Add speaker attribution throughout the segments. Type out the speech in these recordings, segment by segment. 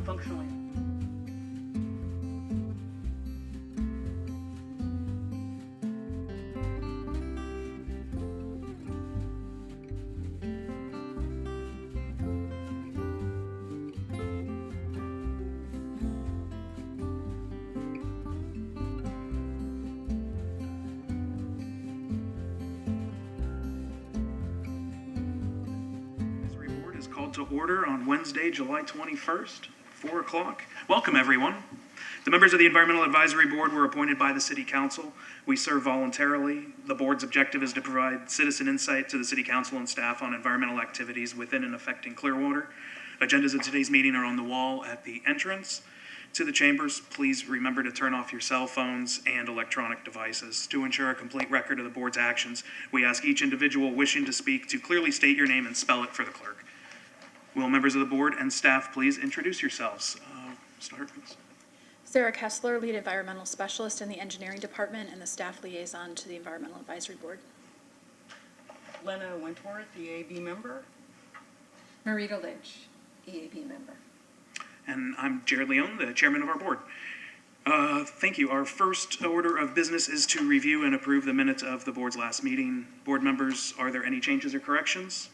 Speaker 1: functionally.
Speaker 2: Board is called to order on Wednesday, July 21st, 4 o'clock. Welcome, everyone. The members of the Environmental Advisory Board were appointed by the City Council. We serve voluntarily. The board's objective is to provide citizen insight to the City Council and staff on environmental activities within and affecting Clearwater. Agendas of today's meeting are on the wall at the entrance to the chambers. Please remember to turn off your cell phones and electronic devices. To ensure a complete record of the board's actions, we ask each individual wishing to speak to clearly state your name and spell it for the clerk. Will members of the board and staff please introduce yourselves? Start, please.
Speaker 3: Sarah Kessler, Lead Environmental Specialist in the Engineering Department and the Staff Liaison to the Environmental Advisory Board.
Speaker 1: Lena Wentworth, EAB member.
Speaker 4: Marita Lynch, EAB member.
Speaker 2: And I'm Jared Leone, the chairman of our board. Thank you. Our first order of business is to review and approve the minutes of the board's last meeting. Board members, are there any changes or corrections?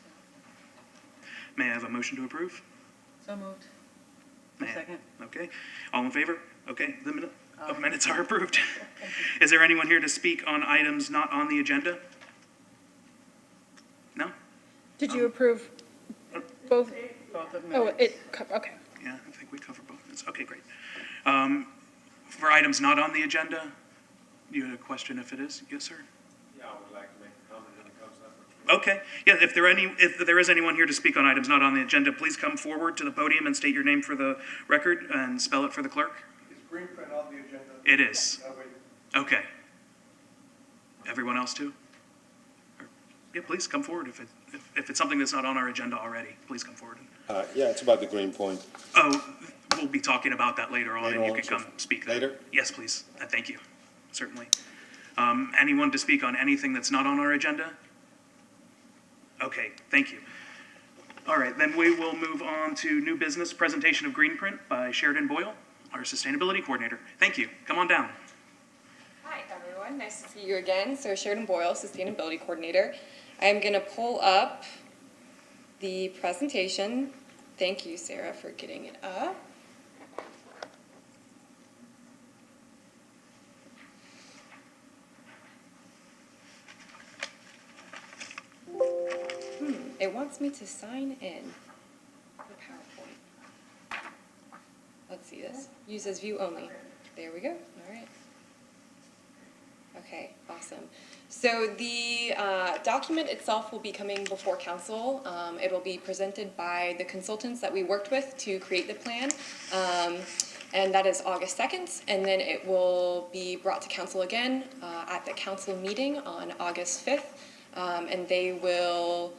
Speaker 2: May I have a motion to approve?
Speaker 4: So moved.
Speaker 1: Second.
Speaker 2: Okay. All in favor? Okay. The minutes are approved. Is there anyone here to speak on items not on the agenda? No?
Speaker 3: Did you approve both?
Speaker 1: Both of
Speaker 3: Oh,
Speaker 1: minutes.
Speaker 3: okay.
Speaker 2: Yeah, I think we covered both minutes. Okay, great. For items not on the agenda, you had a question if it is? Yes, sir?
Speaker 5: Yeah, I would like to make a comment when it comes up.
Speaker 2: Okay, yeah, if there is anyone here to speak on items not on the agenda, please come forward to the podium and state your name for the record and spell it for the clerk.
Speaker 5: Is green print on the agenda?
Speaker 2: It is.
Speaker 5: Oh, wait.
Speaker 2: Okay. Everyone else too? Yeah, please come forward if it's something that's not on our agenda already, please come forward.
Speaker 5: Yeah, it's about the green point.
Speaker 2: Oh, we'll be talking about that later on
Speaker 5: Later
Speaker 2: and you
Speaker 5: on,
Speaker 2: can
Speaker 5: so
Speaker 2: come speak there.
Speaker 5: later?
Speaker 2: Yes, please. Thank you, certainly. Anyone to speak on anything that's not on our agenda? Okay, thank you. All right, then we will move on to new business presentation of green print by Sheridan Boyle, our sustainability coordinator. Thank you. Come on down.
Speaker 6: Hi, everyone. Nice to see you again. So Sheridan Boyle, Sustainability Coordinator. I am going to pull up the presentation. Thank you, Sarah, for getting it up. It wants me to sign in the PowerPoint. Let's see this. Use as view only. There we go. All right. Okay, awesome. So the document itself will be coming before council. It'll be presented by the consultants that we worked with to create the plan. And that is August 2nd. And then it will be brought to council again at the council meeting on August 5th. And they will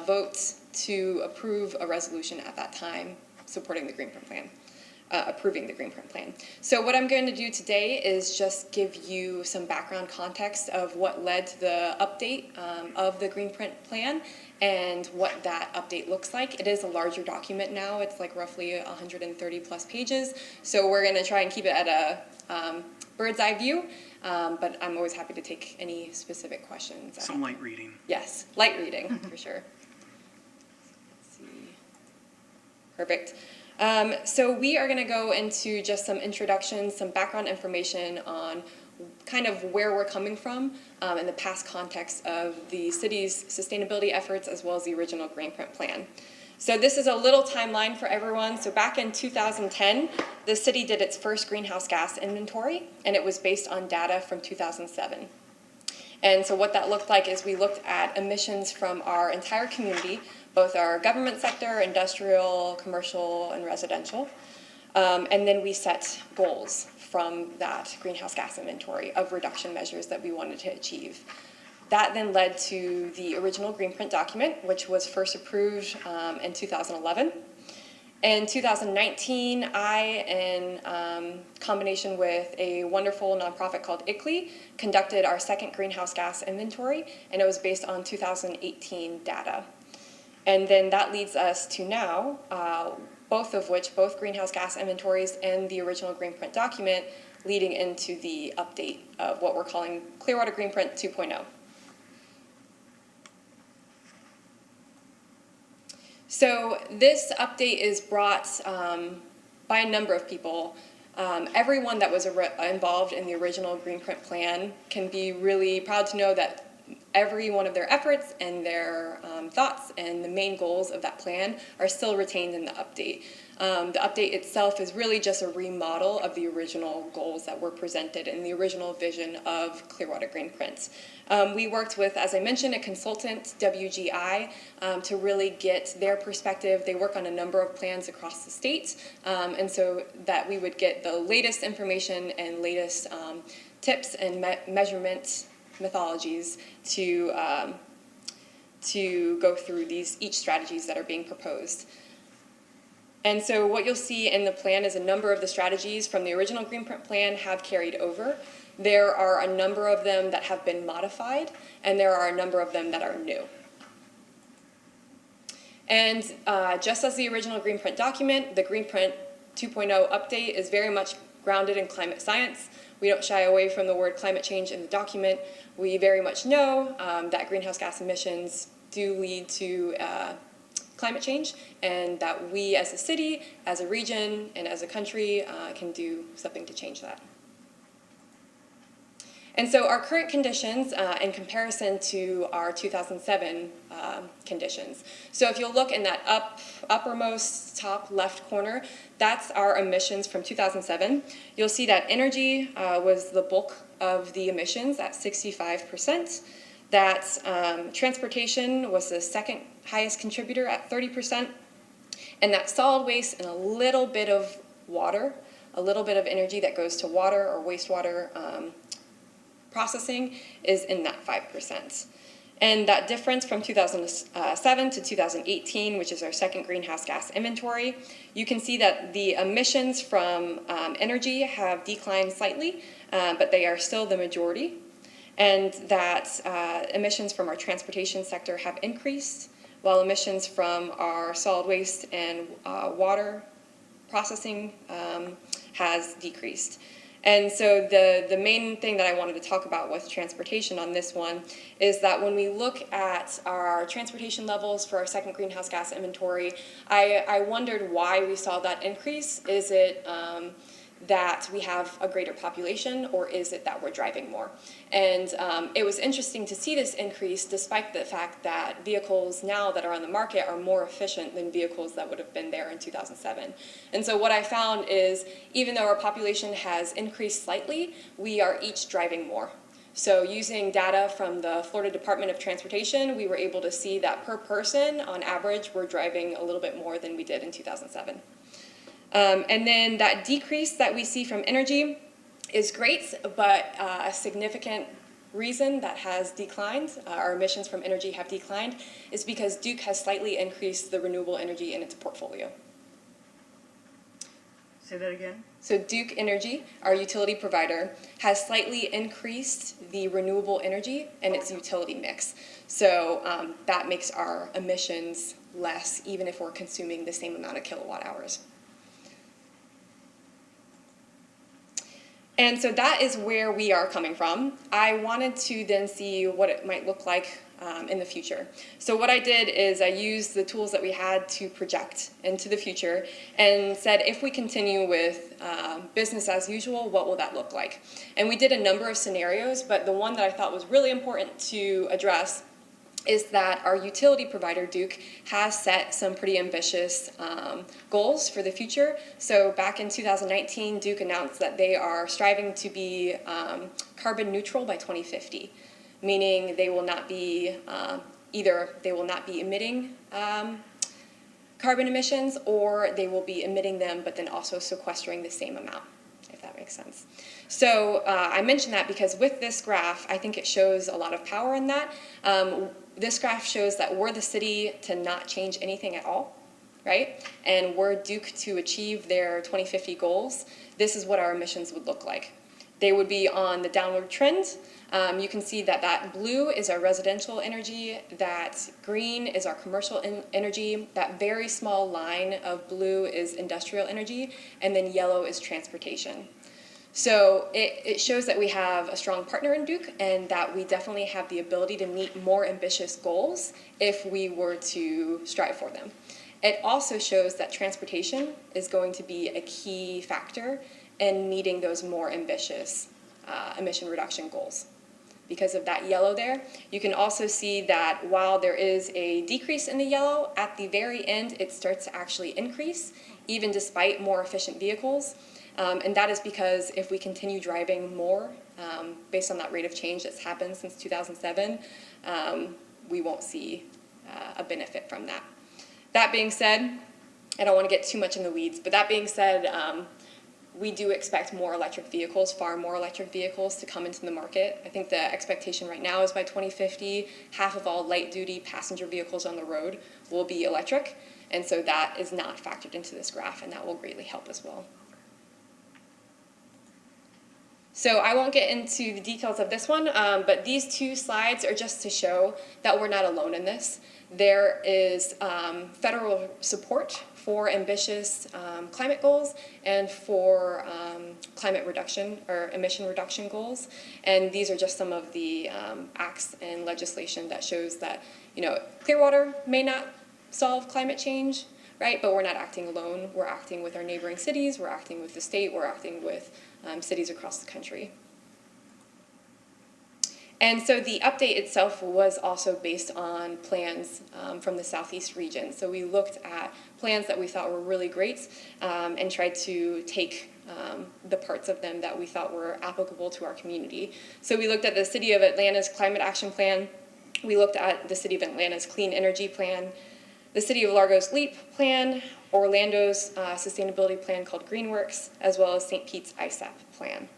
Speaker 6: vote to approve a resolution at that time supporting the green print plan. Approving the green print plan. So what I'm going to do today is just give you some background context of what led to the update of the green print plan and what that update looks like. It is a larger document now. It's like roughly 130 plus pages. So we're going to try and keep it at a bird's eye view, but I'm always happy to take any specific questions.
Speaker 2: Some light reading.
Speaker 6: Yes, light reading for sure. Let's see. Perfect. So we are going to go into just some introductions, some background information on kind of where we're coming from in the past context of the city's sustainability efforts as well as the original green print plan. So this is a little timeline for everyone. So back in 2010, the city did its first greenhouse gas inventory, and it was based on data from 2007. And so what that looked like is we looked at emissions from our entire community, both our government sector, industrial, commercial, and residential. And then we set goals from that greenhouse gas inventory of reduction measures that we wanted to achieve. That then led to the original green print document, which was first approved in 2011. In 2019, I, in combination with a wonderful nonprofit called ICLEI, conducted our second greenhouse gas inventory, and it was based on 2018 data. And then that leads us to now, both greenhouse gas inventories and the original green print document, leading into the update of what we're calling Clearwater Green Print 2.0. So this update is brought by a number of people. Everyone that was involved in the original green print plan can be really proud to know that every one of their efforts and their thoughts and the main goals of that plan are still retained in the update. The update itself is really just a remodel of the original goals that were presented in the original vision of Clearwater Green Print. We worked with, as I mentioned, a consultant, WGI, to really get their perspective. They work on a number of plans across the state, and so that we would get the latest information and latest tips and measurement methodologies to go through each strategies that are being proposed. And so what you'll see in the plan is a number of the strategies from the original green print plan have carried over. There are a number of them that have been modified, and there are a number of them that are new. And just as the original green print document, the green print 2.0 update is very much grounded in climate science. We don't shy away from the word climate change in the document. We very much know that greenhouse gas emissions do lead to climate change, and that we as a city, as a region, and as a country can do something to change that. And so our current conditions in comparison to our 2007 conditions. So if you'll look in that uppermost top left corner, that's our emissions from 2007. You'll see that energy was the bulk of the emissions at 65%. That transportation was the second highest contributor at 30%. And that solid waste and a little bit of water, a little bit of energy that goes to water or wastewater processing is in that 5%. And that difference from 2007 to 2018, which is our second greenhouse gas inventory, you can see that the emissions from energy have declined slightly, but they are still the majority. And that emissions from our transportation sector have increased, while emissions from our solid waste and water processing has decreased. And so the main thing that I wanted to talk about with transportation on this one is that when we look at our transportation levels for our second greenhouse gas inventory, I wondered why we saw that increase. Is it that we have a greater population, or is it that we're driving more? And it was interesting to see this increase despite the fact that vehicles now that are on the market are more efficient than vehicles that would have been there in 2007. And so what I found is even though our population has increased slightly, we are each driving more. So using data from the Florida Department of Transportation, we were able to see that per person, on average, we're driving a little bit more than we did in 2007. And then that decrease that we see from energy is great, but a significant reason that has declined, our emissions from energy have declined, is because Duke has slightly increased the renewable energy in its portfolio.
Speaker 1: Say that again?
Speaker 6: So Duke Energy, our utility provider, has slightly increased the renewable energy in its utility mix. So that makes our emissions less, even if we're consuming the same amount of kilowatt hours. And so that is where we are coming from. I wanted to then see what it might look like in the future. So what I did is I used the tools that we had to project into the future and said, if we continue with business as usual, what will that look like? And we did a number of scenarios, but the one that I thought was really important to address is that our utility provider, Duke, has set some pretty ambitious goals for the future. So back in 2019, Duke announced that they are striving to be carbon neutral by 2050, meaning they will not be either they will not be emitting carbon emissions, or they will be emitting them but then also sequestering the same amount, if that makes sense. So I mention that because with this graph, I think it shows a lot of power in that. This graph shows that we're the city to not change anything at all, right? And we're Duke to achieve their 2050 goals. This is what our emissions would look like. They would be on the downward trend. You can see that that blue is our residential energy, that green is our commercial energy, that very small line of blue is industrial energy, and then yellow is transportation. So it shows that we have a strong partner in Duke and that we definitely have the ability to meet more ambitious goals if we were to strive for them. It also shows that transportation is going to be a key factor in meeting those more ambitious emission reduction goals. Because of that yellow there, you can also see that while there is a decrease in the yellow, at the very end it starts to actually increase, even despite more efficient vehicles. And that is because if we continue driving more, based on that rate of change that's happened since 2007, we won't see a benefit from that. That being said, I don't want to get too much in the weeds, but that being said, we do expect more electric vehicles, far more electric vehicles to come into the market. I think the expectation right now is by 2050, half of all light-duty passenger vehicles on the road will be electric, and so that is not factored into this graph, and that will greatly help as well. So I won't get into the details of this one, but these two slides are just to show that we're not alone in this. There is federal support for ambitious climate goals and for climate reduction or emission reduction goals. And these are just some of the acts and legislation that shows that, Clearwater may not solve climate change, right? But we're not acting alone. We're acting with our neighboring cities. We're acting with the state. We're acting with cities across the country. And so the update itself was also based on plans from the Southeast region. So we looked at plans that we thought were really great and tried to take the parts of them that we thought were applicable to our community. So we looked at the City of Atlanta's Climate Action Plan. We looked at the City of Atlanta's Clean Energy Plan, the City of Largo's LEAP Plan, Orlando's sustainability plan called GreenWorks, as well as St. Pete's ISAP plan.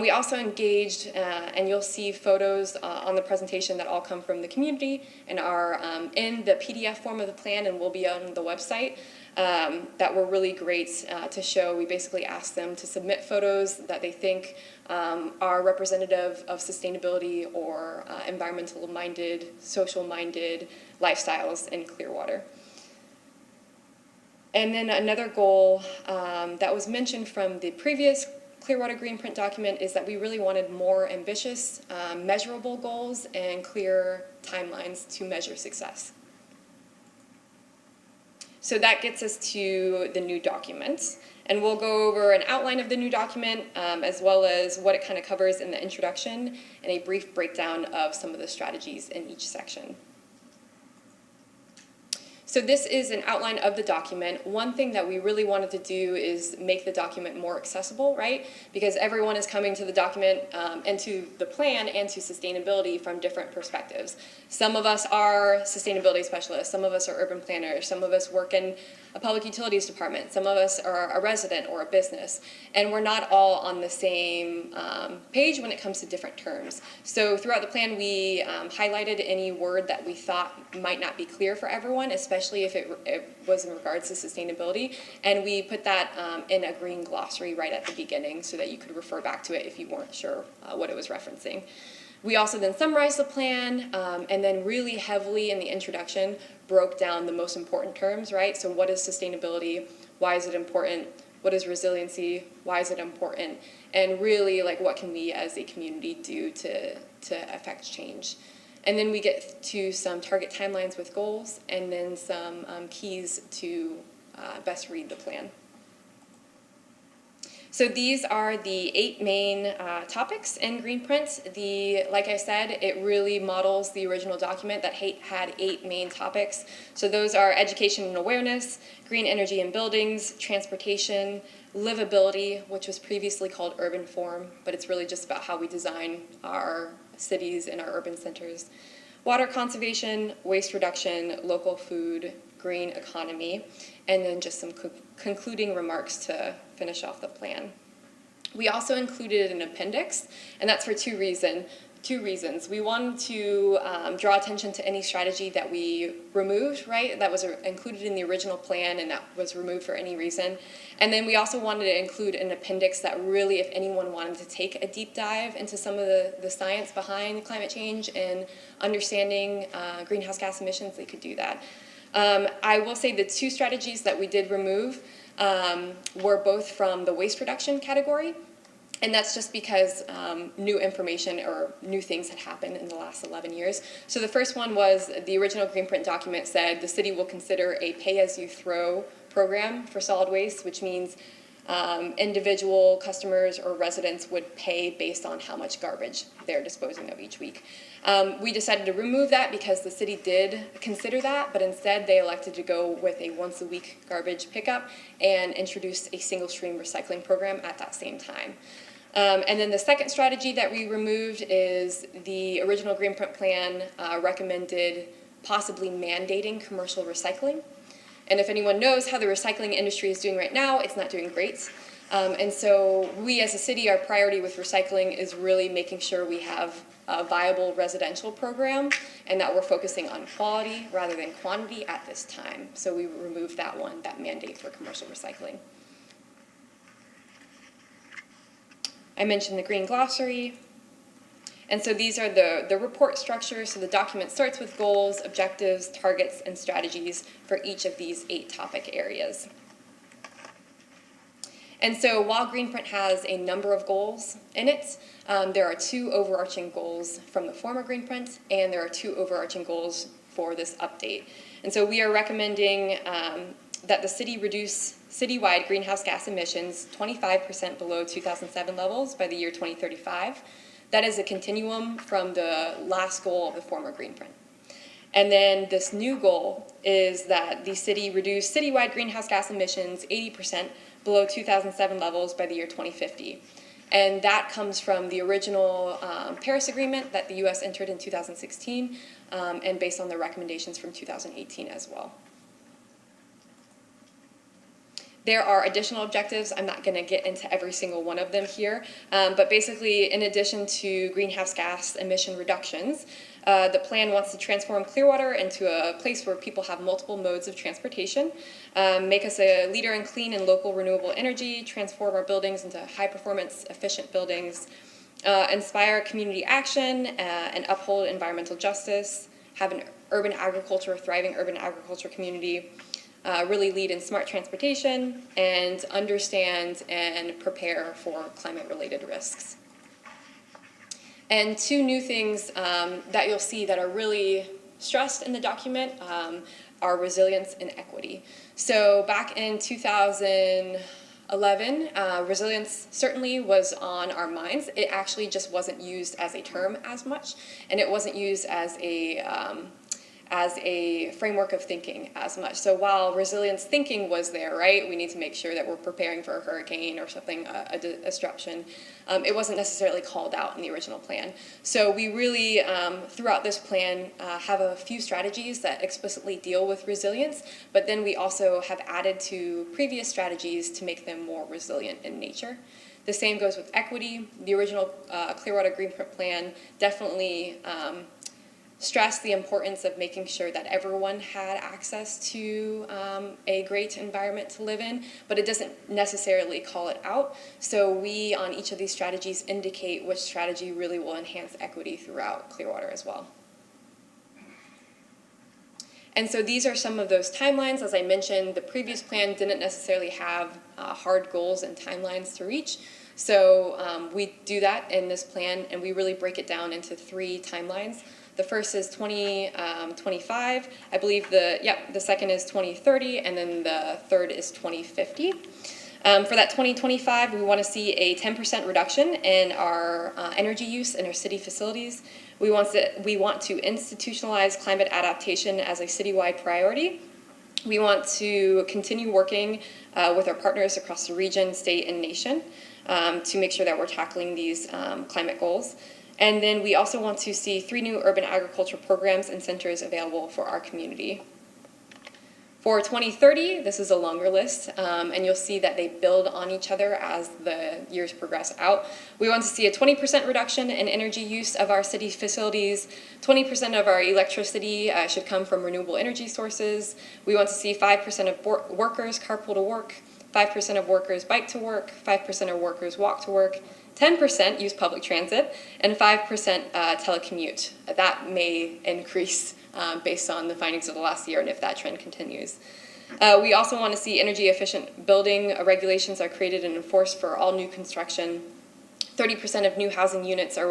Speaker 6: We also engaged, and you'll see photos on the presentation that all come from the community and are in the PDF form of the plan and will be on the website, that were really great to show. We basically asked them to submit photos that they think are representative of sustainability or environmental-minded, social-minded lifestyles in Clearwater. And then another goal that was mentioned from the previous Clearwater Greenprint document is that we really wanted more ambitious, measurable goals and clear timelines to measure success. So that gets us to the new document. And we'll go over an outline of the new document as well as what it kind of covers in the introduction and a brief breakdown of some of the strategies in each section. So this is an outline of the document. One thing that we really wanted to do is make the document more accessible, right? Because everyone is coming to the document and to the plan and to sustainability from different perspectives. Some of us are sustainability specialists, some of us are urban planners, some of us work in a public utilities department, some of us are a resident or a business, and we're not all on the same page when it comes to different terms. So throughout the plan, we highlighted any word that we thought might not be clear for everyone, especially if it was in regards to sustainability, and we put that in a green glossary right at the beginning so that you could refer back to it if you weren't sure what it was referencing. We also then summarized the plan and then really heavily in the introduction broke down the most important terms, right? So what is sustainability? Why is it important? What is resiliency? Why is it important? And really, like, what can we as a community do to affect change? And then we get to some target timelines with goals and then some keys to best read the plan. So these are the 8 main topics in Greenprint. Like I said, it really models the original document that had 8 main topics. So those are education and awareness, green energy and buildings, transportation, livability, which was previously called urban form, but it's really just about how we design our cities and our urban centers, water conservation, waste reduction, local food, green economy, and then just some concluding remarks to finish off the plan. We also included an appendix, and that's for 2 reasons. two reasons. We wanted to draw attention to any strategy that we removed, right? That was included in the original plan and that was removed for any reason. And then we also wanted to include an appendix that really, if anyone wanted to take a deep dive into some of the science behind climate change and understanding greenhouse gas emissions, they could do that. I will say the two strategies that we did remove were both from the waste reduction category. And that's just because new information or new things had happened in the last 11 years. So the first one was the original Greenprint document said the city will consider a pay-as-you-throw program for solid waste, which means individual customers or residents would pay based on how much garbage they're disposing of each week. We decided to remove that because the city did consider that, but instead they elected to go with a once-a-week garbage pickup and introduce a single-stream recycling program at that same time. And then the second strategy that we removed is the original Greenprint plan recommended possibly mandating commercial recycling. And if anyone knows how the recycling industry is doing right now, it's not doing great. And so we as a city, our priority with recycling is really making sure we have a viable residential program and that we're focusing on quality rather than quantity at this time. So we removed that one, that mandate for commercial recycling. I mentioned the green glossary. And so these are the report structures. So the document starts with goals, objectives, targets, and strategies for each of these 8 topic areas. And so while Greenprint has a number of goals in it, there are 2 overarching goals from the former Greenprint, and there are 2 overarching goals for this update. And so we are recommending that the city reduce citywide greenhouse gas emissions 25% below 2007 levels by the year 2035. That is a continuum from the last goal of the former Greenprint. And then this new goal is that the city reduce citywide greenhouse gas emissions 80% below 2007 levels by the year 2050. And that comes from the original Paris Agreement that the US entered in 2016 and based on the recommendations from 2018 as well. There are additional objectives. I'm not going to get into every single one of them here, but basically, in addition to greenhouse gas emission reductions, the plan wants to transform Clearwater into a place where people have multiple modes of transportation, make us a leader in clean and local renewable energy, transform our buildings into high-performance, efficient buildings, inspire community action, and uphold environmental justice, have an urban agriculture, thriving urban agriculture community, really lead in smart transportation, and understand and prepare for climate-related risks. And 2 new things that you'll see that are really stressed in the document are resilience and equity. So back in 2011, resilience certainly was on our minds. It actually just wasn't used as a term as much, and it wasn't used as a framework of thinking as much. So while resilience thinking was there, right, we need to make sure that we're preparing for a hurricane or something, a disruption, it wasn't necessarily called out in the original plan. So we really, throughout this plan, have a few strategies that explicitly deal with resilience, but then we also have added to previous strategies to make them more resilient in nature. The same goes with equity. The original Clearwater Greenprint plan definitely stressed the importance of making sure that everyone had access to a great environment to live in, but it doesn't necessarily call it out. So we, on each of these strategies, indicate which strategy really will enhance equity throughout Clearwater as well. And so these are some of those timelines. As I mentioned, the previous plan didn't necessarily have hard goals and timelines to reach. So we do that in this plan, and we really break it down into 3 timelines. The first is 2025. I believe the second is 2030, and then the third is 2050. For that 2025, we want to see a 10% reduction in our energy use in our city facilities. We want to institutionalize climate adaptation as a citywide priority. We want to continue working with our partners across the region, state, and nation to make sure that we're tackling these climate goals. And then we also want to see 3 new urban agriculture programs and centers available for our community. For 2030, this is a longer list, and you'll see that they build on each other as the years progress out. We want to see a 20% reduction in energy use of our city facilities. 20% of our electricity should come from renewable energy sources. We want to see 5% of workers carpool to work, 5% of workers bike to work, 5% of workers walk to work, 10% use public transit, and 5% telecommute. That may increase based on the findings of the last year and if that trend continues. We also want to see energy efficient building regulations are created and enforced for all new construction. 30% of new housing units are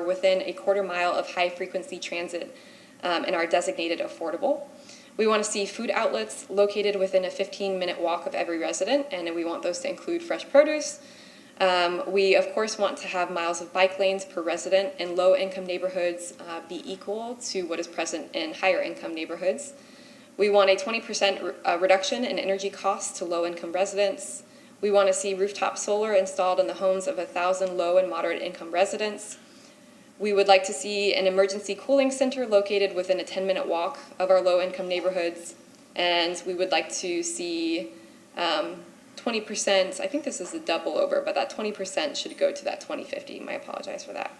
Speaker 6: within a quarter mile of high frequency transit and are designated affordable. We want to see food outlets located within a 15-minute walk of every resident, and we want those to include fresh produce. We, of course, want to have miles of bike lanes per resident in low-income neighborhoods be equal to what is present in higher-income neighborhoods. We want a 20% reduction in energy costs to low-income residents. We want to see rooftop solar installed in the homes of 1,000 low- and moderate-income residents. We would like to see an emergency cooling center located within a 10-minute walk of our low-income neighborhoods. And we would like to see 20%, I think this is a double over, but that 20% should go to that 2050. I apologize for that.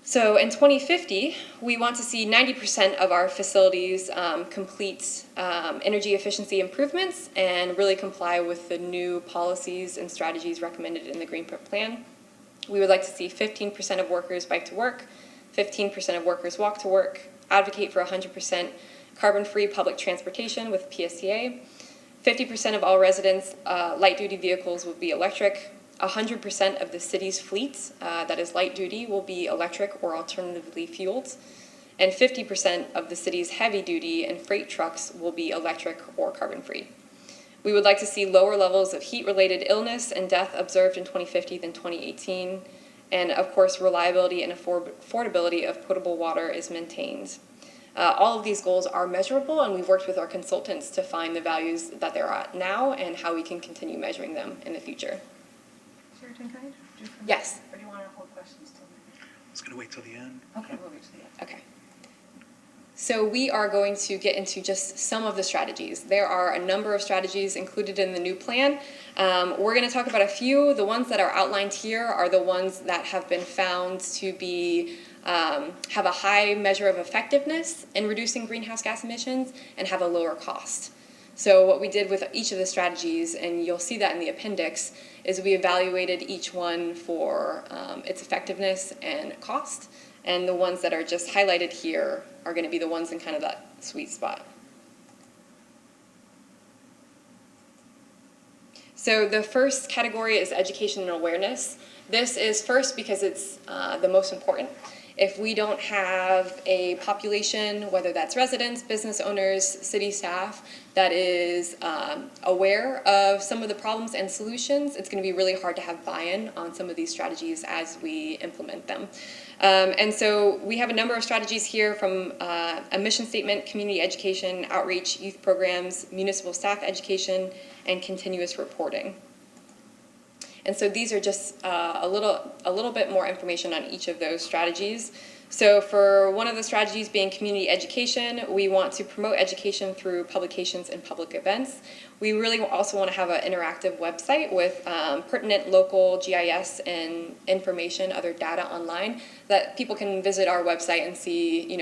Speaker 6: So in 2050, we want to see 90% of our facilities complete energy efficiency improvements and really comply with the new policies and strategies recommended in the Greenprint Plan. We would like to see 15% of workers bike to work, 15% of workers walk to work, advocate for 100% carbon-free public transportation with PSTA. 50% of all residents' light-duty vehicles will be electric. 100% of the city's fleet that is light-duty will be electric or alternatively fueled. And 50% of the city's heavy-duty and freight trucks will be electric or carbon-free. We would like to see lower levels of heat-related illness and death observed in 2050 than 2018. And of course, reliability and affordability of potable water is maintained. All of these goals are measurable, and we've worked with our consultants to find the values that they're at now and how we can continue measuring them in the future.
Speaker 4: Chair Tinkai?
Speaker 6: Yes.
Speaker 1: Or do you want to hold questions till then?
Speaker 2: I was going to wait till the end.
Speaker 1: Okay, we'll wait till the end.
Speaker 6: Okay. So we are going to get into just some of the strategies. There are a number of strategies included in the new plan. We're going to talk about a few. The ones that are outlined here are the ones that have been found to be have a high measure of effectiveness in reducing greenhouse gas emissions and have a lower cost. So what we did with each of the strategies, and you'll see that in the appendix, is we evaluated each one for its effectiveness and cost, and the ones that are just highlighted here are going to be the ones in kind of that sweet spot. So the first category is education and awareness. This is first because it's the most important. If we don't have a population, whether that's residents, business owners, city staff, that is aware of some of the problems and solutions, it's going to be really hard to have buy-in on some of these strategies as we implement them. And so we have a number of strategies here from a mission statement, community education, outreach, youth programs, municipal staff education, and continuous reporting. And so these are just a little bit more information on each of those strategies. So for one of the strategies being community education, we want to promote education through publications and public events. We really also want to have an interactive website with pertinent local GIS and information, other data online, that people can visit our website and see,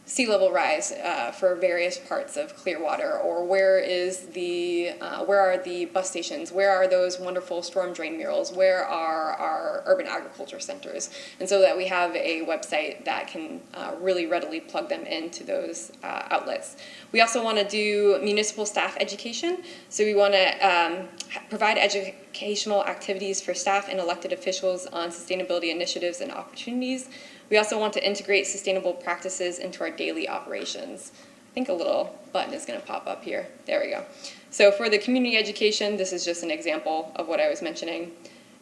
Speaker 6: sea level rise for various parts of Clearwater, or where are the bus stations, where are those wonderful storm drain murals, where are our urban agriculture centers, and so that we have a website that can really readily plug them into those outlets. We also want to do municipal staff education, so we want to provide educational activities for staff and elected officials on sustainability initiatives and opportunities. We also want to integrate sustainable practices into our daily operations. I think a little button is going to pop up here. There we go. So for the community education, this is just an example of what I was mentioning.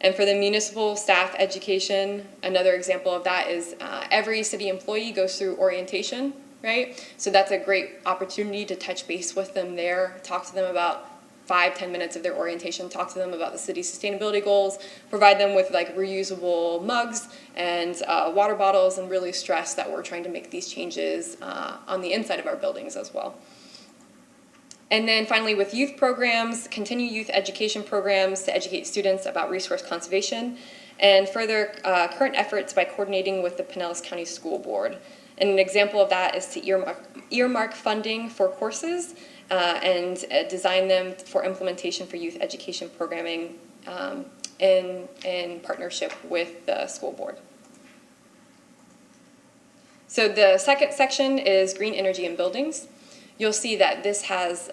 Speaker 6: And for the municipal staff education, another example of that is every city employee goes through orientation, right? So that's a great opportunity to touch base with them there, talk to them about 5-10 minutes of their orientation, talk to them about the city's sustainability goals, provide them with like reusable mugs and water bottles, and really stress that we're trying to make these changes on the inside of our buildings as well. And then finally, with youth programs, continue youth education programs to educate students about resource conservation, and further current efforts by coordinating with the Pinellas County School Board. And an example of that is to earmark funding for courses and design them for implementation for youth education programming in partnership with the school board. So the second section is green energy in buildings. You'll see that this has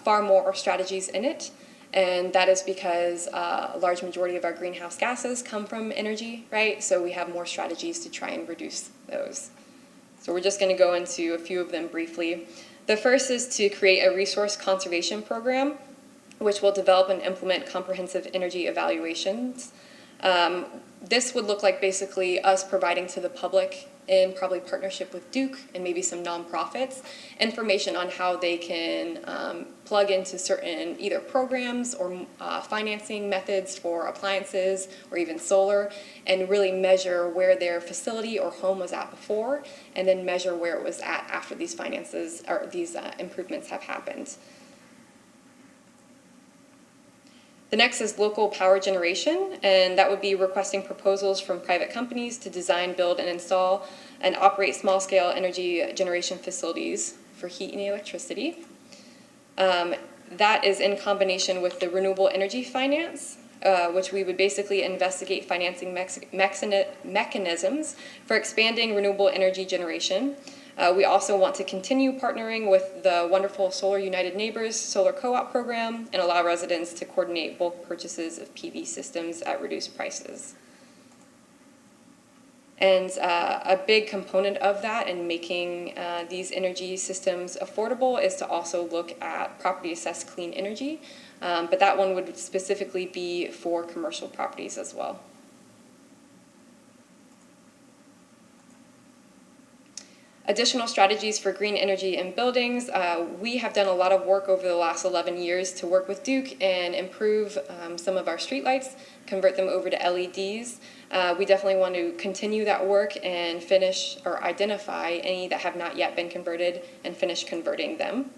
Speaker 6: far more strategies in it, and that is because a large majority of our greenhouse gases come from energy, right? So we have more strategies to try and reduce those. So we're just going to go into a few of them briefly. The first is to create a resource conservation program, which will develop and implement comprehensive energy evaluations. This would look like basically us providing to the public, in probably partnership with Duke and maybe some nonprofits, information on how they can plug into certain either programs or financing methods for appliances or even solar, and really measure where their facility or home was at before, and then measure where it was at after these finances or these improvements have happened. The next is local power generation, and that would be requesting proposals from private companies to design, build, and install and operate small-scale energy generation facilities for heat and electricity. That is in combination with the renewable energy finance, which we would basically investigate financing mechanisms for expanding renewable energy generation. We also want to continue partnering with the wonderful Solar United Neighbors Solar Co-op program and allow residents to coordinate bulk purchases of PV systems at reduced prices. And a big component of that in making these energy systems affordable is to also look at property assessed clean energy, but that one would specifically be for commercial properties as well. Additional strategies for green energy in buildings. We have done a lot of work over the last 11 years to work with Duke and improve some of our streetlights, convert them over to LEDs. We definitely want to continue that work and finish or identify any that have not yet been converted and finish converting them.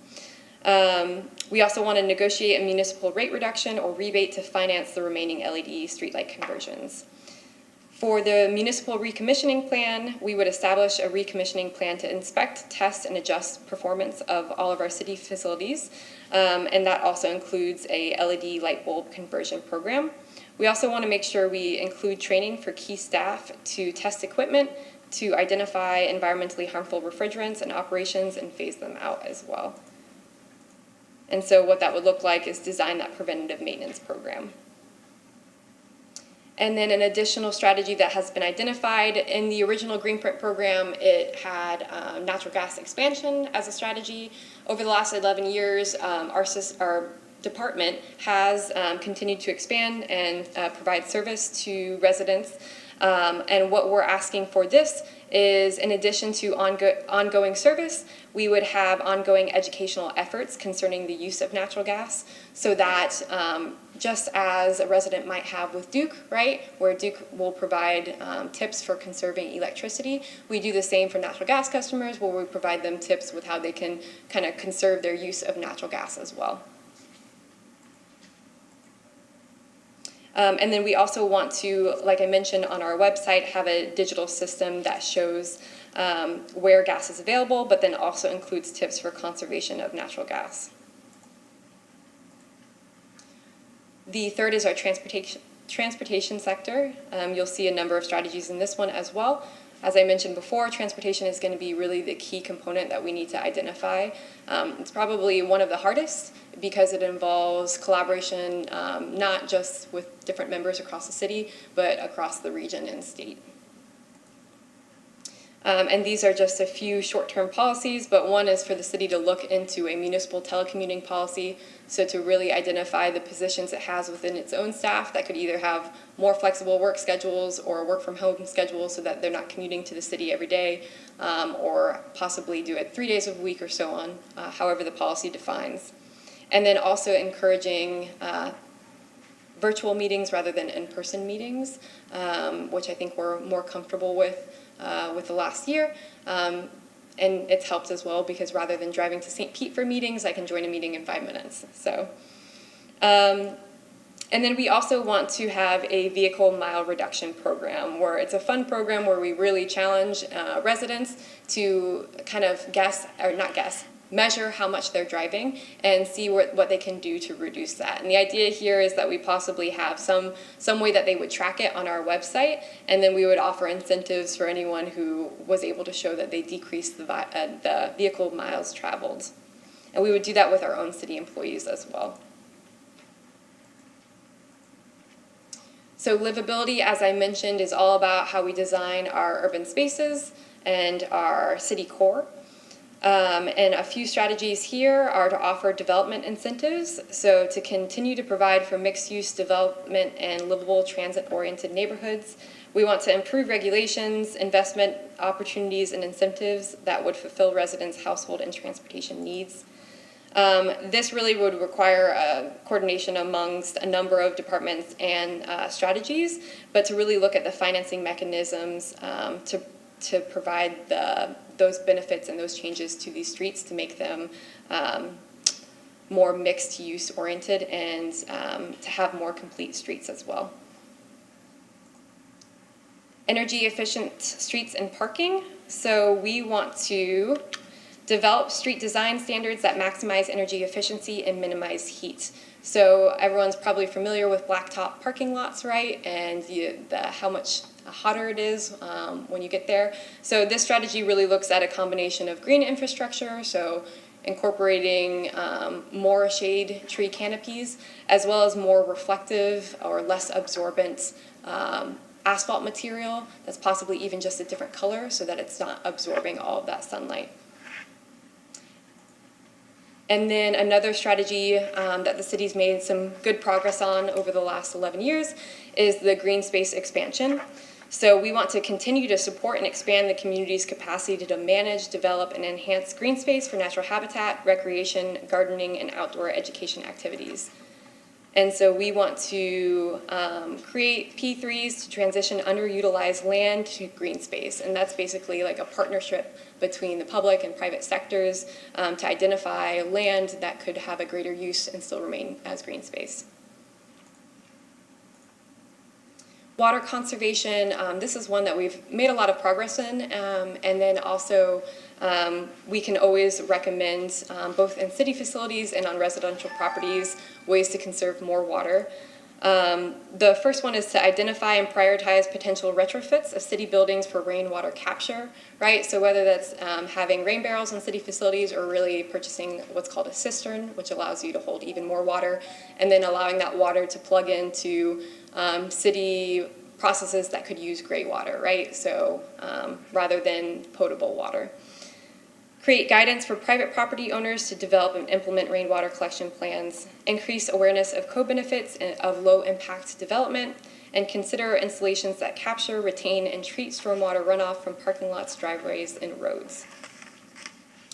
Speaker 6: We also want to negotiate a municipal rate reduction or rebate to finance the remaining LED streetlight conversions. For the municipal recommissioning plan, we would establish a recommissioning plan to inspect, test, and adjust performance of all of our city facilities, and that also includes a LED light bulb conversion program. We also want to make sure we include training for key staff to test equipment, to identify environmentally harmful refrigerants and operations, and phase them out as well. And so what that would look like is design that preventative maintenance program. And then an additional strategy that has been identified in the original Greenprint program, it had natural gas expansion as a strategy. Over the last 11 years, our department has continued to expand and provide service to residents. And what we're asking for this is, in addition to ongoing service, we would have ongoing educational efforts concerning the use of natural gas, so that just as a resident might have with Duke, right, where Duke will provide tips for conserving electricity, we do the same for natural gas customers, where we provide them tips with how they can kind of conserve their use of natural gas as well. And then we also want to, like I mentioned on our website, have a digital system that shows where gas is available, but then also includes tips for conservation of natural gas. The third is our transportation sector. You'll see a number of strategies in this one as well. As I mentioned before, transportation is going to be really the key component that we need to identify. It's probably one of the hardest because it involves collaboration, not just with different members across the city, but across the region and state. And these are just a few short-term policies, but one is for the city to look into a municipal telecommuting policy, so to really identify the positions it has within its own staff that could either have more flexible work schedules or work from home schedules so that they're not commuting to the city every day, or possibly do it 3 days a week or so on, however the policy defines. And then also encouraging virtual meetings rather than in-person meetings, which I think we're more comfortable with the last year. And it's helped as well because rather than driving to St. Pete for meetings, I can join a meeting in 5 minutes. So, and then we also want to have a vehicle mile reduction program where it's a fun program where we really challenge residents to kind of measure how much they're driving and see what they can do to reduce that. And the idea here is that we possibly have some way that they would track it on our website, and then we would offer incentives for anyone who was able to show that they decreased the vehicle miles traveled. And we would do that with our own city employees as well. So livability, as I mentioned, is all about how we design our urban spaces and our city core. And a few strategies here are to offer development incentives, so to continue to provide for mixed-use development and livable transit-oriented neighborhoods. We want to improve regulations, investment opportunities, and incentives that would fulfill residents' household and transportation needs. This really would require coordination amongst a number of departments and strategies, but to really look at the financing mechanisms to provide those benefits and those changes to these streets to make them more mixed use oriented and to have more complete streets as well. Energy efficient streets and parking. So we want to develop street design standards that maximize energy efficiency and minimize heat. So everyone's probably familiar with blacktop parking lots, right? And how much hotter it is when you get there. So this strategy really looks at a combination of green infrastructure, so incorporating more shade tree canopies, as well as more reflective or less absorbent asphalt material that's possibly even just a different color so that it's not absorbing all of that sunlight. And then another strategy that the city's made some good progress on over the last 11 years is the green space expansion. So we want to continue to support and expand the community's capacity to manage, develop, and enhance green space for natural habitat, recreation, gardening, and outdoor education activities. And so we want to create P3s to transition underutilized land to green space. And that's basically like a partnership between the public and private sectors to identify land that could have a greater use and still remain as green space. Water conservation, this is one that we've made a lot of progress in, and then also we can always recommend, both in city facilities and on residential properties, ways to conserve more water. The first one is to identify and prioritize potential retrofits of city buildings for rainwater capture, right? So whether that's having rain barrels in city facilities or really purchasing what's called a cistern, which allows you to hold even more water, and then allowing that water to plug into city processes that could use gray water, right? So rather than potable water. Create guidance for private property owners to develop and implement rainwater collection plans, increase awareness of co-benefits of low-impact development, and consider installations that capture, retain, and treat stormwater runoff from parking lots, driveways, and roads.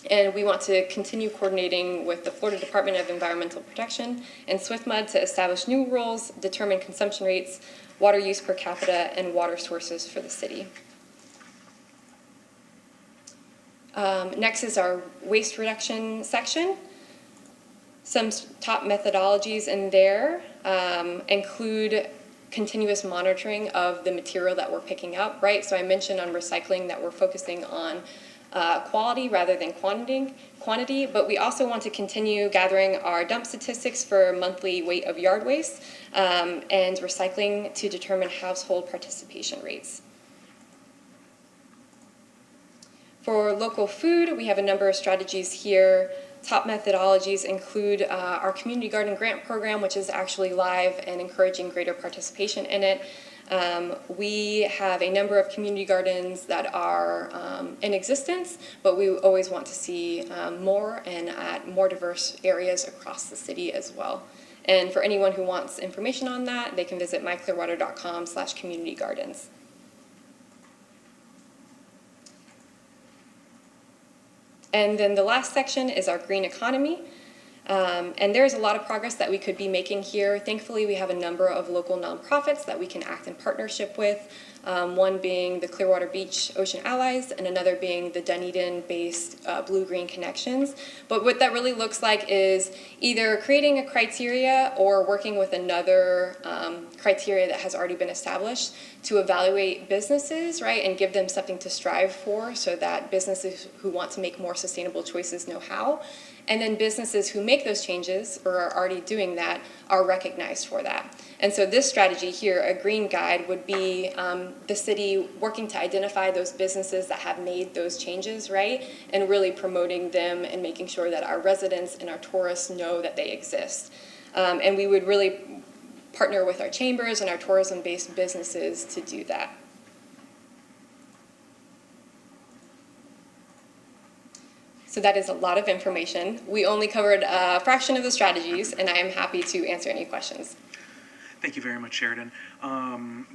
Speaker 6: And we want to continue coordinating with the Florida Department of Environmental Protection and SwiftMud to establish new rules, determine consumption rates, water use per capita, and water sources for the city. Next is our waste reduction section. Some top methodologies in there include continuous monitoring of the material that we're picking up, right? So I mentioned on recycling that we're focusing on quality rather than quantity, but we also want to continue gathering our dump statistics for monthly weight of yard waste and recycling to determine household participation rates. For local food, we have a number of strategies here. Top methodologies include our community garden grant program, which is actually live and encouraging greater participation in it. We have a number of community gardens that are in existence, but we always want to see more and at more diverse areas across the city as well. And for anyone who wants information on that, they can visit myclearwater.com/communitygardens. And then the last section is our green economy. And there's a lot of progress that we could be making here. Thankfully, we have a number of local nonprofits that we can act in partnership with, one being the Clearwater Beach Ocean Allies and another being the Dunedin-based Blue-Green Connections. But what that really looks like is either creating a criteria or working with another criteria that has already been established to evaluate businesses, right, and give them something to strive for so that businesses who want to make more sustainable choices know how. And then businesses who make those changes or are already doing that are recognized for that. And so this strategy here, a green guide, would be the city working to identify those businesses that have made those changes, right? And really promoting them and making sure that our residents and our tourists know that they exist. And we would really partner with our chambers and our tourism-based businesses to do that. So that is a lot of information. We only covered a fraction of the strategies, and I am happy to answer any questions.
Speaker 2: Thank you very much, Sheridan.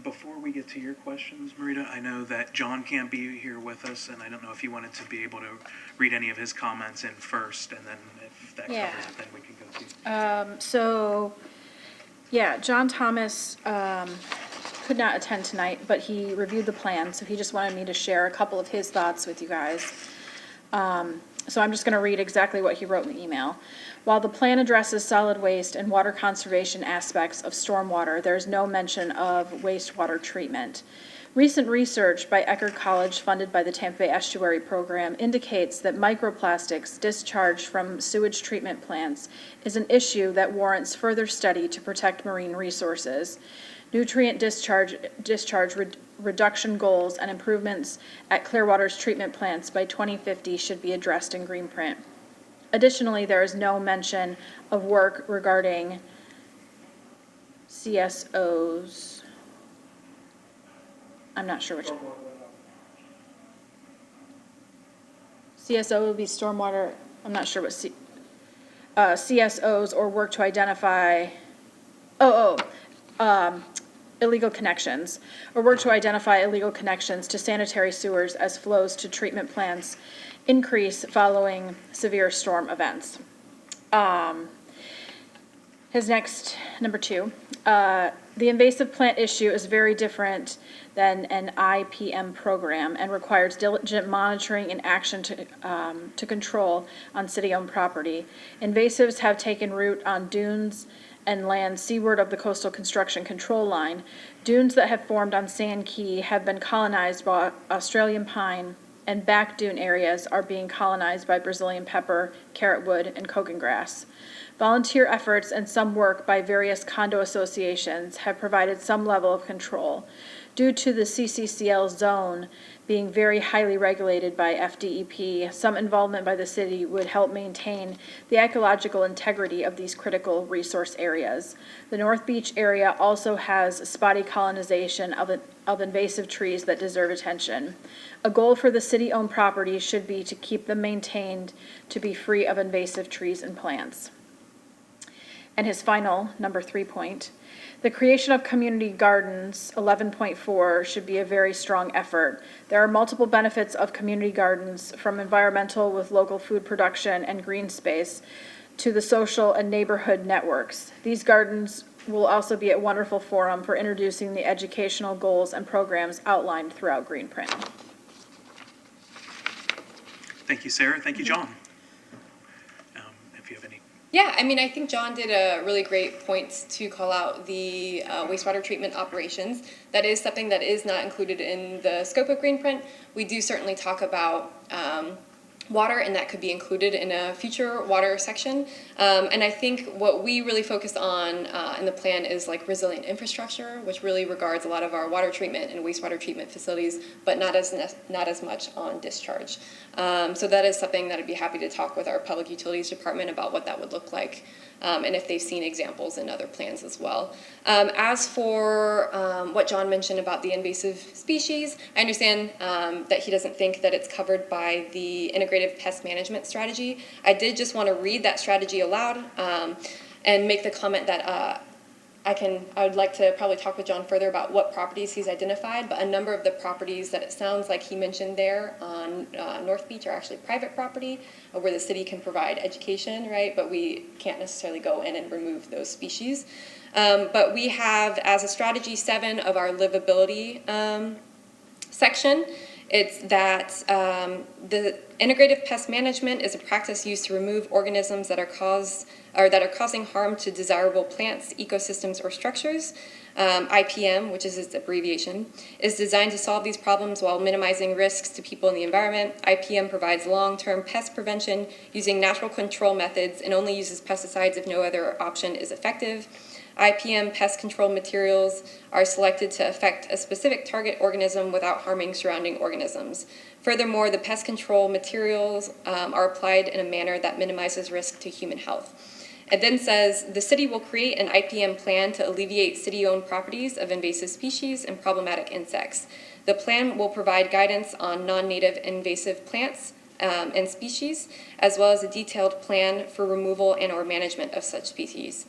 Speaker 2: Before we get to your questions, Marita, I know that John can't be here with us, and I don't know if you wanted to be able to read any of his comments in first, and then if that
Speaker 3: Yeah.
Speaker 2: covers it, then we can go to.
Speaker 3: So, yeah, John Thomas could not attend tonight, but he reviewed the plan, so he just wanted me to share a couple of his thoughts with you guys. So I'm just going to read exactly what he wrote in the email. While the plan addresses solid waste and water conservation aspects of stormwater, there is no mention of wastewater treatment. Recent research by Eckerd College, funded by the Tampa Bay Estuary Program, indicates that microplastics discharged from sewage treatment plants is an issue that warrants further study to protect marine resources. Nutrient discharge reduction goals and improvements at Clearwater's treatment plants by 2050 should be addressed in green print. Additionally, there is no mention of work regarding CSOs. I'm not sure which. CSO would be stormwater, I'm not sure what CSOs or work to identify, illegal connections, or work to identify illegal connections to sanitary sewers as flows to treatment plants increase following severe storm events. His next, number 2, the invasive plant issue is very different than an IPM program and requires diligent monitoring and action to control on city-owned property. Invasives have taken root on dunes and land seaward of the coastal construction control line. Dunes that have formed on Sand Key have been colonized by Australian pine, and back dune areas are being colonized by Brazilian pepper, carrotwood, and kogan grass. Volunteer efforts and some work by various condo associations have provided some level of control. Due to the CCCL zone being very highly regulated by FDEP, some involvement by the city would help maintain the ecological integrity of these critical resource areas. The North Beach area also has spotty colonization of invasive trees that deserve attention. A goal for the city-owned property should be to keep them maintained to be free of invasive trees and plants. And his final, number 3 point, the creation of community gardens, 11.4, should be a very strong effort. There are multiple benefits of community gardens, from environmental with local food production and green space to the social and neighborhood networks. These gardens will also be a wonderful forum for introducing the educational goals and programs outlined throughout Greenprint.
Speaker 2: Thank you, Sarah. Thank you, John. If you have any.
Speaker 6: Yeah, I mean, I think John did a really great point to call out the wastewater treatment operations. That is something that is not included in the scope of Greenprint. We do certainly talk about water, and that could be included in a future water section. And I think what we really focus on in the plan is like resilient infrastructure, which really regards a lot of our water treatment and wastewater treatment facilities, but not as much on discharge. So that is something that I'd be happy to talk with our Public Utilities Department about what that would look like, and if they've seen examples in other plans as well. As for what John mentioned about the invasive species, I understand that he doesn't think that it's covered by the integrated pest management strategy. I did just want to read that strategy aloud and make the comment that I would like to probably talk with John further about what properties he's identified, but a number of the properties that it sounds like he mentioned there on North Beach are actually private property where the city can provide education, right? But we can't necessarily go in and remove those species. But we have, as a strategy 7 of our livability section, it's that the integrative pest management is a practice used to remove organisms that are causing harm to desirable plants, ecosystems, or structures. IPM, which is its abbreviation, is designed to solve these problems while minimizing risks to people and the environment. IPM provides long-term pest prevention using natural control methods and only uses pesticides if no other option is effective. IPM pest control materials are selected to affect a specific target organism without harming surrounding organisms. Furthermore, the pest control materials are applied in a manner that minimizes risk to human health. It then says, the city will create an IPM plan to alleviate city-owned properties of invasive species and problematic insects. The plan will provide guidance on non-native invasive plants and species, as well as a detailed plan for removal and or management of such species.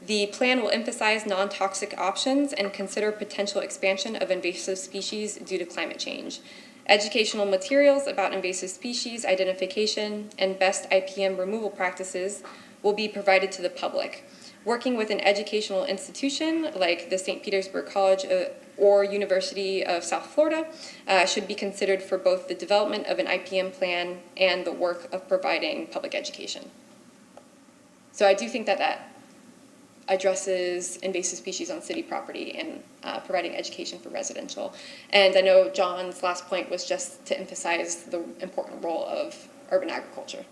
Speaker 6: The plan will emphasize non-toxic options and consider potential expansion of invasive species due to climate change. Educational materials about invasive species identification and best IPM removal practices will be provided to the public. Working with an educational institution like the St. Petersburg College or University of South Florida should be considered for both the development of an IPM plan and the work of providing public education. So I do think that addresses invasive species on city property and providing education for residential. And I know John's last point was just to emphasize the important role of urban agriculture.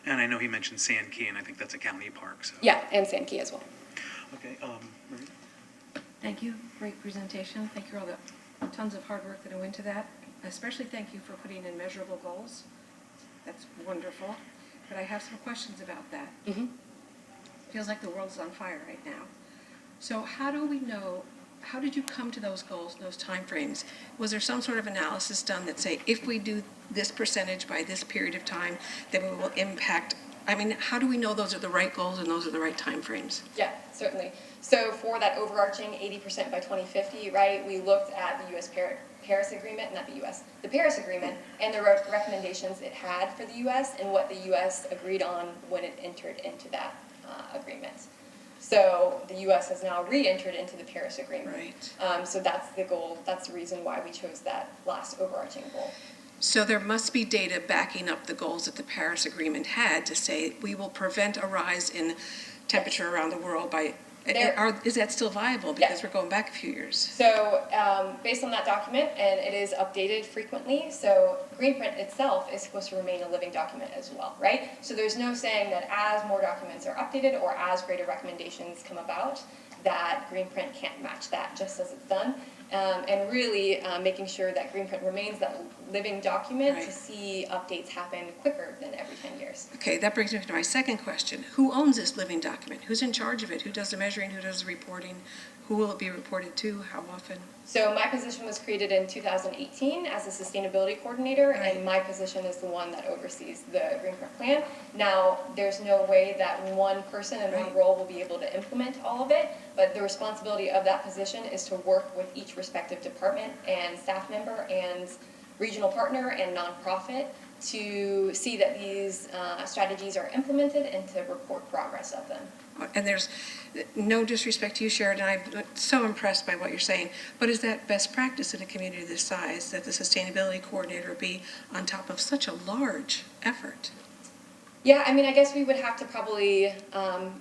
Speaker 2: And I know he mentioned Sand Key, and I think that's a county park, so.
Speaker 6: Yeah, and Sand Key as well.
Speaker 2: Okay, Maria?
Speaker 4: Thank you, great presentation. Thank you for all the tons of hard work that went into that. Especially thank you for putting in measurable goals. That's wonderful. But I have some questions about that.
Speaker 6: Mm-hmm.
Speaker 4: Feels like the world's on fire right now. So how do we know, how did you come to those goals, those timeframes? Was there some sort of analysis done that say, if we do this percentage by this period of time, then we will impact, I mean, how do we know those are the right goals and those are the right timeframes?
Speaker 6: Yeah, certainly. So for that overarching 80% by 2050, right, we looked at the U.S. Paris Agreement, not the U.S., the Paris Agreement, and the recommendations it had for the U.S. and what the U.S. agreed on when it entered into that agreement. So the U.S. has now re-entered into the Paris Agreement.
Speaker 4: Right.
Speaker 6: So that's the goal. That's the reason why we chose that last overarching goal.
Speaker 4: So there must be data backing up the goals that the Paris Agreement had to say we will prevent a rise in temperature around the world by, is that still viable? Because we're going back a few years.
Speaker 6: So based on that document, and it is updated frequently, so Greenprint itself is supposed to remain a living document as well, right? So there's no saying that as more documents are updated or as greater recommendations come about, that Greenprint can't match that just as it's done. And really making sure that Greenprint remains that living document to see updates happen quicker than every 10 years.
Speaker 4: Okay, that brings me to my second question. Who owns this living document? Who's in charge of it? Who does the measuring? Who does the reporting? Who will it be reported to? How often?
Speaker 6: So my position was created in 2018 as a sustainability coordinator,
Speaker 4: Right.
Speaker 6: and my position is the one that oversees the Greenprint plan. Now, there's no way that one person in one
Speaker 4: Right.
Speaker 6: role will be able to implement all of it, but the responsibility of that position is to work with each respective department and staff member and regional partner and nonprofit to see that these strategies are implemented and to report progress of them.
Speaker 4: And there's no disrespect to you, Sheridan, I'm so impressed by what you're saying, but is that best practice in a community this size, that the sustainability coordinator be on top of such a large effort?
Speaker 6: Yeah, I mean, I guess we would have to probably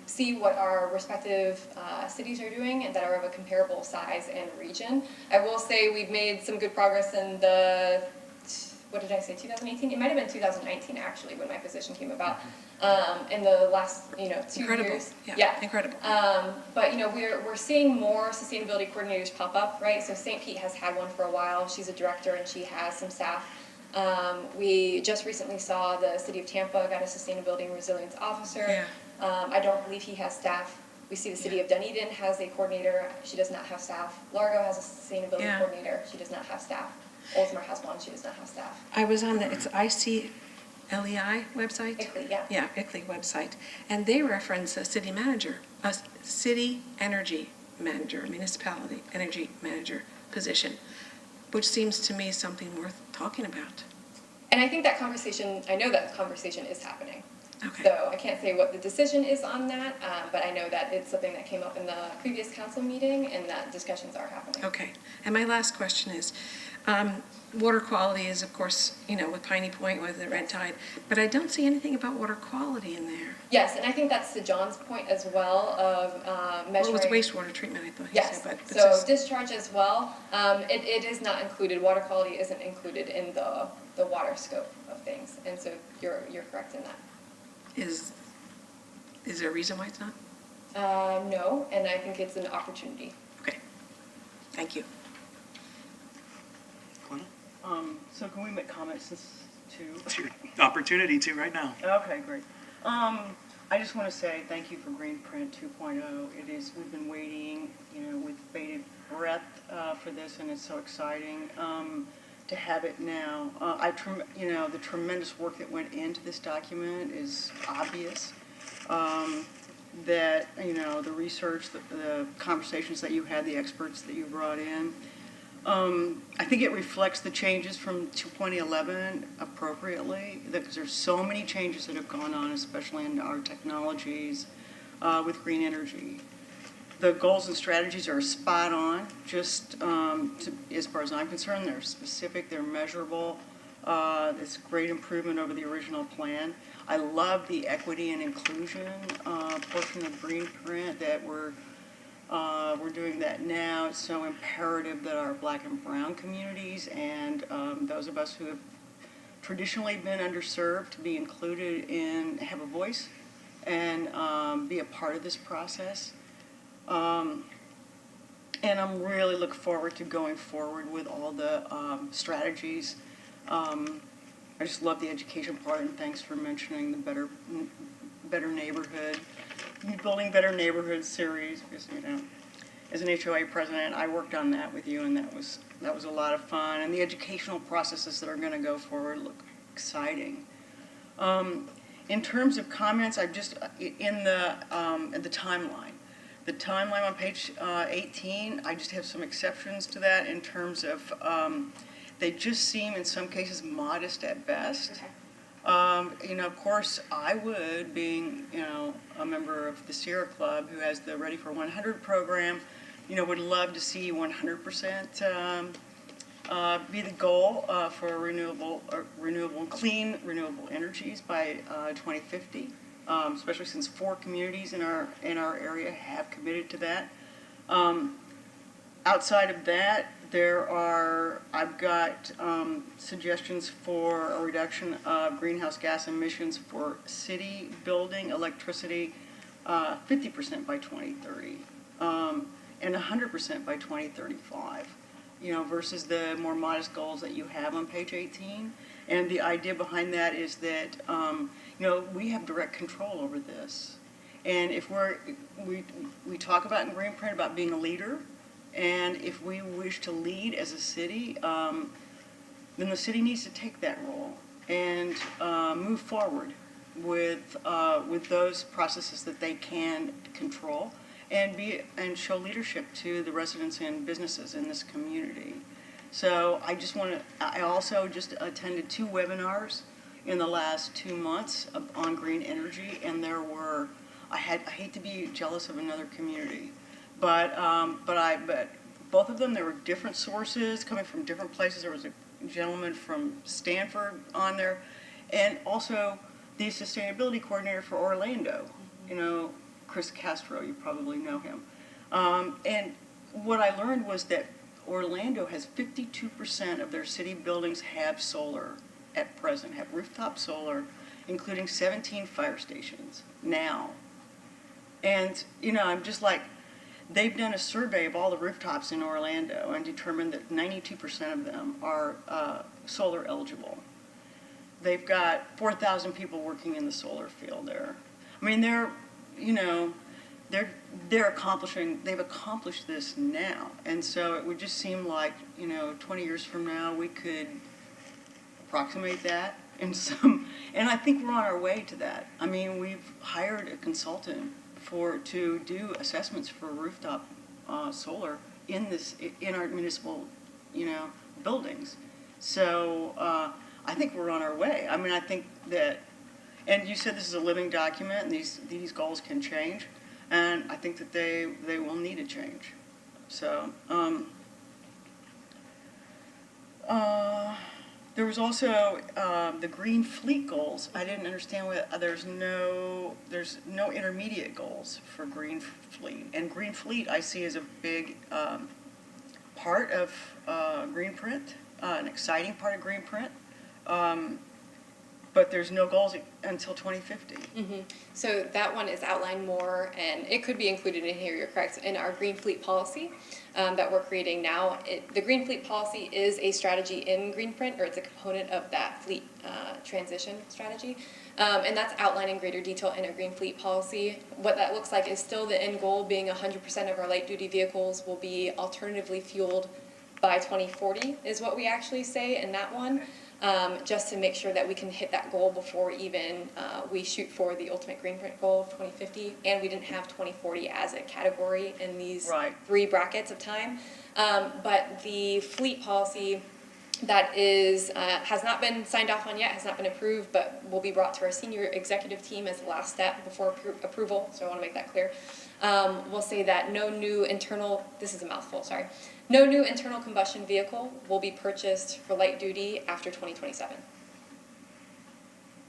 Speaker 6: see what our respective cities are doing and that are of a comparable size and region. I will say we've made some good progress in the, what did I say, 2018? It might have been 2019 actually when my position came about. In the last, 2
Speaker 4: Incredible.
Speaker 6: years.
Speaker 4: Yeah, incredible.
Speaker 6: But we're seeing more sustainability coordinators pop up, right? So St. Pete has had one for a while. She's a director and she has some staff. We just recently saw the city of Tampa got a sustainability and resilience officer.
Speaker 4: Yeah.
Speaker 6: I don't believe he has staff. We see the city of Dunedin has a coordinator. She does not have staff. Largo has a sustainability coordinator. She does not have staff. Oldsmar has one. She does not have staff.
Speaker 4: I was on the, it's LEI website?
Speaker 6: ICLEI, yeah.
Speaker 4: Yeah, ICLEI website. And they reference a city manager, a city energy manager, municipality energy manager position, which seems to me something worth talking about.
Speaker 6: And I think that conversation, I know that conversation is happening.
Speaker 4: Okay.
Speaker 6: So I can't say what the decision is on that, but I know that it's something that came up in the previous council meeting and that discussions are happening.
Speaker 4: Okay. And my last question is, water quality is, of course, with Piney Point, with the red tide, but I don't see anything about water quality in there.
Speaker 6: Yes, and I think that's to John's point as well of
Speaker 4: Well,
Speaker 6: measuring.
Speaker 4: it was wastewater treatment, I thought he
Speaker 6: Yes,
Speaker 4: said, but
Speaker 6: so discharge as well. It is not included, water quality isn't included in the water scope of things. And so you're correct in that.
Speaker 4: is there a reason why it's not?
Speaker 6: No, and I think it's an opportunity.
Speaker 4: Okay. Thank you.
Speaker 2: Glenna?
Speaker 1: So can we make comments too?
Speaker 2: It's your opportunity to right now.
Speaker 1: Okay, great. I just want to say thank you for Green Print 2.0. We've been waiting, with bated breath for this, and it's so exciting to have it now. The tremendous work that went into this document is obvious. That, the research, the conversations that you had, the experts that you brought in. I think it reflects the changes from 2011 appropriately, because there's so many changes that have gone on, especially in our technologies with green energy. The goals and strategies are spot on, just as far as I'm concerned. They're specific, they're measurable. It's a great improvement over the original plan. I love the equity and inclusion portion of Green Print that we're doing that now. It's so imperative that our Black and Brown communities and those of us who have traditionally been underserved to be included in, have a voice and be a part of this process. And I'm really looking forward to going forward with all the strategies. I just love the education part, and thanks for mentioning the Better Neighborhood, Building Better Neighborhoods series, because, as an HOA president, I worked on that with you, and that was a lot of fun. And the educational processes that are going to go forward look exciting. In terms of comments, I've just, in the timeline. The timeline on page 18, I just have some exceptions to that in terms of they just seem in some cases modest at best.
Speaker 6: Okay.
Speaker 1: Of course, I would, being, a member of the Sierra Club who has the Ready for 100 program, would love to see 100% be the goal for renewable, clean, renewable energies by 2050. Especially since 4 communities in our area have committed to that. Outside of that, I've got suggestions for a reduction of greenhouse gas emissions for city building electricity, 50% by 2030, and 100% by 2035. Versus the more modest goals that you have on page 18. And the idea behind that is that, we have direct control over this. And if we talk about in Green Print about being a leader, and if we wish to lead as a city, then the city needs to take that role and move forward with those processes that they can control. And show leadership to the residents and businesses in this community. So I also just attended 2 webinars in the last 2 months on green energy, and I hate to be jealous of another community, but both of them, there were different sources coming from different places. There was a gentleman from Stanford on there, and also the sustainability coordinator for Orlando, Chris Castro, you probably know him. And what I learned was that Orlando has 52% of their city buildings have solar at present, have rooftop solar, including 17 fire stations now. And, I'm just like, they've done a survey of all the rooftops in Orlando and determined that 92% of them are solar eligible. They've got 4,000 people working in the solar field there. I mean, they've accomplished this now. And so it would just seem like, 20 years from now, we could approximate that in some, and I think we're on our way to that. I mean, we've hired a consultant to do assessments for rooftop solar in our municipal, buildings. So I think we're on our way. I mean, I think that, and you said this is a living document, and these goals can change, and I think that they will need to change. So. There was also the green fleet goals. I didn't understand there's no intermediate goals for green fleet. And green fleet I see as a big part of Greenprint, an exciting part of Greenprint. But there's no goals until 2050.
Speaker 6: So that one is outlined more, and it could be included in here, you're correct, in our Green Fleet policy that we're creating now. The Green Fleet policy is a strategy in Greenprint, or it's a component of that fleet transition strategy. And that's outlined in greater detail in our Green Fleet policy. What that looks like is still the end goal being 100% of our light-duty vehicles will be alternatively fueled by 2040 is what we actually say in that one. Just to make sure that we can hit that goal before even we shoot for the ultimate Greenprint goal of 2050, and we didn't have 2040 as a category in these three brackets of time. But the fleet policy that has not been signed off on yet, has not been approved, but will be brought to our senior executive team as the last step before approval, so I want to make that clear. We'll say that no new internal combustion vehicle will be purchased for light duty after 2027.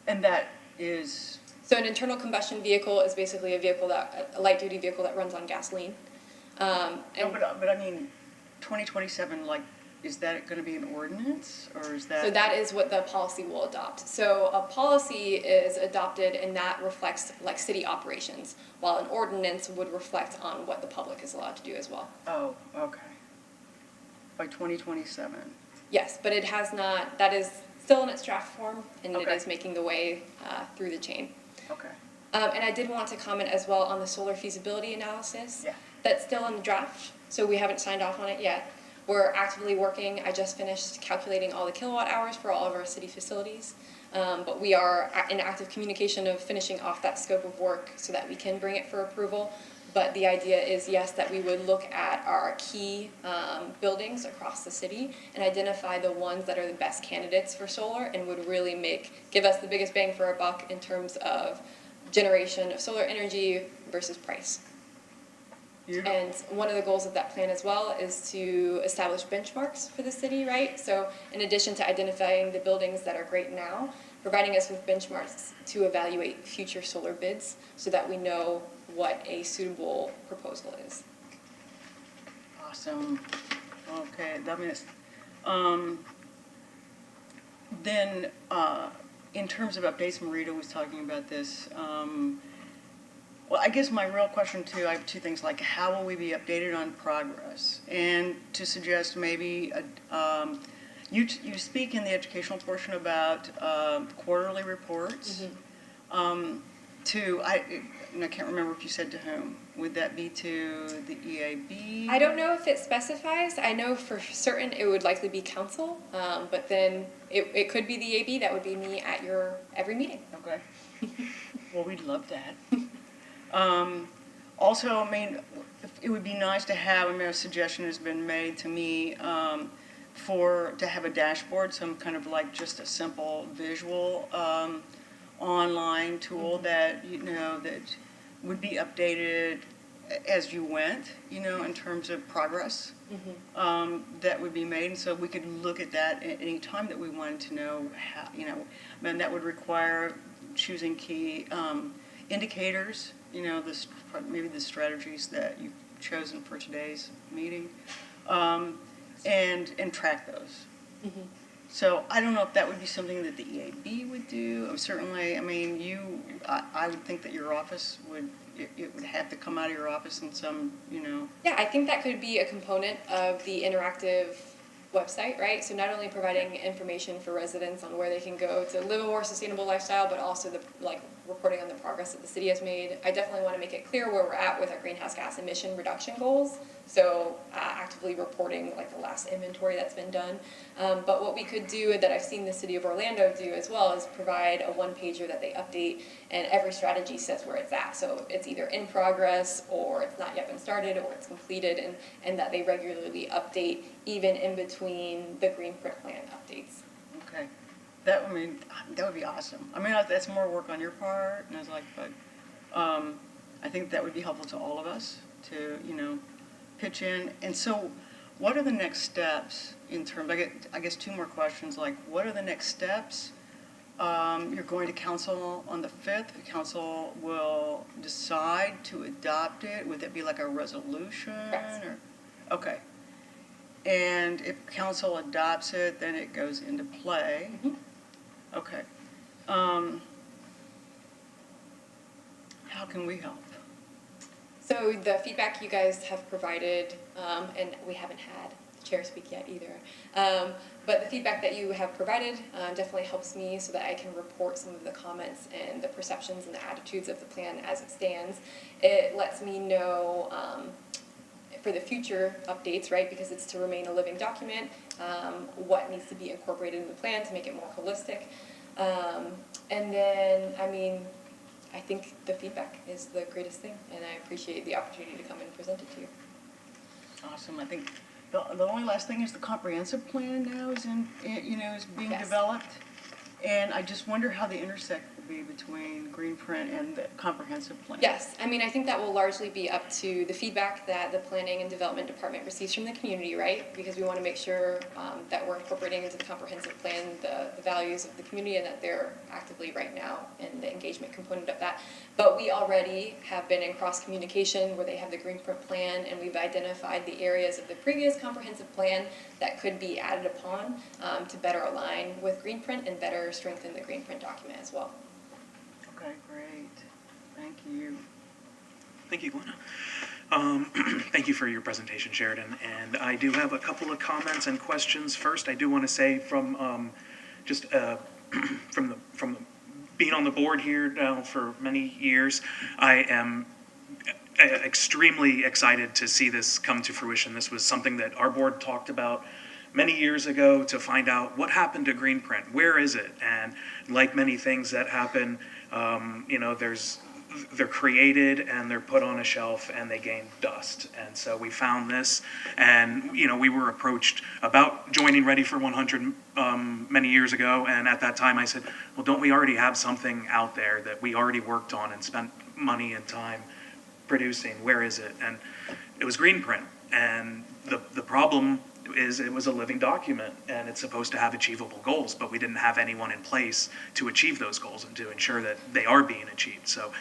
Speaker 1: And that is?
Speaker 6: So an internal combustion vehicle is basically a light duty vehicle that runs on gasoline.
Speaker 1: No, but I mean, 2027, like, is that going to be an ordinance, or is that?
Speaker 6: So that is what the policy will adopt. So a policy is adopted, and that reflects like city operations, while an ordinance would reflect on what the public is allowed to do as well.
Speaker 1: Oh, okay. By 2027.
Speaker 6: Yes, but it has not, that is still in its draft form, and
Speaker 1: Okay.
Speaker 6: it is making the way through the chain.
Speaker 1: Okay.
Speaker 6: And I did want to comment as well on the solar feasibility analysis.
Speaker 1: Yeah.
Speaker 6: That's still in the draft, so we haven't signed off on it yet. We're actively working. I just finished calculating all the kilowatt hours for all of our city facilities. But we are in active communication of finishing off that scope of work so that we can bring it for approval. But the idea is, yes, that we would look at our key buildings across the city and identify the ones that are the best candidates for solar and would really give us the biggest bang for our buck in terms of generation of solar energy versus price.
Speaker 1: Beautiful.
Speaker 6: And one of the goals of that plan as well is to establish benchmarks for the city, right? So in addition to identifying the buildings that are great now, providing us with benchmarks to evaluate future solar bids so that we know what a suitable proposal is.
Speaker 1: Awesome. Okay, that means, then, in terms of updates, Marita was talking about this. Well, I guess my real question too, I have two things, like how will we be updated on progress? And to suggest maybe, you speak in the educational portion about quarterly reports. And I can't remember if you said to whom. Would that be to the EAB?
Speaker 6: I don't know if it specifies. I know for certain it would likely be council, but then it could be the EAB. That would be me at your every meeting.
Speaker 1: Okay. Well, we'd love that. Also, I mean, it would be nice to have, a suggestion has been made to me to have a dashboard, some kind of like just a simple visual online tool that, that would be updated as you went, in terms of progress that would be made. And so we could look at that at any time that we wanted to know how, that would require choosing key indicators, maybe the strategies that you've chosen for today's meeting, and track those. So I don't know if that would be something that the EAB would do. Certainly, I would think that your office it would have to come out of your office in some,
Speaker 6: Yeah, I think that could be a component of the interactive website, right? So not only providing information for residents on where they can go to live a more sustainable lifestyle, but also reporting on the progress that the city has made. I definitely want to make it clear where we're at with our greenhouse gas emission reduction goals. So actively reporting like the last inventory that's been done. But what we could do that I've seen the city of Orlando do as well is provide a one-pager that they update, and every strategy says where it's at. So it's either in progress, or it's not yet been started, or it's completed, and that they regularly update even in between the green print plan updates.
Speaker 1: Okay. That, I mean, that would be awesome. I mean, that's more work on your part, and I was like, but, I think that would be helpful to all of us to, pitch in. And so, what are the next steps in terms, I guess two more questions, like, what are the next steps? You're going to council on the 5th, the council will decide to adopt it, would that be like a resolution?
Speaker 6: Correct.
Speaker 1: Or okay. And if council adopts it, then it goes into play?
Speaker 6: Mhm.
Speaker 1: Okay. How can we help?
Speaker 6: So the feedback you guys have provided, and we haven't had the chair speak yet either, but the feedback that you have provided definitely helps me so that I can report some of the comments and the perceptions and the attitudes of the plan as it stands. It lets me know for the future updates, right, because it's to remain a living document, what needs to be incorporated in the plan to make it more holistic. And then, I mean, I think the feedback is the greatest thing, and I appreciate the opportunity to come and present it to you.
Speaker 1: Awesome. I think the only last thing is the comprehensive plan now is is being
Speaker 6: Yes.
Speaker 1: developed. And I just wonder how the intersect will be between green print and the comprehensive plan.
Speaker 6: Yes, I mean, I think that will largely be up to the feedback that the Planning and Development Department receives from the community, right? Because we want to make sure that we're incorporating into the comprehensive plan the values of the community, and that they're actively right now in the engagement component of that. But we already have been in cross communication where they have the green print plan, and we've identified the areas of the previous comprehensive plan that could be added upon to better align with green print and better strengthen the green print document as well.
Speaker 1: Okay, great. Thank you.
Speaker 2: Thank you, Glenna. Thank you for your presentation, Sheridan. And I do have a couple of comments and questions. First, I do want to say from from being on the board here now for many years, I am extremely excited to see this come to fruition. This was something that our board talked about many years ago to find out what happened to green print. Where is it? And like many things that happen, they're created and they're put on a shelf and they gain dust. And so we found this, and we were approached about joining Ready for 100 many years ago. And at that time I said, well, don't we already have something out there that we already worked on and spent money and time producing? Where is it? And it was green print. And the problem is it was a living document, and it's supposed to have achievable goals, but we didn't have anyone in place to achieve those goals and to ensure that they are being achieved. So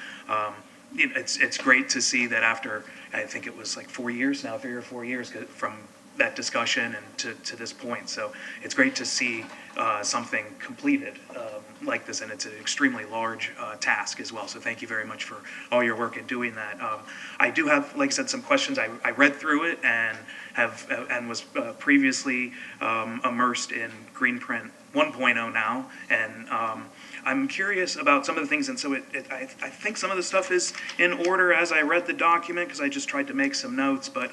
Speaker 2: it's great to see that after, I think it was like 4 years now, 3 or 4 years from that discussion and to this point. So it's great to see something completed like this, and it's an extremely large task as well. So thank you very much for all your work in doing that. I do have, like I said, some questions. I read through it and was previously immersed in Green Print 1.0 now, and I'm curious about some of the things. And so I think some of the stuff is in order as I read the document, because I just tried to make some notes. But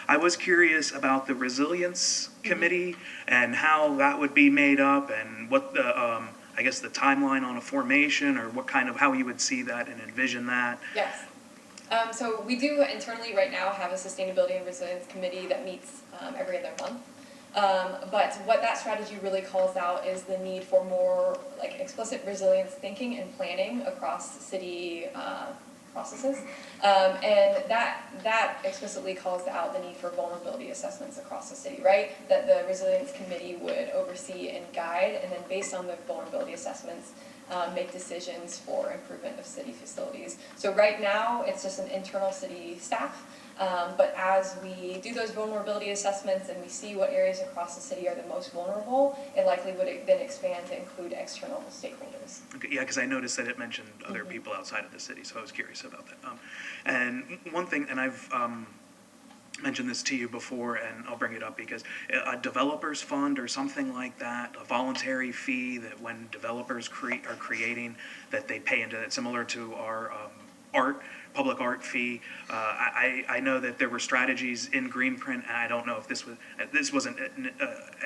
Speaker 2: I was curious about the Resilience Committee and how that would be made up, and what the I guess the timeline on a formation, or how you would see that and envision that.
Speaker 6: Yes. So we do internally right now have a Sustainability and Resilience Committee that meets every other month. But what that strategy really calls out is the need for more explicit resilience thinking and planning across city processes. And that explicitly calls out the need for vulnerability assessments across the city, right? That the Resilience Committee would oversee and guide, and then based on the vulnerability assessments, make decisions for improvement of city facilities. So right now, it's just an internal city staff. But as we do those vulnerability assessments and we see what areas across the city are the most vulnerable, it likely would then expand to include external stakeholders.
Speaker 2: Okay, yeah, because I noticed that it mentioned other people outside of the city, so I was curious about that. And one thing, and I've mentioned this to you before, and I'll bring it up because a developers fund or something like that, a voluntary fee that when developers are creating, that they pay into that, similar to our public art fee. I know that there were strategies in Greenprint, and I don't know if this wasn't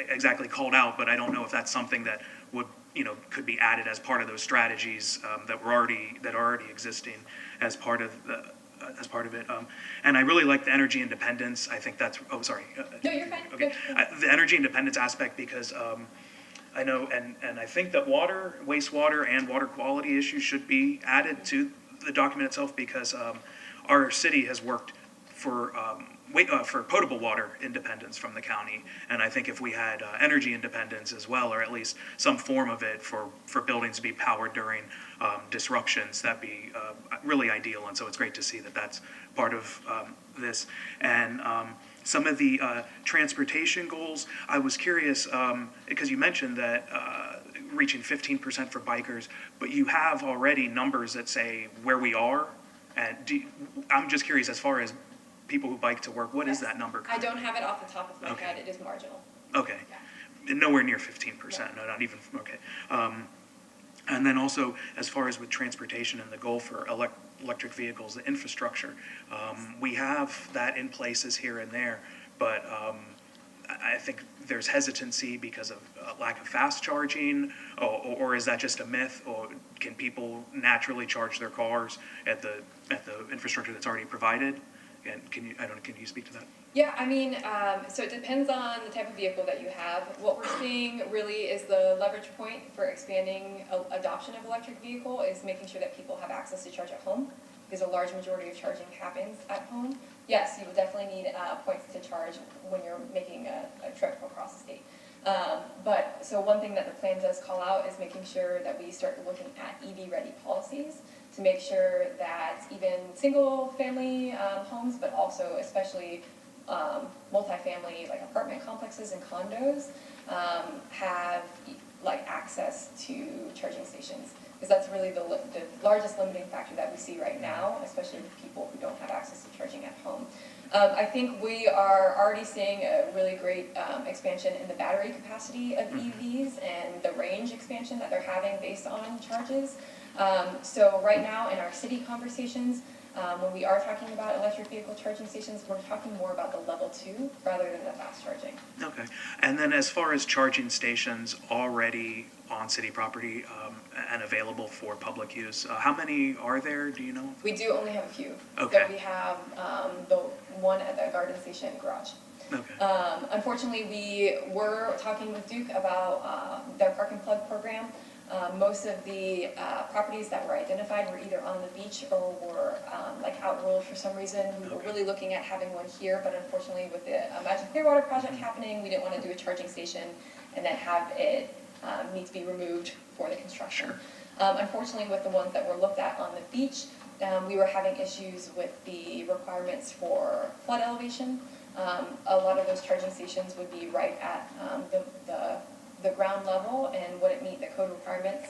Speaker 2: exactly called out, but I don't know if that's something that would, could be added as part of those strategies that are already existing as part of it. And I really like the energy independence. I think that's, oh, sorry.
Speaker 6: No, you're fine.
Speaker 2: Okay. The energy independence aspect, because I know, and I think that water, wastewater, and water quality issues should be added to the document itself, because our city has worked for potable water independence from the county, and I think if we had energy independence as well, or at least some form of it for buildings to be powered during disruptions, that'd be really ideal. And so it's great to see that that's part of this. And some of the transportation goals, I was curious, because you mentioned that reaching 15% for bikers, but you have already numbers that say where we are. And I'm just curious, as far as people who bike to work, what is that number
Speaker 6: I
Speaker 2: currently?
Speaker 6: don't have it off the top of my
Speaker 2: Okay.
Speaker 6: head. It is marginal.
Speaker 2: Okay. Nowhere near 15%, no, not even, okay. And then also, as far as with transportation and the goal for electric vehicles, the infrastructure, we have that in places here and there, but I think there's hesitancy because of lack of fast charging, or is that just a myth? Or can people naturally charge their cars at the infrastructure that's already provided? And can you speak to that?
Speaker 6: Yeah, I mean, so it depends on the type of vehicle that you have. What we're seeing really is the leverage point for expanding adoption of electric vehicle is making sure that people have access to charge at home, because a large majority of charging happens at home. Yes, you will definitely need points to charge when you're making a trip across the state. But so one thing that the plan does call out is making sure that we start looking at EV-ready policies to make sure that even single-family homes, but also especially multifamily, like apartment complexes and condos, have like access to charging stations. Because that's really the largest limiting factor that we see right now, especially with people who don't have access to charging at home. I think we are already seeing a really great expansion in the battery capacity of EVs and the range expansion that they're having based on charges. So right now in our city conversations, when we are talking about electric vehicle charging stations, we're talking more about the level 2 rather than the fast charging.
Speaker 2: Okay. And then as far as charging stations already on city property and available for public use, how many are there? Do you know?
Speaker 6: We do only have a few.
Speaker 2: Okay.
Speaker 6: So we have the one at the Garden Station garage.
Speaker 2: Okay.
Speaker 6: Unfortunately, we were talking with Duke about their park and plug program. Most of the properties that were identified were either on the beach or were like outruled for some reason. We were really looking at having one here, but unfortunately with the Imagine Clearwater project happening, we didn't want to do a charging station and then have it need to be removed for the construction.
Speaker 2: Sure.
Speaker 6: Unfortunately, with the ones that were looked at on the beach, we were having issues with the requirements for flood elevation. A lot of those charging stations would be right at the ground level and wouldn't meet the code requirements.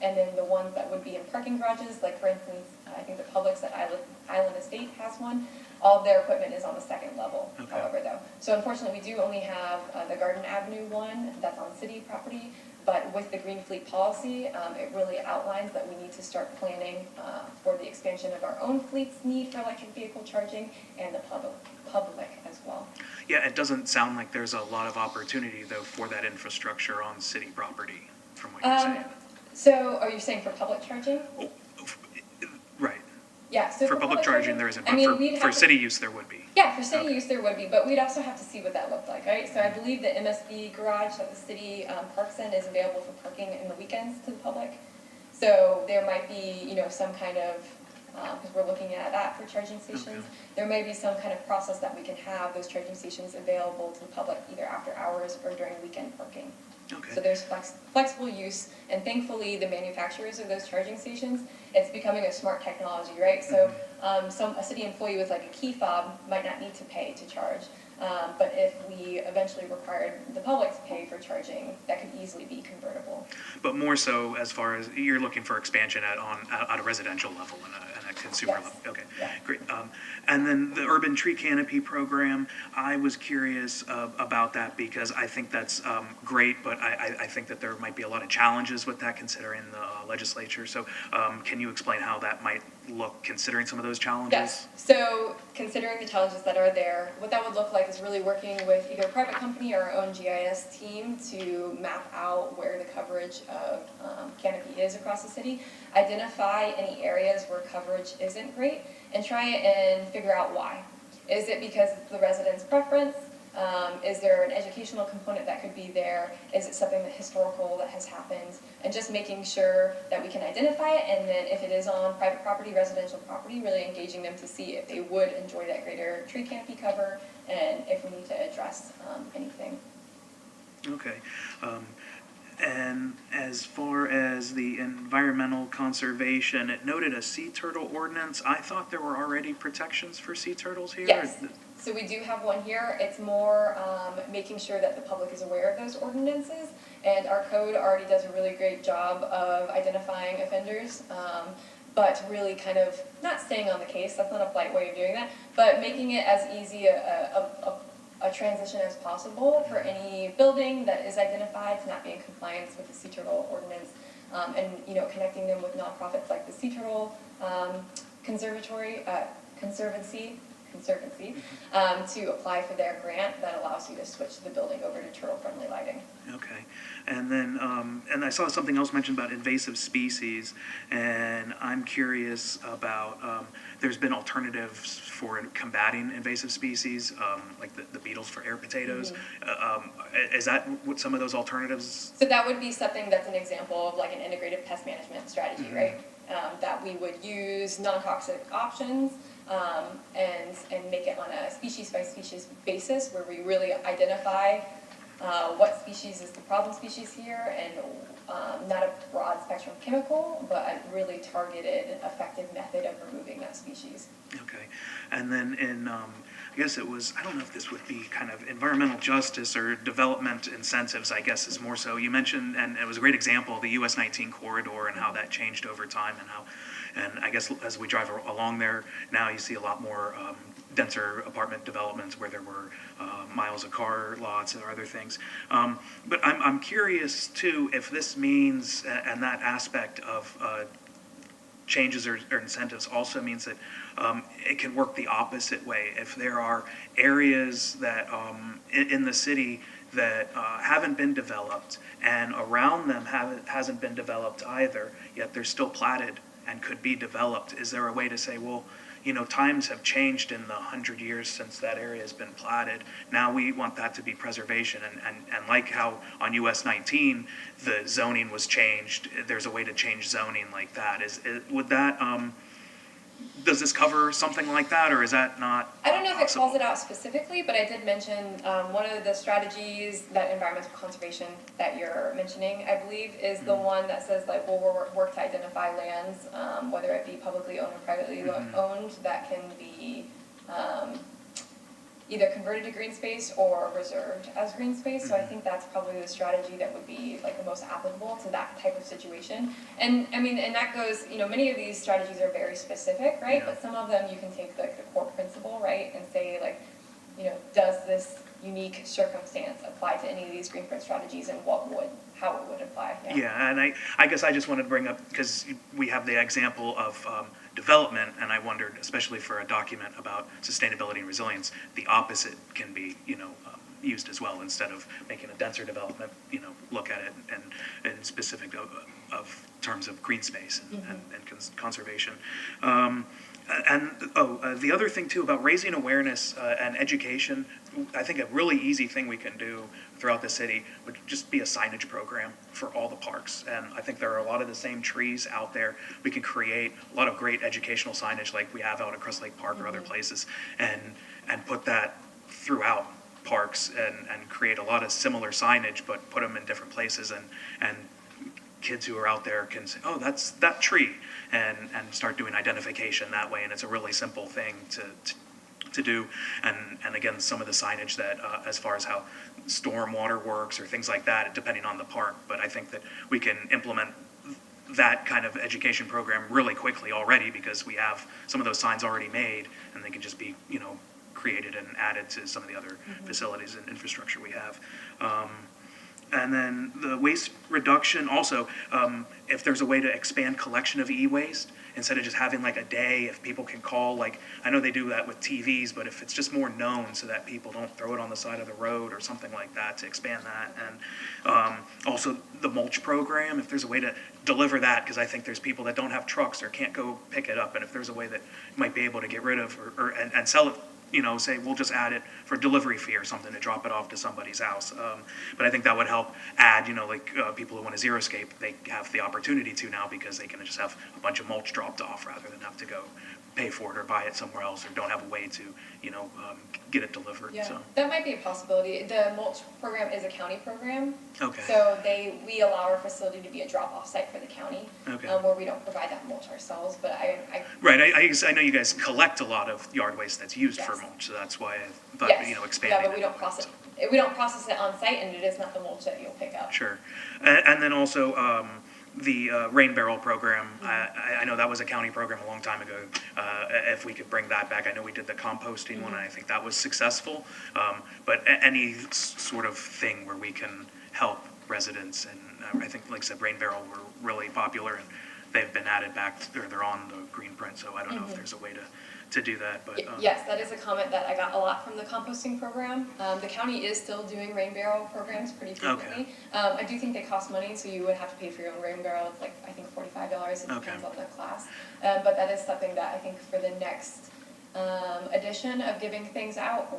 Speaker 6: And then the ones that would be in parking garages, like for instance, I think the Publix at Island Estate has one. All of their equipment is on the second level,
Speaker 2: Okay.
Speaker 6: however, though. So unfortunately, we do only have the Garden Avenue one that's on city property. But with the Green Fleet policy, it really outlines that we need to start planning for the expansion of our own fleet's need for electric vehicle charging and the public as well.
Speaker 2: Yeah, it doesn't sound like there's a lot of opportunity, though, for that infrastructure on city property, from what you're saying.
Speaker 6: So are you saying for public charging?
Speaker 2: Oh, right.
Speaker 6: Yeah, so
Speaker 2: For public charging, there isn't,
Speaker 6: I
Speaker 2: but
Speaker 6: mean, we'd
Speaker 2: for
Speaker 6: have to-
Speaker 2: city use, there would be.
Speaker 6: Yeah, for city
Speaker 2: Okay.
Speaker 6: use there would be, but we'd also have to see what that looked like, right? So I believe the MSB garage that the city parks in is available for parking in the weekends to the public. So there might be, some kind of, because we're looking at that for charging stations,
Speaker 2: Okay.
Speaker 6: there may be some kind of process that we can have those charging stations available to the public either after hours or during weekend parking.
Speaker 2: Okay.
Speaker 6: So there's flexible use, and thankfully, the manufacturers of those charging stations, it's becoming a smart technology, right? So a city employee with like a key fob might not need to pay to charge. But if we eventually required the public to pay for charging, that could easily be convertible.
Speaker 2: But more so as far as you're looking for expansion at a residential level and a consumer
Speaker 6: Yes.
Speaker 2: level. Okay,
Speaker 6: Yeah.
Speaker 2: great. And then the urban tree canopy program, I was curious about that because I think that's great, but I think that there might be a lot of challenges with that considering the legislature. So can you explain how that might look considering some of those challenges?
Speaker 6: Yes, so considering the challenges that are there, what that would look like is really working with either a private company or our own GIS team to map out where the coverage of canopy is across the city, identify any areas where coverage isn't great, and try and figure out why. Is it because it's the resident's preference? Is there an educational component that could be there? Is it something that historical that has happened? And just making sure that we can identify it, and then if it is on private property, residential property, really engaging them to see if they would enjoy that greater tree canopy cover, and if we need to address anything.
Speaker 2: Okay. And as far as the environmental conservation, it noted a sea turtle ordinance. I thought there were already protections for sea turtles here.
Speaker 6: Yes. So we do have one here. It's more making sure that the public is aware of those ordinances, and our code already does a really great job of identifying offenders, but really kind of not staying on the case. That's not a polite way of doing that, but making it as easy a transition as possible for any building that is identified to not be in compliance with the Sea Turtle ordinance, and connecting them with nonprofits like the Sea Turtle Conservancy, to apply for their grant that allows you to switch the building over to turtle-friendly lighting.
Speaker 2: Okay, and then, and I saw something else mentioned about invasive species, and I'm curious about, there's been alternatives for combating invasive species, like the beetles for air potatoes. Is that what some of those alternatives?
Speaker 6: So that would be something that's an example of like an integrated pest management strategy, right? That we would use non-toxic options, and make it on a species by species basis where we really identify what species is the problem species here, and not a broad spectrum chemical, but a really targeted, effective method of removing that species.
Speaker 2: Okay, and then in, I guess it was, I don't know if this would be kind of environmental justice or development incentives, I guess is more so. You mentioned, and it was a great example, the US 19 corridor and how that changed over time, and how, and I guess as we drive along there now, you see a lot more denser apartment developments where there were miles of car lots and other things. But I'm curious too if this means, and that aspect of changes or incentives also means that it can work the opposite way. If there are areas that in the city that haven't been developed, and around them hasn't been developed either, yet they're still platted and could be developed, is there a way to say, well, times have changed in the 100 years since that area has been platted. Now we want that to be preservation, and like how on US 19 the zoning was changed, there's a way to change zoning like that. Would that does this cover something like that, or is that not
Speaker 6: I don't know if it
Speaker 2: possible?
Speaker 6: calls it out specifically, but I did mention one of the strategies that environmental conservation that you're mentioning, I believe, is the one that says like we'll work to identify lands, whether it be publicly owned or privately owned, that can be either converted to green space or reserved as green space. So I think that's probably the strategy that would be like the most applicable to that type of situation. And I mean, and that goes, many of these strategies are very specific, right?
Speaker 2: Yeah.
Speaker 6: But some of them you can take like the core principle, right? And say like, does this unique circumstance apply to any of these greenprint strategies, and how it would apply?
Speaker 2: Yeah, and I guess I just wanted to bring up, because we have the example of development, and I wondered, especially for a document about sustainability and resilience, the opposite can be, used as well. Instead of making a denser development, look at it in specific of terms of green space and conservation. The other thing too about raising awareness and education, I think a really easy thing we can do throughout the city would just be a signage program for all the parks. And I think there are a lot of the same trees out there. We can create a lot of great educational signage like we have out at Crest Lake Park or other places, and put that throughout parks and create a lot of similar signage, but put them in different places, and kids who are out there can say, oh, that's that tree, and start doing identification that way. And it's a really simple thing to to do, and again, some of the signage that, as far as how stormwater works or things like that, depending on the park. But I think that we can implement that kind of education program really quickly already, because we have some of those signs already made, and they can just be, created and added to some of the other facilities and infrastructure we have. And then the waste reduction also, if there's a way to expand collection of e-waste, instead of just having like a day, if people can call, like, I know they do that with TVs, but if it's just more known so that people don't throw it on the side of the road or something like that, to expand that. And also the mulch program, if there's a way to deliver that, because I think there's people that don't have trucks or can't go pick it up, and if there's a way that might be able to get rid of and sell it, say we'll just add it for delivery fee or something to drop it off to somebody's house. But I think that would help add, people who want to zero-scape, they have the opportunity to now, because they can just have a bunch of mulch dropped off rather than have to go pay for it or buy it somewhere else, or don't have a way to, get it delivered.
Speaker 6: Yeah,
Speaker 2: So,
Speaker 6: that might be a possibility. The mulch program is a county program.
Speaker 2: okay.
Speaker 6: So we allow our facility to be a drop-off site for the county,
Speaker 2: Okay.
Speaker 6: where we don't provide that mulch ourselves, but
Speaker 2: Right, I know you guys collect a lot of yard waste that's used for
Speaker 6: Yes.
Speaker 2: mulch, so that's why I thought,
Speaker 6: yes.
Speaker 2: expanding.
Speaker 6: Yeah, but we don't process it on site, and it is not the mulch that you'll pick up.
Speaker 2: Sure. And then also, the rain barrel program, I know that was a county program a long time ago. If we could bring that back, I know we did the composting one, and I think that was successful. But any sort of thing where we can help residents, and I think, like I said, rain barrel were really popular, and they've been added back, or they're on the green print, so I don't know if there's a way to do that, but.
Speaker 6: Yes, that is a comment that I got a lot from the composting program. The county is still doing rain barrel programs pretty frequently. I do think they cost money, so you would have to pay for your own rain barrel. It's like, I think $45, it depends on the class. But that is something that I think for the next edition of giving things out,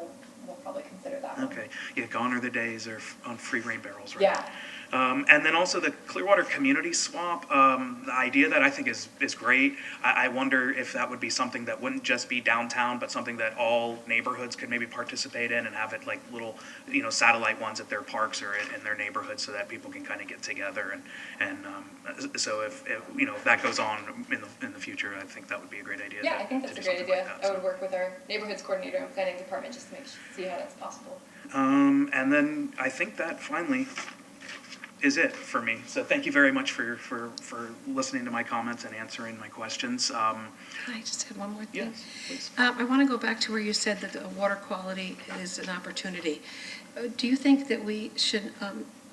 Speaker 6: we'll probably consider that one.
Speaker 2: Okay, yeah, gone are the days on free rain barrels, right?
Speaker 6: Yeah.
Speaker 2: And then also the Clearwater Community Swap, the idea that I think is great. I wonder if that would be something that wouldn't just be downtown, but something that all neighborhoods could maybe participate in, and have it like little, satellite ones at their parks or in their neighborhoods, so that people can kind of get together. And so if that goes on in the future, I think that would be a great idea.
Speaker 6: Yeah, I think that's
Speaker 2: to
Speaker 6: a
Speaker 2: do
Speaker 6: great
Speaker 2: something
Speaker 6: idea.
Speaker 2: like that,
Speaker 6: I would
Speaker 2: so.
Speaker 6: work with our neighborhoods coordinator and planning department just to see how that's possible.
Speaker 2: And then I think that finally is it for me. So thank you very much for listening to my comments and answering my questions.
Speaker 4: Can I just add one more thing?
Speaker 2: Yes, please.
Speaker 4: I want to go back to where you said that the water quality is an opportunity. Do you think that we should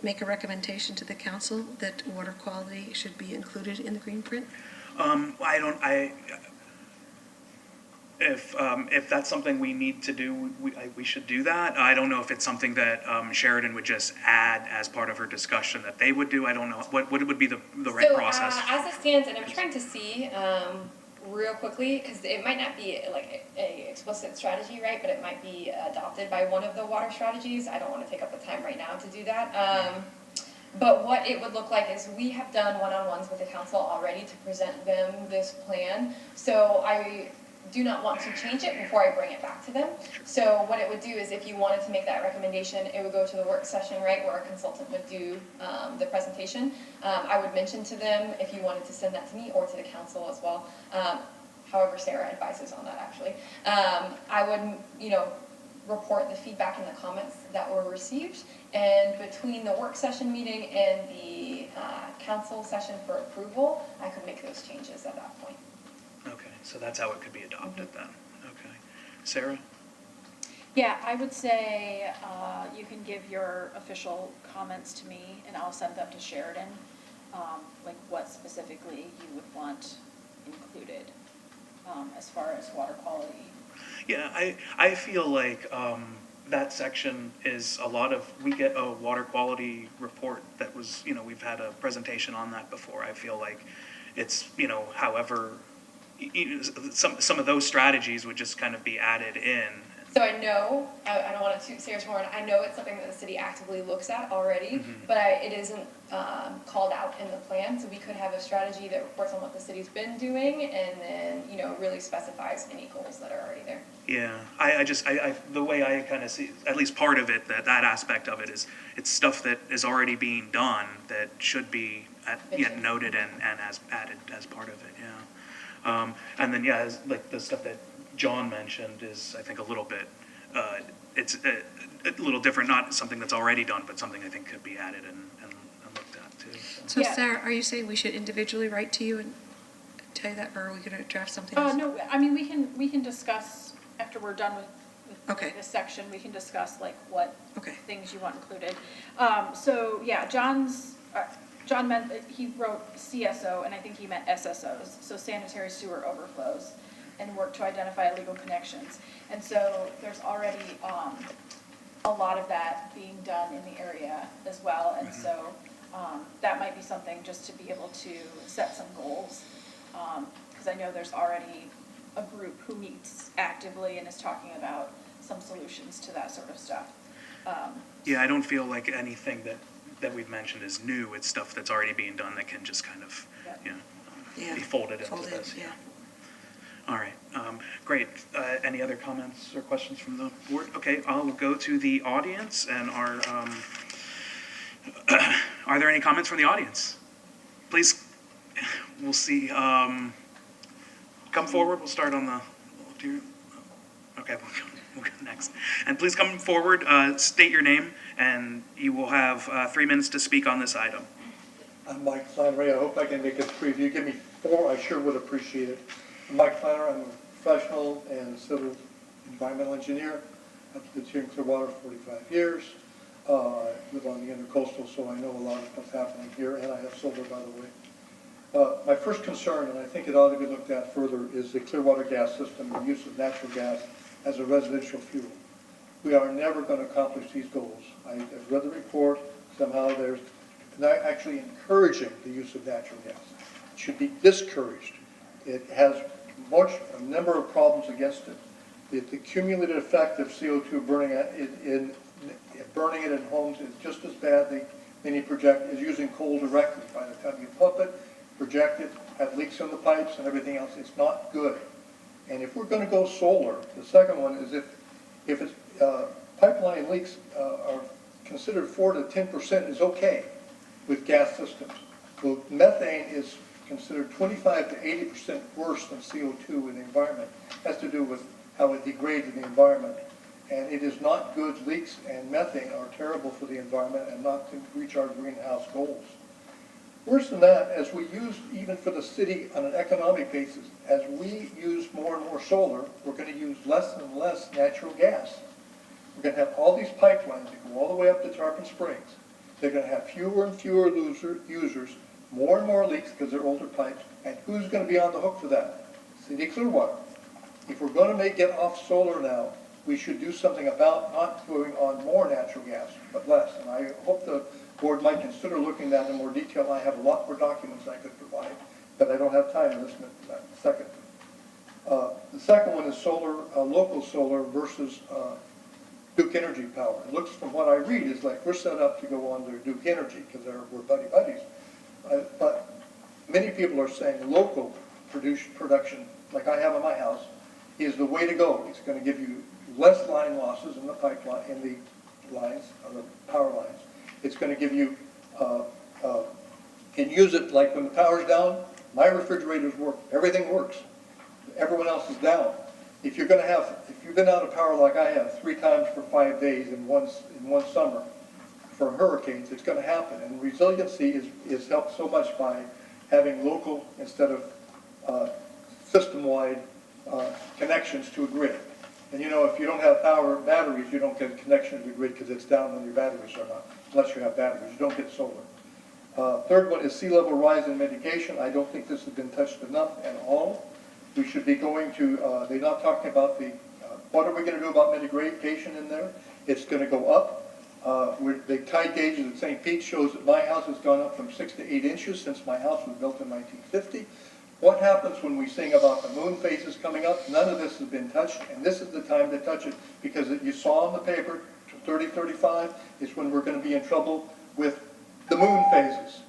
Speaker 4: make a recommendation to the council that water quality should be included in the green print?
Speaker 2: If that's something we need to do, we should do that. I don't know if it's something that Sheridan would just add as part of her discussion that they would do. I don't know. What would be the right process?
Speaker 6: As it stands, and I'm trying to see real quickly, because it might not be like a explicit strategy, right? But it might be adopted by one of the water strategies. I don't want to take up the time right now to do that. But what it would look like is we have done one-on-ones with the council already to present them this plan. So I do not want to change it before I bring it back to them. So what it would do is, if you wanted to make that recommendation, it would go to the work session, right, where a consultant would do the presentation. I would mention to them if you wanted to send that to me or to the council as well. However, Sarah advises on that, actually. I would, report the feedback and the comments that were received, and between the work session meeting and the council session for approval, I could make those changes at that point.
Speaker 2: Okay, so that's how it could be adopted then. Okay. Sarah?
Speaker 3: Yeah, I would say you can give your official comments to me, and I'll send them to Sheridan, like what specifically you would want included as far as water quality.
Speaker 2: Yeah, I feel like that section is a lot of, we get a water quality report that was, we've had a presentation on that before. I feel like it's, however, some of those strategies would just kind of be added in.
Speaker 6: So I know, I don't want to toot Sarah's horn, I know it's something that the city actively looks at already, but it isn't called out in the plan, so we could have a strategy that reports on what the city's been doing, and then, really specifies any goals that are already there.
Speaker 2: Yeah, I the way I kind of see, at least part of it, that aspect of it is, it's stuff that is already being done that should be noted and as added as part of it, yeah. And then, like the stuff that John mentioned is, I think, a little bit, it's a little different, not something that's already done, but something I think could be added and looked at too. So.
Speaker 4: So
Speaker 3: Yeah.
Speaker 4: Sarah, are you saying we should individually write to you and tell you that, or are we gonna draft something else?
Speaker 3: No, I mean, we can discuss, after we're done with
Speaker 4: Okay.
Speaker 3: this section, we can discuss like what
Speaker 4: Okay.
Speaker 3: things you want included. So, yeah, John meant, he wrote CSO, and I think he meant SSOs, so sanitary sewer overflows, and work to identify illegal connections. And so there's already a lot of that being done in the area as well, and so that might be something just to be able to set some goals. Because I know there's already a group who meets actively and is talking about some solutions to that sort of stuff.
Speaker 2: Yeah, I don't feel like anything that we've mentioned is new. It's stuff that's already being done that can just kind of,
Speaker 3: Yep.
Speaker 2: you know,
Speaker 4: Yeah.
Speaker 2: be folded into
Speaker 4: Folded,
Speaker 2: this.
Speaker 4: yeah.
Speaker 2: All right, great. Any other comments or questions from the board? Okay, I'll go to the audience and are there any comments from the audience? Please, we'll see. Come forward. We'll start on the. Okay, we'll go next. And please come forward. State your name, and you will have 3 minutes to speak on this item.
Speaker 7: I'm Mike Flannery. I hope I can make it brief. If you give me 4, I sure would appreciate it. I'm Mike Flannery. I'm a professional and civil environmental engineer. I've lived here in Clearwater for 45 years. I live on the intercoastal, so I know a lot of what's happening here, and I have solar, by the way. My first concern, and I think it ought to be looked at further, is the Clearwater gas system and the use of natural gas as a residential fuel. We are never going to accomplish these goals. I've read the report. Somehow there's actually encouraging the use of natural gas. It should be discouraged. It has a number of problems against it. The cumulative effect of CO2 burning it in homes is just as bad. Many project is using coal directly. By the time you pump it, project it, have leaks in the pipes and everything else, it's not good. And if we're going to go solar, the second one is if it's, pipeline leaks are considered 4 to 10% is okay with gas systems. Well, methane is considered 25 to 80% worse than CO2 in the environment. It has to do with how it degrades in the environment. And it is not good. Leaks and methane are terrible for the environment and not to reach our greenhouse goals. Worse than that, as we use, even for the city on an economic basis, as we use more and more solar, we're going to use less and less natural gas. We're going to have all these pipelines that go all the way up to Tarpon Springs. They're going to have fewer and fewer users, more and more leaks because they're older pipes. And who's going to be on the hook for that? City Clearwater. If we're going to get off solar now, we should do something about not going on more natural gas, but less. And I hope the board might consider looking at that in more detail. I have a lot more documents I could provide, but I don't have time in this second. The second one is solar, local solar versus Duke Energy power. It looks, from what I read, is like we're set up to go under Duke Energy because we're buddies. But many people are saying local production, like I have in my house, is the way to go. It's going to give you less line losses in the pipeline, in the lines, the power lines. It's going to give you, can use it like when the power's down, my refrigerators work, everything works. Everyone else is down. If you've been out of power like I have 3 times for 5 days in one summer for hurricanes, it's going to happen. And resiliency is helped so much by having local instead of system-wide connections to a grid. And you know, if you don't have power batteries, you don't get a connection to the grid because it's down when your batteries are not, unless you have batteries. You don't get solar. Third one is sea level rise in mitigation. I don't think this has been touched enough at all. We should be going to, they're not talking about what are we going to do about mitigation in there? It's going to go up. The tide gauges at St. Pete shows that my house has gone up from 6 to 8 inches since my house was built in 1950. What happens when we sing about the moon phases coming up? None of this has been touched, and this is the time to touch it, because you saw in the paper, 3035 is when we're going to be in trouble with the moon phases.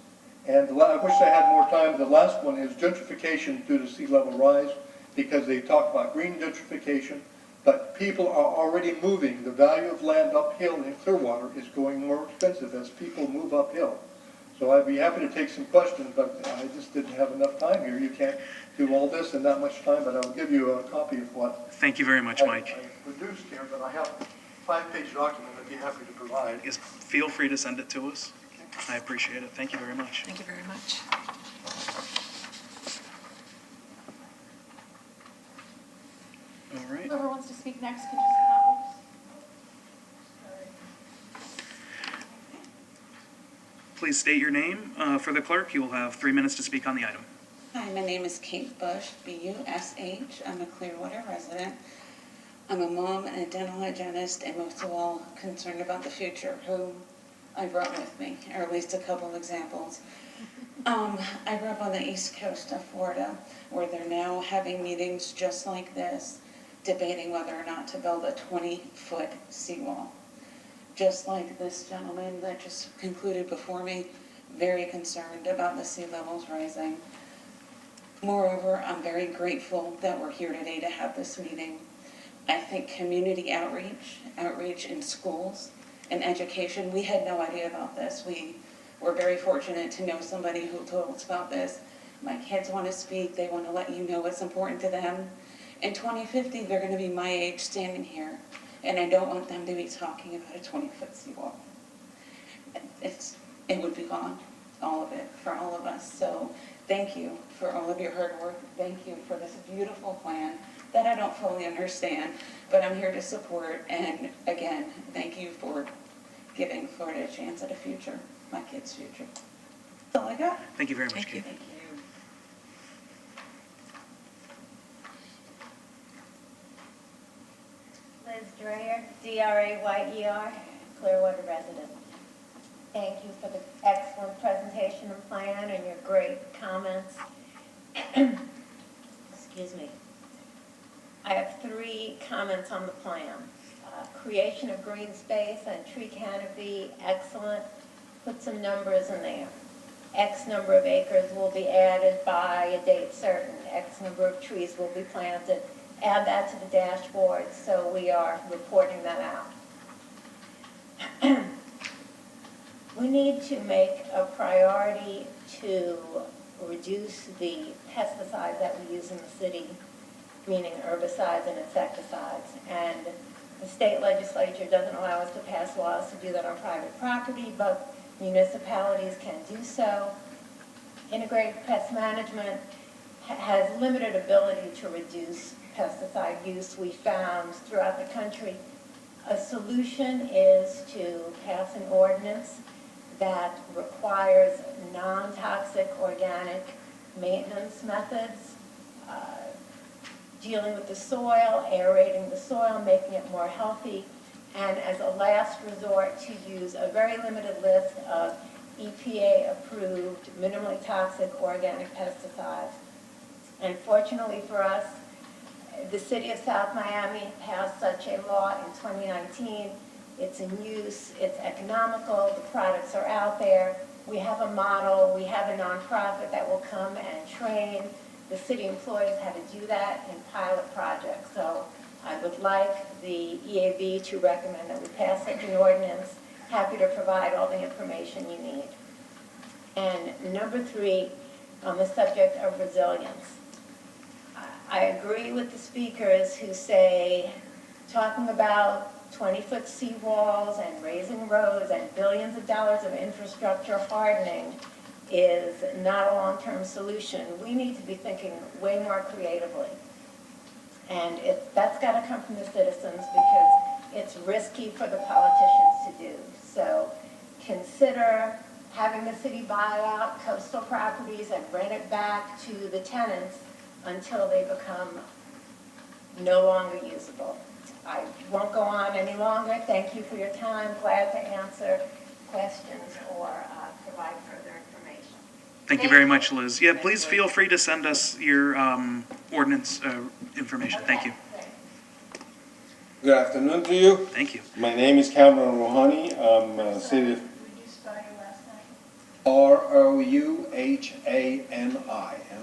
Speaker 7: And I wish I had more time. The last one is gentrification due to sea level rise, because they talk about green gentrification, but people are already moving. The value of land uphill in Clearwater is going more expensive as people move uphill. So I'd be happy to take some questions, but I just didn't have enough time here. You can't do all this in that much time, but I'll give you a copy of what
Speaker 2: Thank you very much, Mike.
Speaker 7: I produced here, but I have a 5-page document I'd be happy to provide.
Speaker 2: Yes, feel free to send it to us. I appreciate it. Thank you very much.
Speaker 4: Thank you very much.
Speaker 2: All right.
Speaker 3: Whoever wants to speak next can just come up.
Speaker 2: Please state your name for the clerk. You will have 3 minutes to speak on the item.
Speaker 8: Hi, my name is Kate Bush, B-U-S-H. I'm a Clearwater resident. I'm a mom and a dental hygienist, and most of all, concerned about the future, who I brought with me, or at least a couple of examples. I grew up on the east coast of Florida, where they're now having meetings just like this, debating whether or not to build a 20-foot seawall. Just like this gentleman that just concluded before me, very concerned about the sea levels rising. Moreover, I'm very grateful that we're here today to have this meeting. I think community outreach in schools and education, we had no idea about this. We were very fortunate to know somebody who told us about this. My kids want to speak, they want to let you know what's important to them. In 2050, they're going to be my age standing here, and I don't want them to be talking about a 20-foot seawall. It would be gone, all of it, for all of us. So thank you for all of your hard work. Thank you for this beautiful plan that I don't fully understand, but I'm here to support. And again, thank you for giving Florida a chance at a future, my kids' future. That's all I got.
Speaker 2: Thank you very much,
Speaker 4: Thank you.
Speaker 2: Kate.
Speaker 8: Thank you.
Speaker 9: Liz Dreyer, D-R-A-Y-E-R, Clearwater resident. Thank you for the excellent presentation and plan and your great comments. Excuse me. I have 3 comments on the plan. Creation of green space and tree canopy, excellent. Put some numbers in there. X number of acres will be added by a date certain. X number of trees will be planted. Add that to the dashboard so we are reporting that out. We need to make a priority to reduce the pesticides that we use in the city, meaning herbicides and insecticides. And the state legislature doesn't allow us to pass laws to do that on private property, but municipalities can do so. Integrated pest management has limited ability to reduce pesticide use. We found throughout the country a solution is to pass an ordinance that requires non-toxic organic maintenance methods, dealing with the soil, aerating the soil, making it more healthy, and as a last resort to use a very limited list of EPA-approved, minimally toxic organic pesticides. And fortunately for us, the city of South Miami passed such a law in 2019. It's in use, it's economical, the products are out there. We have a model, we have a nonprofit that will come and train the city employees how to do that in pilot projects. So I would like the EAB to recommend that we pass such an ordinance. Happy to provide all the information you need. And number 3, on the subject of resilience. I agree with the speakers who say, talking about 20-foot seawalls and raising roads and billions of dollars of infrastructure hardening is not a long-term solution. We need to be thinking way more creatively. And that's got to come from the citizens because it's risky for the politicians to do. So consider having the city buy out coastal properties and rent it back to the tenants until they become no longer usable. I won't go on any longer. Thank you for your time. Glad to answer questions or provide further information.
Speaker 2: Thank you very much, Liz. Yeah, please feel free to send us your ordinance information. Thank you.
Speaker 5: Good afternoon to you.
Speaker 2: Thank you.
Speaker 5: My name is Cameron Rouhani. I'm city
Speaker 9: Would you spell your last name?
Speaker 5: Rouhani, and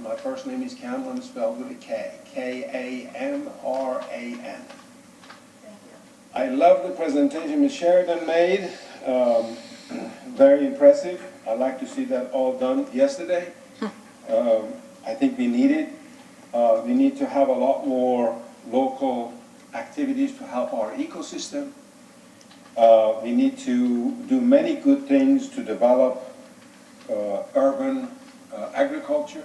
Speaker 5: my first name is Cameron, spelled with a K. Kamran.
Speaker 9: Thank you.
Speaker 5: I love the presentation Ms. Sheridan made. Very impressive. I'd like to see that all done yesterday. I think we need it. We need to have a lot more local activities to help our ecosystem. We need to do many good things to develop urban agriculture.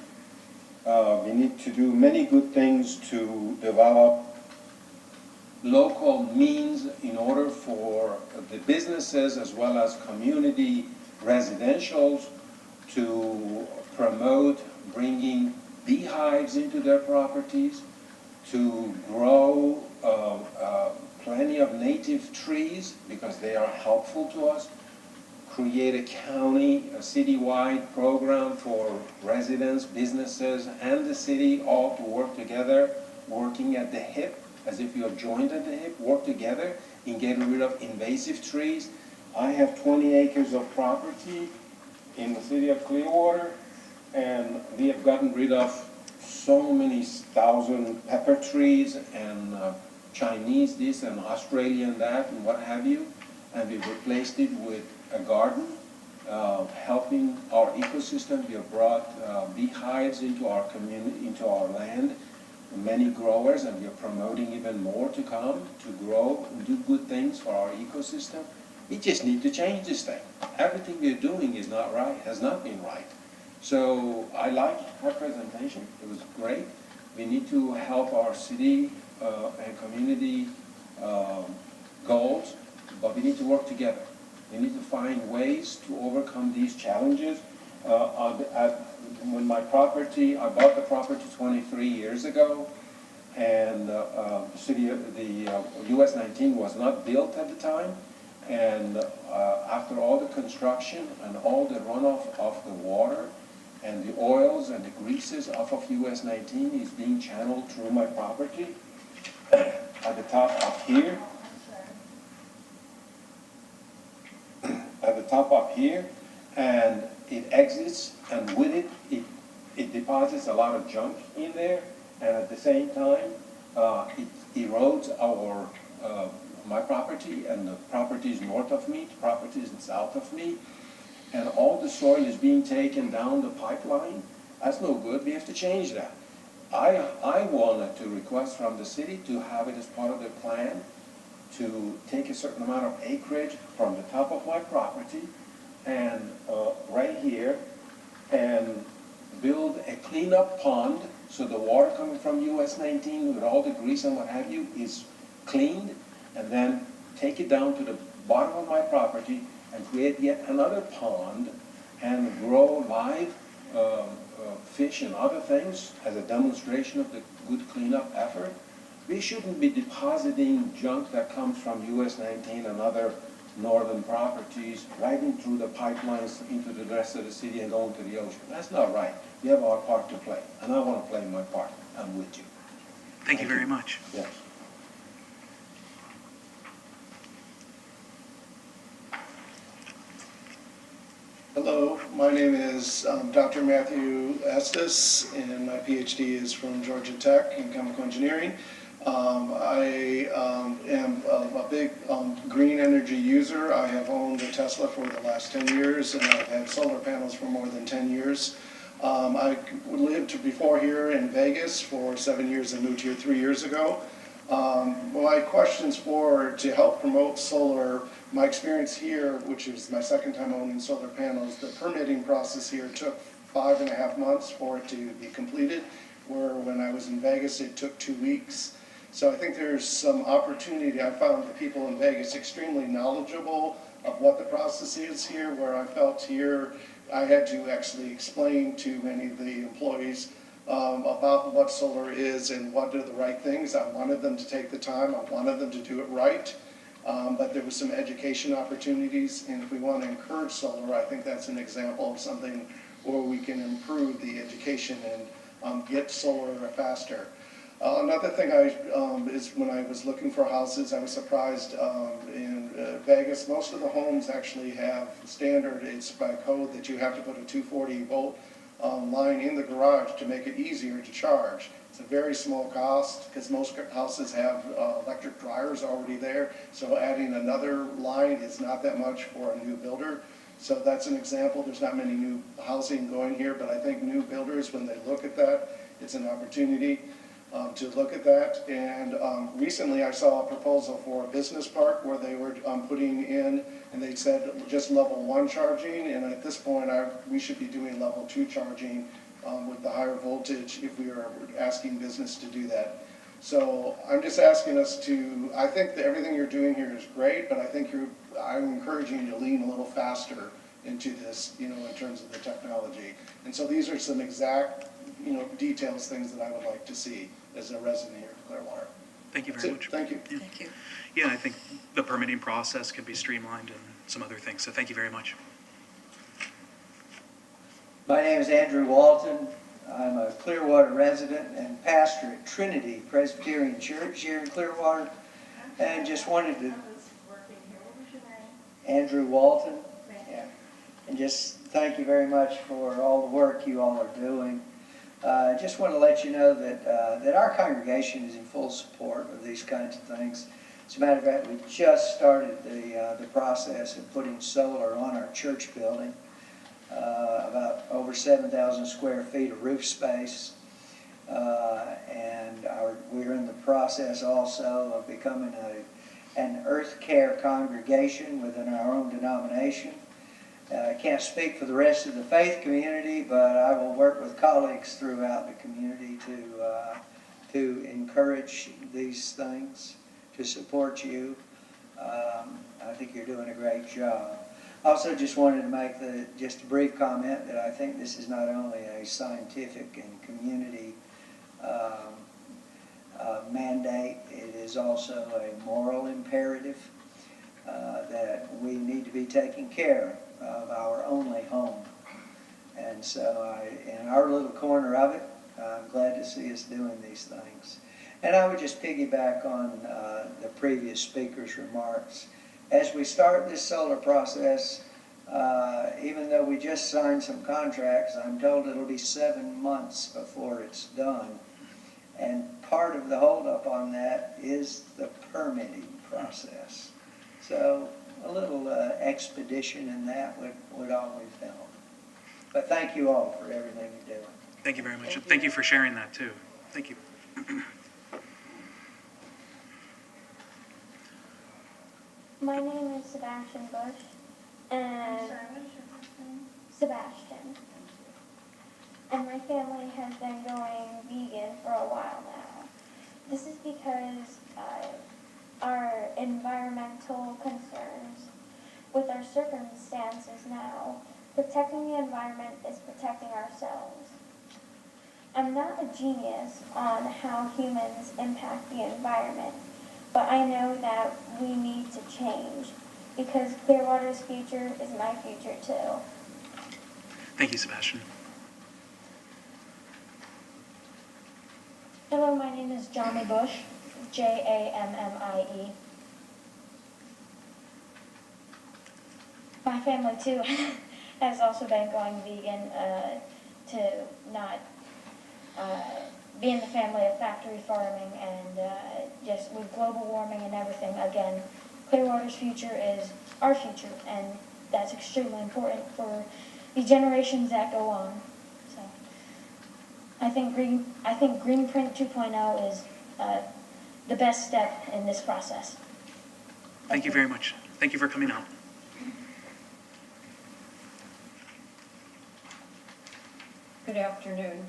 Speaker 5: We need to do many good things to develop local means in order for the businesses as well as community residentials to promote bringing beehives into their properties, to grow plenty of native trees because they are helpful to us, create a county, a citywide program for residents, businesses, and the city all to work together, working at the hip, as if you are joined at the hip, work together in getting rid of invasive trees. I have 20 acres of property in the city of Clearwater, and we have gotten rid of so many thousand pepper trees and Chinese this and Australian that and what have you, and we've replaced it with a garden, helping our ecosystem. We have brought beehives into our community, into our land, many growers, and we are promoting even more to come to grow and do good things for our ecosystem. We just need to change this thing. Everything we're doing is not right, has not been right. So I like her presentation. It was great. We need to help our city and community goals, but we need to work together. We need to find ways to overcome these challenges. When my property, I bought the property 23 years ago, and the US 19 was not built at the time. And after all the construction and all the runoff of the water and the oils and the greases off of US 19 is being channeled through my property at the top up here. At the top up here, and it exits, and with it, it deposits a lot of junk in there, and at the same time, it erodes my property and the properties north of me, the properties south of me, and all the soil is being taken down the pipeline. That's no good. We have to change that. I wanted to request from the city to have it as part of the plan to take a certain amount of acreage from the top of my property and right here and build a cleanup pond so the water coming from US 19 with all the grease and what have you is cleaned, and then take it down to the bottom of my property and create yet another pond and grow live fish and other things as a demonstration of the good cleanup effort. We shouldn't be depositing junk that comes from US 19 and other northern properties right in through the pipelines into the rest of the city and going to the ocean. That's not right. We have our part to play, and I want to play my part. I'm with you.
Speaker 2: Thank you very much.
Speaker 5: Yes.
Speaker 10: Hello, my name is Dr. Matthew Estes, and my PhD is from Georgia Tech in chemical engineering. I am a big green energy user. I have owned a Tesla for the last 10 years, and I've had solar panels for more than 10 years. I lived before here in Vegas for 7 years and moved here 3 years ago. My questions to help promote solar, my experience here, which is my second time owning solar panels, the permitting process here took 5.5 months for it to be completed, where when I was in Vegas, it took 2 weeks. So I think there's some opportunity. I found the people in Vegas extremely knowledgeable of what the process is here, where I felt here I had to actually explain to many of the employees about what solar is and what are the right things. I wanted them to take the time. I wanted them to do it right. But there was some education opportunities, and if we want to encourage solar, I think that's an example of something where we can improve the education and get solar faster. Another thing is when I was looking for houses, I was surprised in Vegas, most of the homes actually have standard, it's by code that you have to put a 240 volt line in the garage to make it easier to charge. It's a very small cost because most houses have electric dryers already there, so adding another line is not that much for a new builder. So that's an example. There's not many new housing going here, but I think new builders, when they look at that, it's an opportunity to look at that. And recently I saw a proposal for a business park where they were putting in, and they said just level 1 charging, and at this point we should be doing level 2 charging with the higher voltage if we are asking business to do that. So I'm just asking us to, I think that everything you're doing here is great, but I think I'm encouraging you to lean a little faster into this, in terms of the technology. And so these are some exact, details, things that I would like to see as a resident here in Clearwater.
Speaker 2: Thank you
Speaker 10: That's
Speaker 2: very
Speaker 10: it.
Speaker 2: much.
Speaker 10: Thank you.
Speaker 2: Yeah.
Speaker 4: Thank you.
Speaker 2: Yeah, I think the permitting process could be streamlined and some other things, so thank you very much.
Speaker 11: My name is Andrew Walton. I'm a Clearwater resident and pastor at Trinity Presbyterian Church here in Clearwater. And just wanted to... Andrew Walton. Yeah. And just thank you very much for all the work you all are doing. I just want to let you know that our congregation is in full support of these kinds of things. As a matter of fact, we just started the process of putting solar on our church building. About over 7,000 square feet of roof space. And we're in the process also of becoming an Earth Care congregation within our own denomination. I can't speak for the rest of the faith community, but I will work with colleagues throughout the community to encourage these things, to support you. I think you're doing a great job. Also just wanted to make just a brief comment that I think this is not only a scientific and community mandate, it is also a moral imperative that we need to be taking care of our only home. And so in our little corner of it, I'm glad to see us doing these things. And I would just piggyback on the previous speaker's remarks. As we start this solar process, even though we just signed some contracts, I'm told it'll be 7 months before it's done. And part of the holdup on that is the permitting process. So a little expedition in that would always help. But thank you all for everything you're doing.
Speaker 2: Thank you very much. Thank you for sharing that too. Thank you.
Speaker 12: My name is Sebastian Bush, and Sebastian. And my family has been going vegan for a while now. This is because our environmental concerns with our circumstances now, protecting the environment is protecting ourselves. I'm not a genius on how humans impact the environment, but I know that we need to change because Clearwater's future is my future too.
Speaker 2: Thank you, Sebastian.
Speaker 12: Hello, my name is Johnny Bush, Jammie. My family too has also been going vegan to not be in the family of factory farming and just with global warming and everything. Again, Clearwater's future is our future, and that's extremely important for the generations that go on. So I think Greenprint 2.0 is the best step in this process.
Speaker 2: Thank you very much. Thank you for coming out.
Speaker 13: Good afternoon.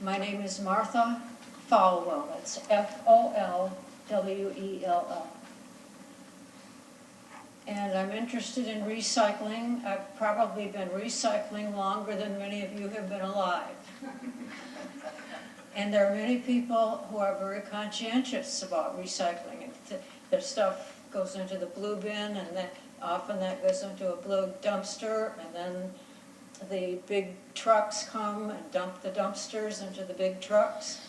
Speaker 13: My name is Martha Folwell. That's Folwell. And I'm interested in recycling. I've probably been recycling longer than many of you have been alive. And there are many people who are very conscientious about recycling. Their stuff goes into the blue bin, and then often that goes into a blue dumpster, and then the big trucks come and dump the dumpsters into the big trucks.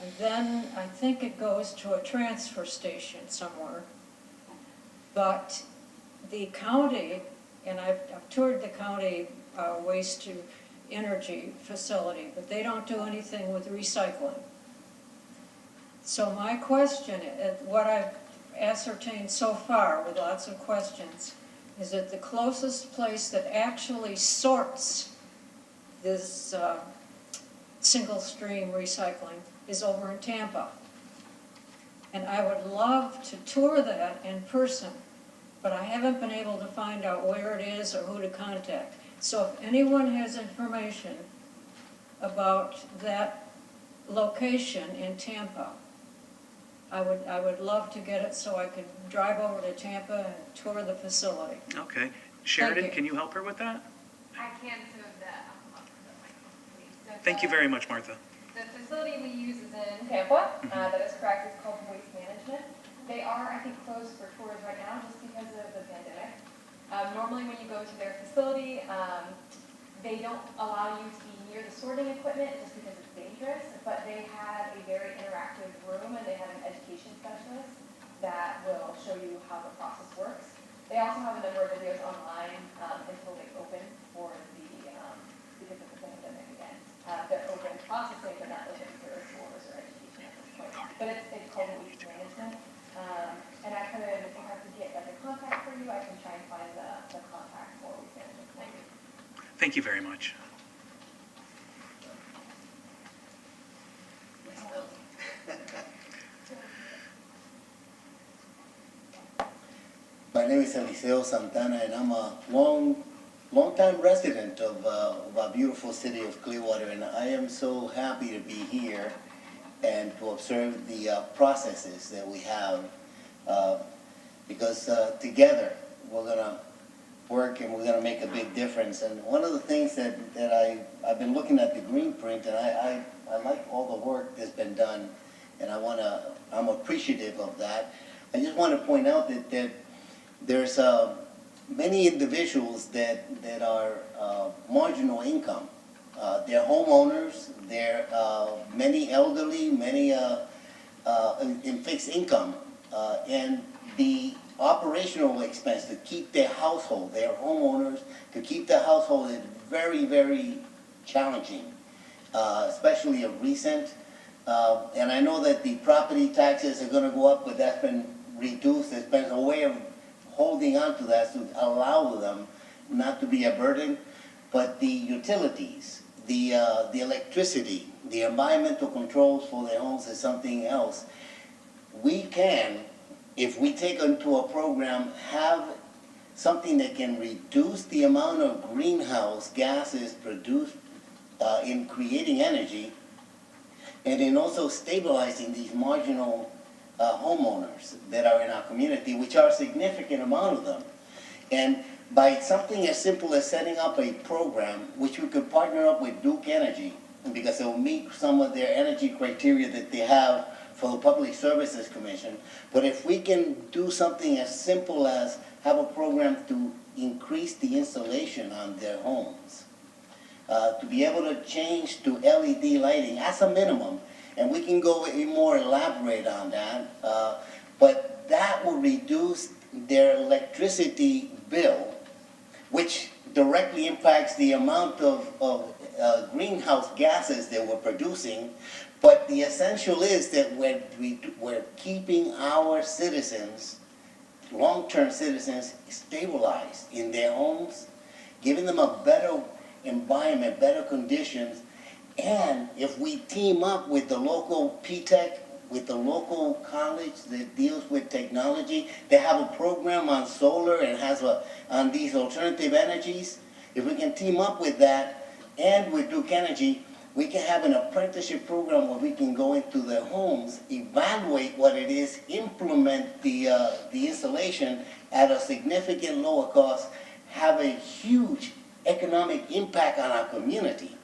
Speaker 13: And then I think it goes to a transfer station somewhere. But the county, and I've toured the county waste to energy facility, but they don't do anything with recycling. So my question, what I've ascertained so far with lots of questions, is that the closest place that actually sorts this single stream recycling is over in Tampa. And I would love to tour that in person, but I haven't been able to find out where it is or who to contact. So if anyone has information about that location in Tampa, I would love to get it so I could drive over to Tampa and tour the facility.
Speaker 2: Okay. Sheridan,
Speaker 13: you.
Speaker 2: can you help her with that?
Speaker 14: I can some of the, please. So
Speaker 2: Thank you very much, Martha.
Speaker 14: The facility we use is in Tampa. That is correct. It's called Waste Management. They are, I think, closed for tours right now just because of the pandemic. Normally when you go to their facility, they don't allow you to be near the sorting equipment just because it's dangerous, but they have a very interactive room and they have an education specialist that will show you how the process works. They also have a number of videos online until they open for the, because of the pandemic again. They're open processing, but not open for tours or education at this point. But it's called Waste Management. And I could, if I have to get like a contact for you, I can try and find the contact for Waste Management. Thank you.
Speaker 2: Thank you very much.
Speaker 15: My name is Eliseo Santana, and I'm a long-time resident of our beautiful city of Clearwater, and I am so happy to be here and to observe the processes that we have, because together we're gonna work and we're gonna make a big difference. And one of the things that I've been looking at the green print, and I like all the work that's been done, and I'm appreciative of that. I just want to point out that there's many individuals that are marginal income. They're homeowners, they're many elderly, many in fixed income, and the operational expense to keep their household, their homeowners, to keep their household is very, very challenging, especially of recent. And I know that the property taxes are gonna go up, but that's been reduced. There's been a way of holding on to that to allow them not to be a burden. But the utilities, the electricity, the environmental controls for their homes is something else. We can, if we take into a program, have something that can reduce the amount of greenhouse gases produced in creating energy, and in also stabilizing these marginal homeowners that are in our community, which are a significant amount of them. And by something as simple as setting up a program, which we could partner up with Duke Energy, because it will meet some of their energy criteria that they have for the Public Services Commission. But if we can do something as simple as have a program to increase the insulation on their homes, to be able to change to LED lighting as a minimum, and we can go more elaborate on that, but that will reduce their electricity bill, which directly impacts the amount of greenhouse gases that we're producing. But the essential is that we're keeping our citizens, long-term citizens, stabilized in their homes, giving them a better environment, better conditions. And if we team up with the local P-TECH, with the local college that deals with technology, they have a program on solar and on these alternative energies. If we can team up with that and with Duke Energy, we can have an apprenticeship program where we can go into their homes, evaluate what it is, implement the installation at a significant lower cost, have a huge economic impact on our community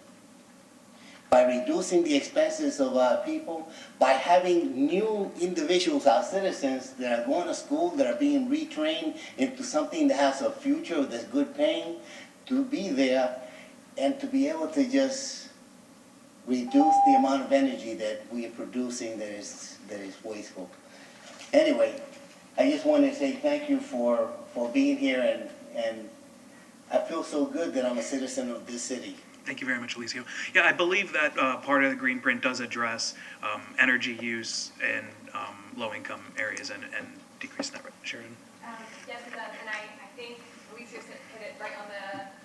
Speaker 15: by reducing the expenses of our people, by having new individuals, our citizens, that are going to school, that are being retrained into something that has a future, that's good paying, to be there and to be able to just reduce the amount of energy that we are producing that is wasteful. Anyway, I just want to say thank you for being here, and I feel so good that I'm a citizen of this city.
Speaker 2: Thank you very much, Alicio. Yeah, I believe that part of the green print does address energy use in low-income areas and decrease that. Sheridan?
Speaker 14: Yes, it does, and I think Alicia hit it right on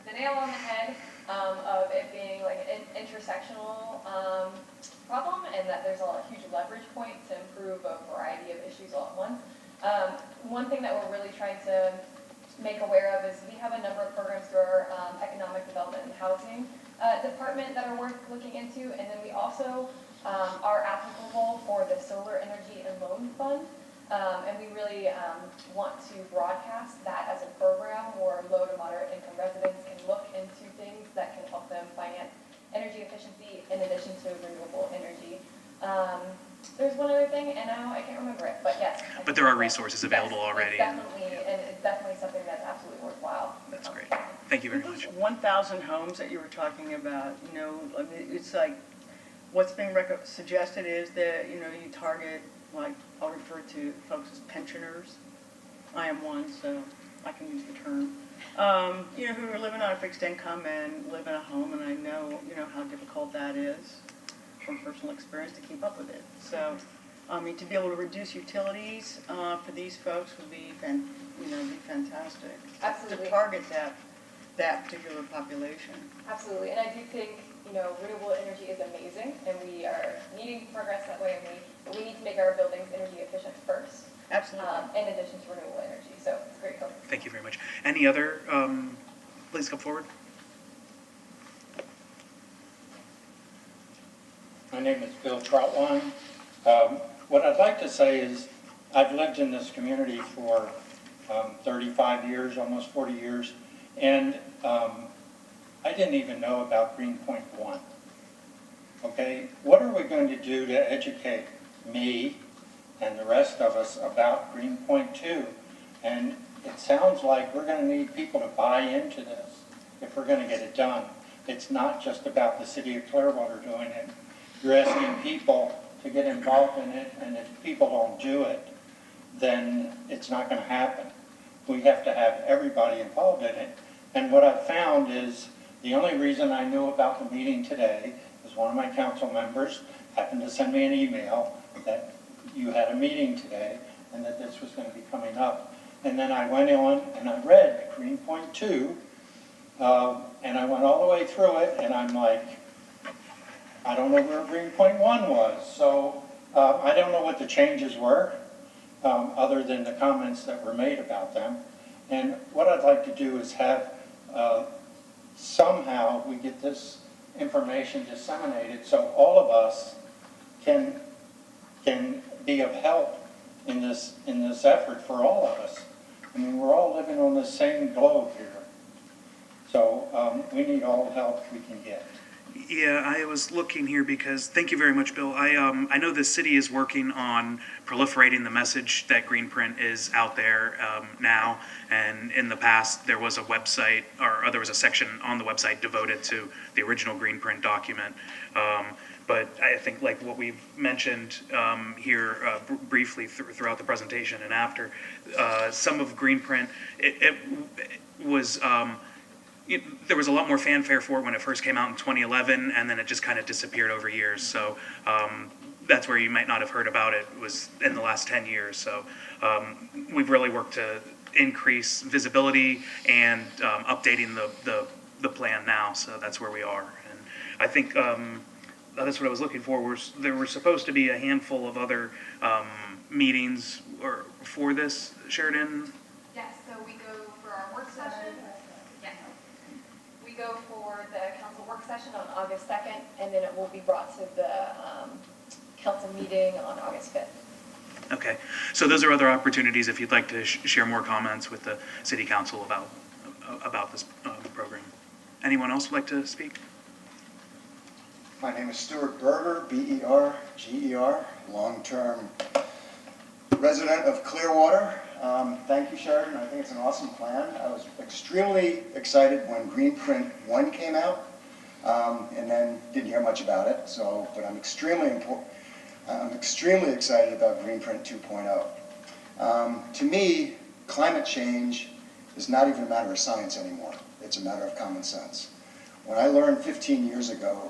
Speaker 14: the nail on the head. of it being like an intersectional problem, and that there's a huge leverage point to improve a variety of issues all at once. One thing that we're really trying to make aware of is we have a number of programs through our economic development and housing department that are worth looking into, and then we also are applicable for the Solar Energy and Loan Fund. And we really want to broadcast that as a program where low to moderate income residents can look into things that can help them finance energy efficiency in addition to renewable energy. There's one other thing, and now I can't remember it, but yes.
Speaker 2: But there are resources available
Speaker 14: Yes,
Speaker 2: already.
Speaker 14: it's definitely something that's absolutely worthwhile.
Speaker 2: That's great. Thank you very much.
Speaker 1: 1,000 homes that you were talking about, I mean, it's like, what's being suggested is that, you target, like, I'll refer to folks as pensioners. I am one, so I can use the term. Who are living on a fixed income and live in a home, and I know, how difficult that is from personal experience to keep up with it. So, I mean, to be able to reduce utilities for these folks would be, fantastic.
Speaker 14: Absolutely.
Speaker 1: To target that particular population.
Speaker 14: Absolutely, and I do think, renewable energy is amazing, and we are needing to progress that way, but we need to make our buildings energy efficient first.
Speaker 1: Absolutely.
Speaker 14: In addition to renewable energy, so it's a great focus.
Speaker 2: Thank you very much. Any other, please come forward.
Speaker 16: My name is Bill Troutwine. What I'd like to say is I've lived in this community for 35 years, almost 40 years, and I didn't even know about Greenpoint 1. Okay, what are we going to do to educate me and the rest of us about Greenpoint 2? And it sounds like we're going to need people to buy into this if we're going to get it done. It's not just about the city of Clearwater doing it. You're asking people to get involved in it, and if people don't do it, then it's not going to happen. We have to have everybody involved in it. And what I've found is the only reason I knew about the meeting today is one of my council members happened to send me an email that you had a meeting today and that this was going to be coming up. And then I went on and I read Greenpoint 2, and I went all the way through it, and I'm like, I don't know where Greenpoint 1 was. So I don't know what the changes were, other than the comments that were made about them. And what I'd like to do is have somehow we get this information disseminated so all of us can be of help in this effort for all of us. I mean, we're all living on the same globe here. So we need all the help we can get.
Speaker 2: Yeah, I was looking here because, thank you very much, Bill. I know the city is working on proliferating the message that Greenprint is out there now, and in the past there was a website, or there was a section on the website devoted to the original Greenprint document. But I think, like what we've mentioned here briefly throughout the presentation and after, some of Greenprint, it was... there was a lot more fanfare for it when it first came out in 2011, and then it just kind of disappeared over years. So that's where you might not have heard about it, was in the last 10 years. So we've really worked to increase visibility and updating the plan now. So that's where we are. And I think that's what I was looking for. There were supposed to be a handful of other meetings for this, Sheridan.
Speaker 14: Yes, so we go for our work session. Yes. We go for the council work session on August 2nd, and then it will be brought to the council meeting on August 5th.
Speaker 2: Okay, so those are other opportunities if you'd like to share more comments with the city council about this program. Anyone else would like to speak?
Speaker 17: My name is Stuart Berger, B-E-R-G-E-R, long-term resident of Clearwater. Thank you, Sheridan. I think it's an awesome plan. I was extremely excited when Greenprint 1 came out, and then didn't hear much about it. But I'm extremely excited about Greenprint 2.0. To me, climate change is not even a matter of science anymore. It's a matter of common sense. When I learned 15 years ago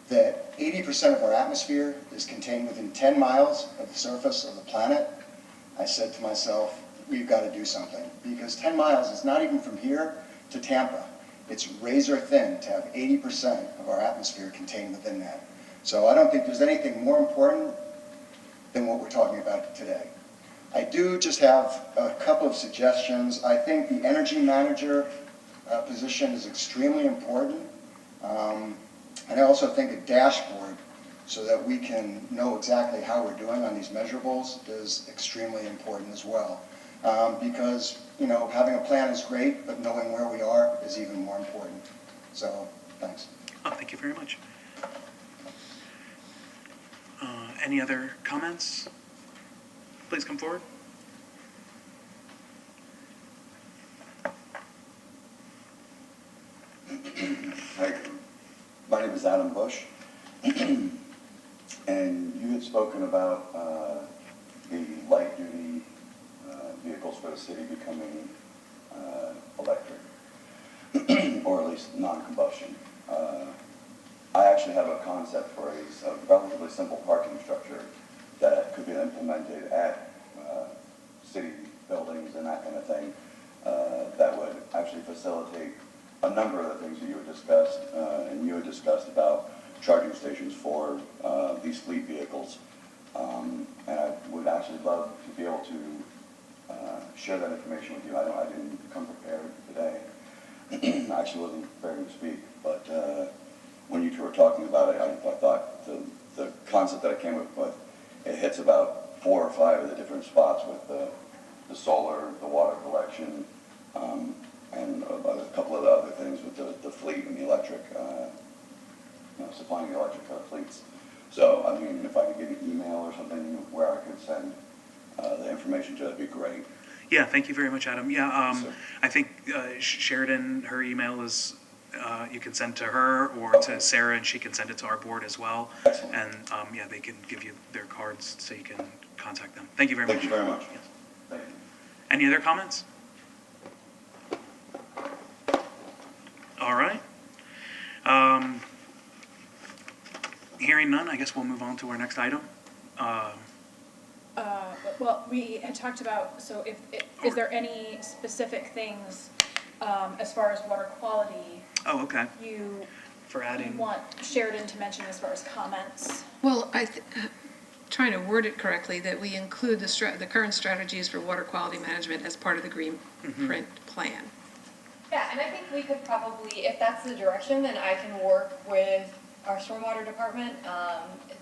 Speaker 17: that 80% of our atmosphere is contained within 10 miles of the surface of the planet, I said to myself, we've got to do something. Because 10 miles is not even from here to Tampa. It's razor thin to have 80% of our atmosphere contained within that. So I don't think there's anything more important than what we're talking about today. I do just have a couple of suggestions. I think the energy manager position is extremely important. And I also think a dashboard so that we can know exactly how we're doing on these measurables is extremely important as well. Because, you know, having a plan is great, but knowing where we are is even more important. So, thanks.
Speaker 2: Oh, thank you very much. Any other comments? Please come forward.
Speaker 18: Hi, my name is Adam Bush, and you had spoken about the light-duty vehicles for the city becoming electric, or at least non-combustion. I actually have a concept for a relatively simple parking structure that could be implemented at city buildings and that kind of thing that would actually facilitate a number of the things that you had discussed, and you had discussed about charging stations for these fleet vehicles. And I would actually love to be able to share that information with you. I didn't come prepared today. I actually wasn't prepared to speak, but when you two were talking about it, I thought the concept that I came up with, it hits about 4 or 5 of the different spots with the solar, the water collection, and about a couple of the other things with the fleet and the electric, supplying the electric fleets. So, I mean, if I could get an email or something where I could send the information to, that'd be great.
Speaker 2: Yeah, thank you very much, Adam. Yeah, I think Sheridan, her email is, you can send to her or to Sarah, and she can send it to our board as well.
Speaker 18: Excellent.
Speaker 2: And yeah, they can give you their cards so you can contact them. Thank you very much.
Speaker 18: Thank you very much.
Speaker 2: Yes.
Speaker 18: Thank you.
Speaker 2: Any other comments? All right. Hearing none, I guess we'll move on to our next item.
Speaker 3: Well, we had talked about, so is there any specific things as far as water quality
Speaker 2: Oh, okay.
Speaker 3: you
Speaker 2: For adding.
Speaker 3: want Sheridan to mention as far as comments?
Speaker 4: Well, trying to word it correctly, that we include the current strategies for water quality management as part of the green print plan.
Speaker 14: Yeah, and I think we could probably, if that's the direction, then I can work with our stormwater department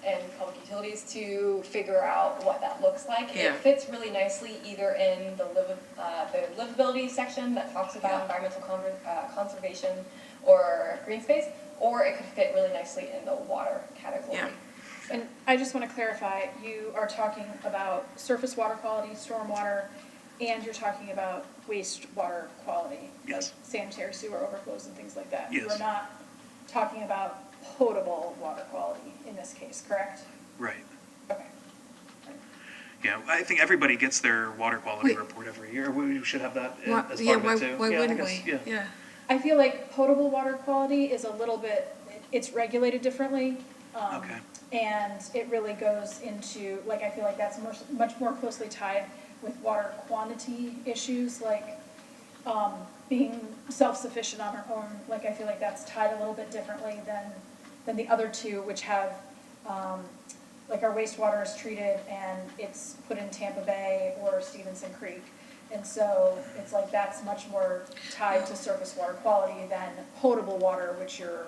Speaker 14: and public utilities to figure out what that looks like.
Speaker 4: Yeah.
Speaker 14: It fits really nicely either in the livability section that talks about environmental conservation or green space, or it could fit really nicely in the water category.
Speaker 4: Yeah.
Speaker 3: And I just want to clarify, you are talking about surface water quality, stormwater, and you're talking about wastewater quality?
Speaker 2: Yes.
Speaker 3: Like sanitary sewer overflows and things like that?
Speaker 2: Yes.
Speaker 3: You are not talking about potable water quality in this case, correct?
Speaker 2: Right.
Speaker 3: Okay.
Speaker 2: Yeah, I think everybody gets their water quality
Speaker 4: Wait.
Speaker 2: report every year. We should have that as
Speaker 4: Yeah,
Speaker 2: part of it too.
Speaker 4: why
Speaker 2: Yeah, I
Speaker 4: wouldn't
Speaker 2: guess,
Speaker 4: we?
Speaker 2: Yeah.
Speaker 3: I feel like potable water quality is a little bit, it's regulated differently.
Speaker 2: Okay.
Speaker 3: And it really goes into, like, I feel like that's much more closely tied with water quantity issues, like being self-sufficient on our own. Like, I feel like that's tied a little bit differently than the other two, which have, like, our wastewater is treated and it's put in Tampa Bay or Stevenson Creek. And so it's like that's much more tied to surface water quality than potable water, which you're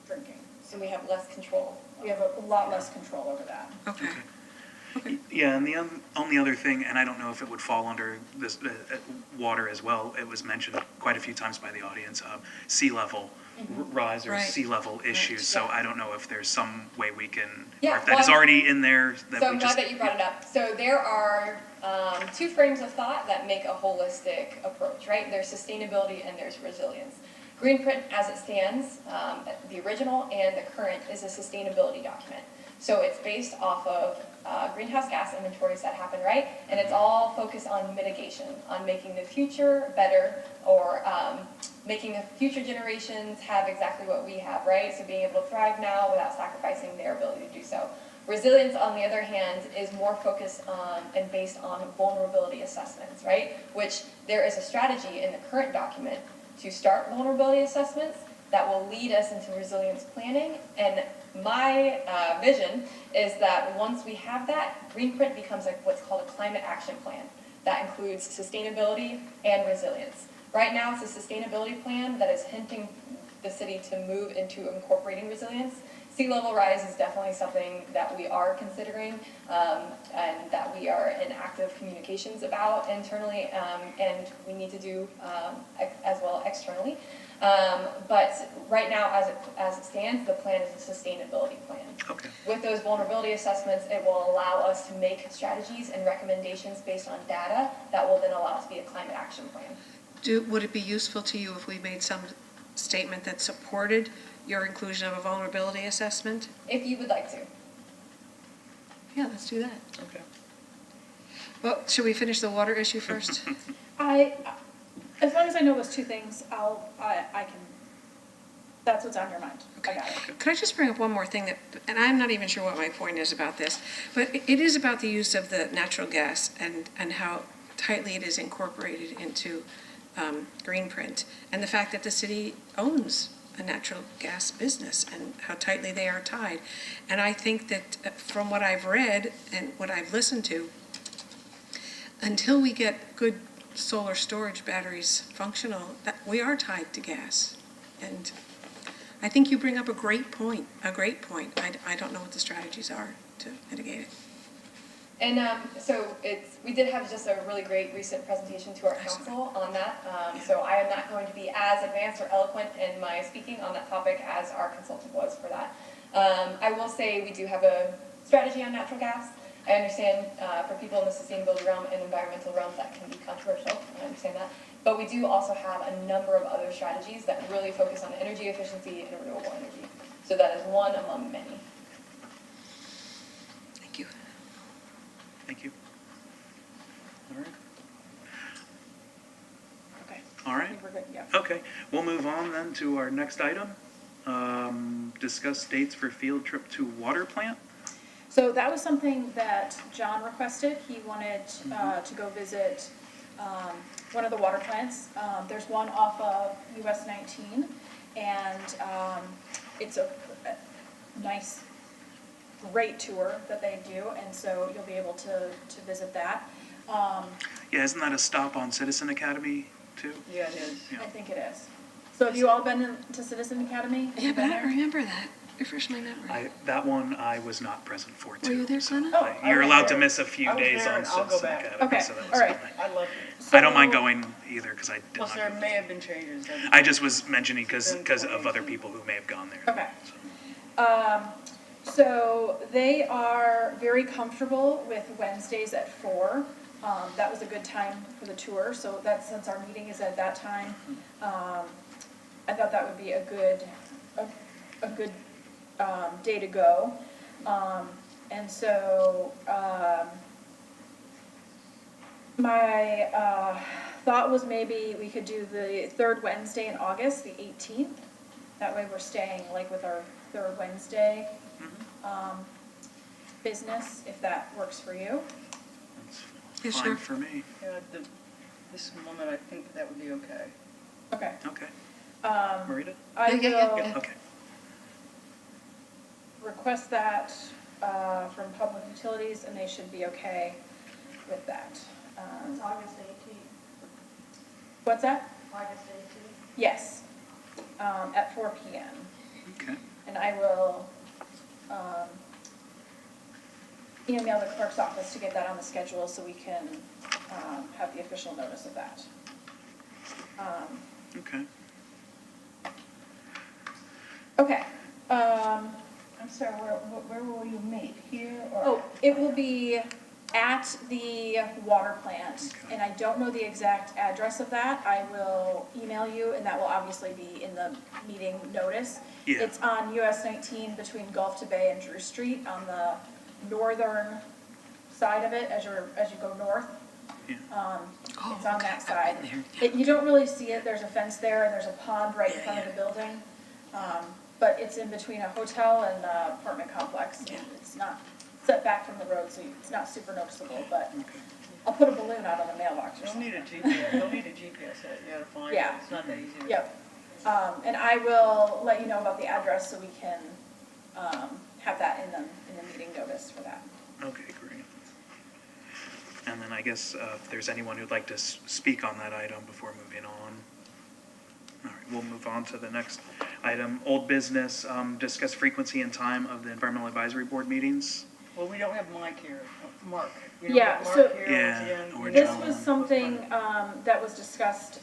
Speaker 3: drinking.
Speaker 14: So we have less control.
Speaker 3: We have a lot less control over that.
Speaker 4: Okay.
Speaker 2: Yeah, and the only other thing, and I don't know if it would fall under this water as well, it was mentioned quite a few times by the audience, sea level rise or
Speaker 14: Right.
Speaker 2: sea level issues. So I don't know if there's some way we can,
Speaker 14: Yeah,
Speaker 2: or if that is
Speaker 14: well,
Speaker 2: already in there. That
Speaker 14: So
Speaker 2: we
Speaker 14: I'm
Speaker 2: just,
Speaker 14: glad that you brought it up. So there are 2 frames of thought that make a holistic approach, right? There's sustainability and there's resilience. Green Print, as it stands, the original and the current, is a sustainability document. So it's based off of greenhouse gas inventories that happen, right? And it's all focused on mitigation, on making the future better, or making the future generations have exactly what we have, right? So being able to thrive now without sacrificing their ability to do so. Resilience, on the other hand, is more focused on and based on vulnerability assessments, right? Which there is a strategy in the current document to start vulnerability assessments that will lead us into resilience planning. And my vision is that once we have that, Greenprint becomes what's called a climate action plan that includes sustainability and resilience. Right now, it's a sustainability plan that is hinting the city to move into incorporating resilience. Sea level rise is definitely something that we are considering and that we are in active communications about internally, and we need to do as well externally. But right now, as it stands, the plan is a sustainability plan.
Speaker 2: Okay.
Speaker 14: With those vulnerability assessments, it will allow us to make strategies and recommendations based on data that will then allow us to be a climate action plan.
Speaker 4: Would it be useful to you if we made some statement that supported your inclusion of a vulnerability assessment?
Speaker 14: If you would like to.
Speaker 4: Yeah, let's do that.
Speaker 2: Okay.
Speaker 4: Well, should we finish the water issue first?
Speaker 3: As long as I know those two things, I can, that's what's on your mind. I got it.
Speaker 4: Could I just bring up one more thing and I'm not even sure what my point is about this, but it is about the use of the natural gas and how tightly it is incorporated into Greenprint, and the fact that the city owns a natural gas business and how tightly they are tied. And I think that from what I've read and what I've listened to, until we get good solar storage batteries functional, that we are tied to gas. And I think you bring up a great point. I don't know what the strategies are to mitigate it.
Speaker 14: And so we did have just a really great recent presentation to our council on that. So I am not going to be as advanced or eloquent in my speaking on that topic as our consultant was for that. I will say we do have a strategy on natural gas. I understand for people in the sustainability realm and environmental realm that can be controversial. I understand that. But we do also have a number of other strategies that really focus on energy efficiency and renewable energy. So that is one among many.
Speaker 4: Thank you.
Speaker 2: Thank you. All right.
Speaker 3: Okay.
Speaker 2: All
Speaker 3: I
Speaker 2: right.
Speaker 3: think we're good, yeah.
Speaker 2: Okay. We'll move on then to our next item. Discuss dates for field trip to water plant.
Speaker 3: So that was something that John requested. He wanted to go visit one of the water plants. There's one off of US 19, and it's a nice, great tour that they do, and so you'll be able to visit that.
Speaker 2: Yeah, isn't that a stop on Citizen Academy too?
Speaker 1: Yeah, it is.
Speaker 2: Yeah.
Speaker 3: I think it is. So have you all been to Citizen Academy?
Speaker 4: Yeah, but I don't remember that. Refresh my memory.
Speaker 2: That one I was not present for too.
Speaker 4: Were you there, Glenna?
Speaker 3: Oh,
Speaker 2: You're
Speaker 1: was
Speaker 2: allowed
Speaker 1: there.
Speaker 2: to miss a few
Speaker 1: I was
Speaker 2: days
Speaker 1: there
Speaker 2: on
Speaker 1: and I'll go
Speaker 2: Citizen
Speaker 1: back.
Speaker 2: Academy,
Speaker 3: Okay,
Speaker 2: so that was
Speaker 3: all right.
Speaker 2: fine.
Speaker 1: I love it.
Speaker 2: I don't mind going either because I did
Speaker 1: Plus,
Speaker 2: not
Speaker 1: there
Speaker 2: go.
Speaker 1: may have been changes.
Speaker 2: I just was mentioning because of other people who may have gone there.
Speaker 3: Okay.
Speaker 2: So.
Speaker 3: So they are very comfortable with Wednesdays at 4. That was a good time for the tour, so that's, since our meeting is at that time, I thought that would be a good day to go. And so my thought was maybe we could do the third Wednesday in August, the 18th. That way we're staying like with our third Wednesday business, if that works for you.
Speaker 2: That's
Speaker 4: Yeah,
Speaker 2: fine
Speaker 4: sure.
Speaker 2: for me.
Speaker 1: Yeah, this moment, I think that would be okay.
Speaker 3: Okay.
Speaker 2: Okay. Marita?
Speaker 3: I will
Speaker 4: Yeah.
Speaker 2: Okay.
Speaker 3: request that from Public Utilities, and they should be okay with that.
Speaker 9: It's August 18th.
Speaker 3: What's that?
Speaker 9: August 18th.
Speaker 3: Yes, at 4 p.m.
Speaker 2: Okay.
Speaker 3: And I will email the clerk's office to get that on the schedule so we can have the official notice of that.
Speaker 2: Okay.
Speaker 3: Okay.
Speaker 9: I'm sorry, where will you meet? Here or?
Speaker 3: Oh, it will be at the water plant, and I don't know the exact address of that. I will email you, and that will obviously be in the meeting notice.
Speaker 2: Yeah.
Speaker 3: It's on US 19 between Gulf to Bay and Drew Street on the northern side of it as you go north.
Speaker 2: Yeah.
Speaker 3: It's on that side. You don't really see it. There's a fence there, and there's a pond right in front of the building. But it's in between a hotel and an apartment complex. It's not set back from the road, so it's not super noticeable, but I'll put a balloon out on the mailbox or
Speaker 1: You'll
Speaker 3: something.
Speaker 1: need a GPS, you'll need a GPS, you gotta find it.
Speaker 3: Yeah.
Speaker 1: It's not that easy.
Speaker 3: Yep. And I will let you know about the address so we can, have that in the meeting notice for that.
Speaker 2: Okay, great. And then I guess if there's anyone who'd like to speak on that item before moving on. All right, we'll move on to the next item. Old business, discuss frequency and time of the Environmental Advisory Board meetings.
Speaker 1: Well, we don't have Mike here, Mark. We don't
Speaker 3: Yeah,
Speaker 1: have
Speaker 3: so-
Speaker 1: Mark here.
Speaker 2: Yeah,
Speaker 1: Again,
Speaker 2: or
Speaker 3: This
Speaker 2: John.
Speaker 3: was something, that was discussed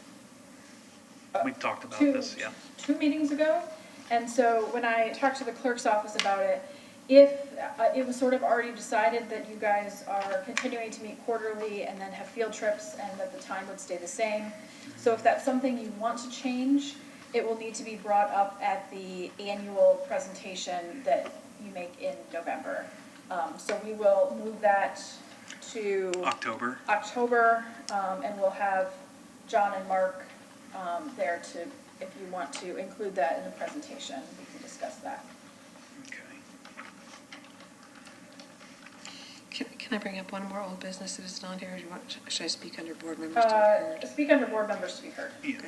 Speaker 2: We've talked about
Speaker 3: two-
Speaker 2: this, yeah.
Speaker 3: 2 meetings ago. And so when I talked to the clerk's office about it, if it was sort of already decided that you guys are continuing to meet quarterly and then have field trips and that the time would stay the same. So if that's something you want to change, it will need to be brought up at the annual presentation that you make in November. So we will move that to
Speaker 2: October.
Speaker 3: October, and we'll have John and Mark there to, if you want to include that in the presentation, we can discuss that.
Speaker 2: Okay.
Speaker 4: Can I bring up one more old business that is not here? Do you want, should I speak under board members to be heard?
Speaker 3: Speak under board members to be heard.
Speaker 2: Yeah.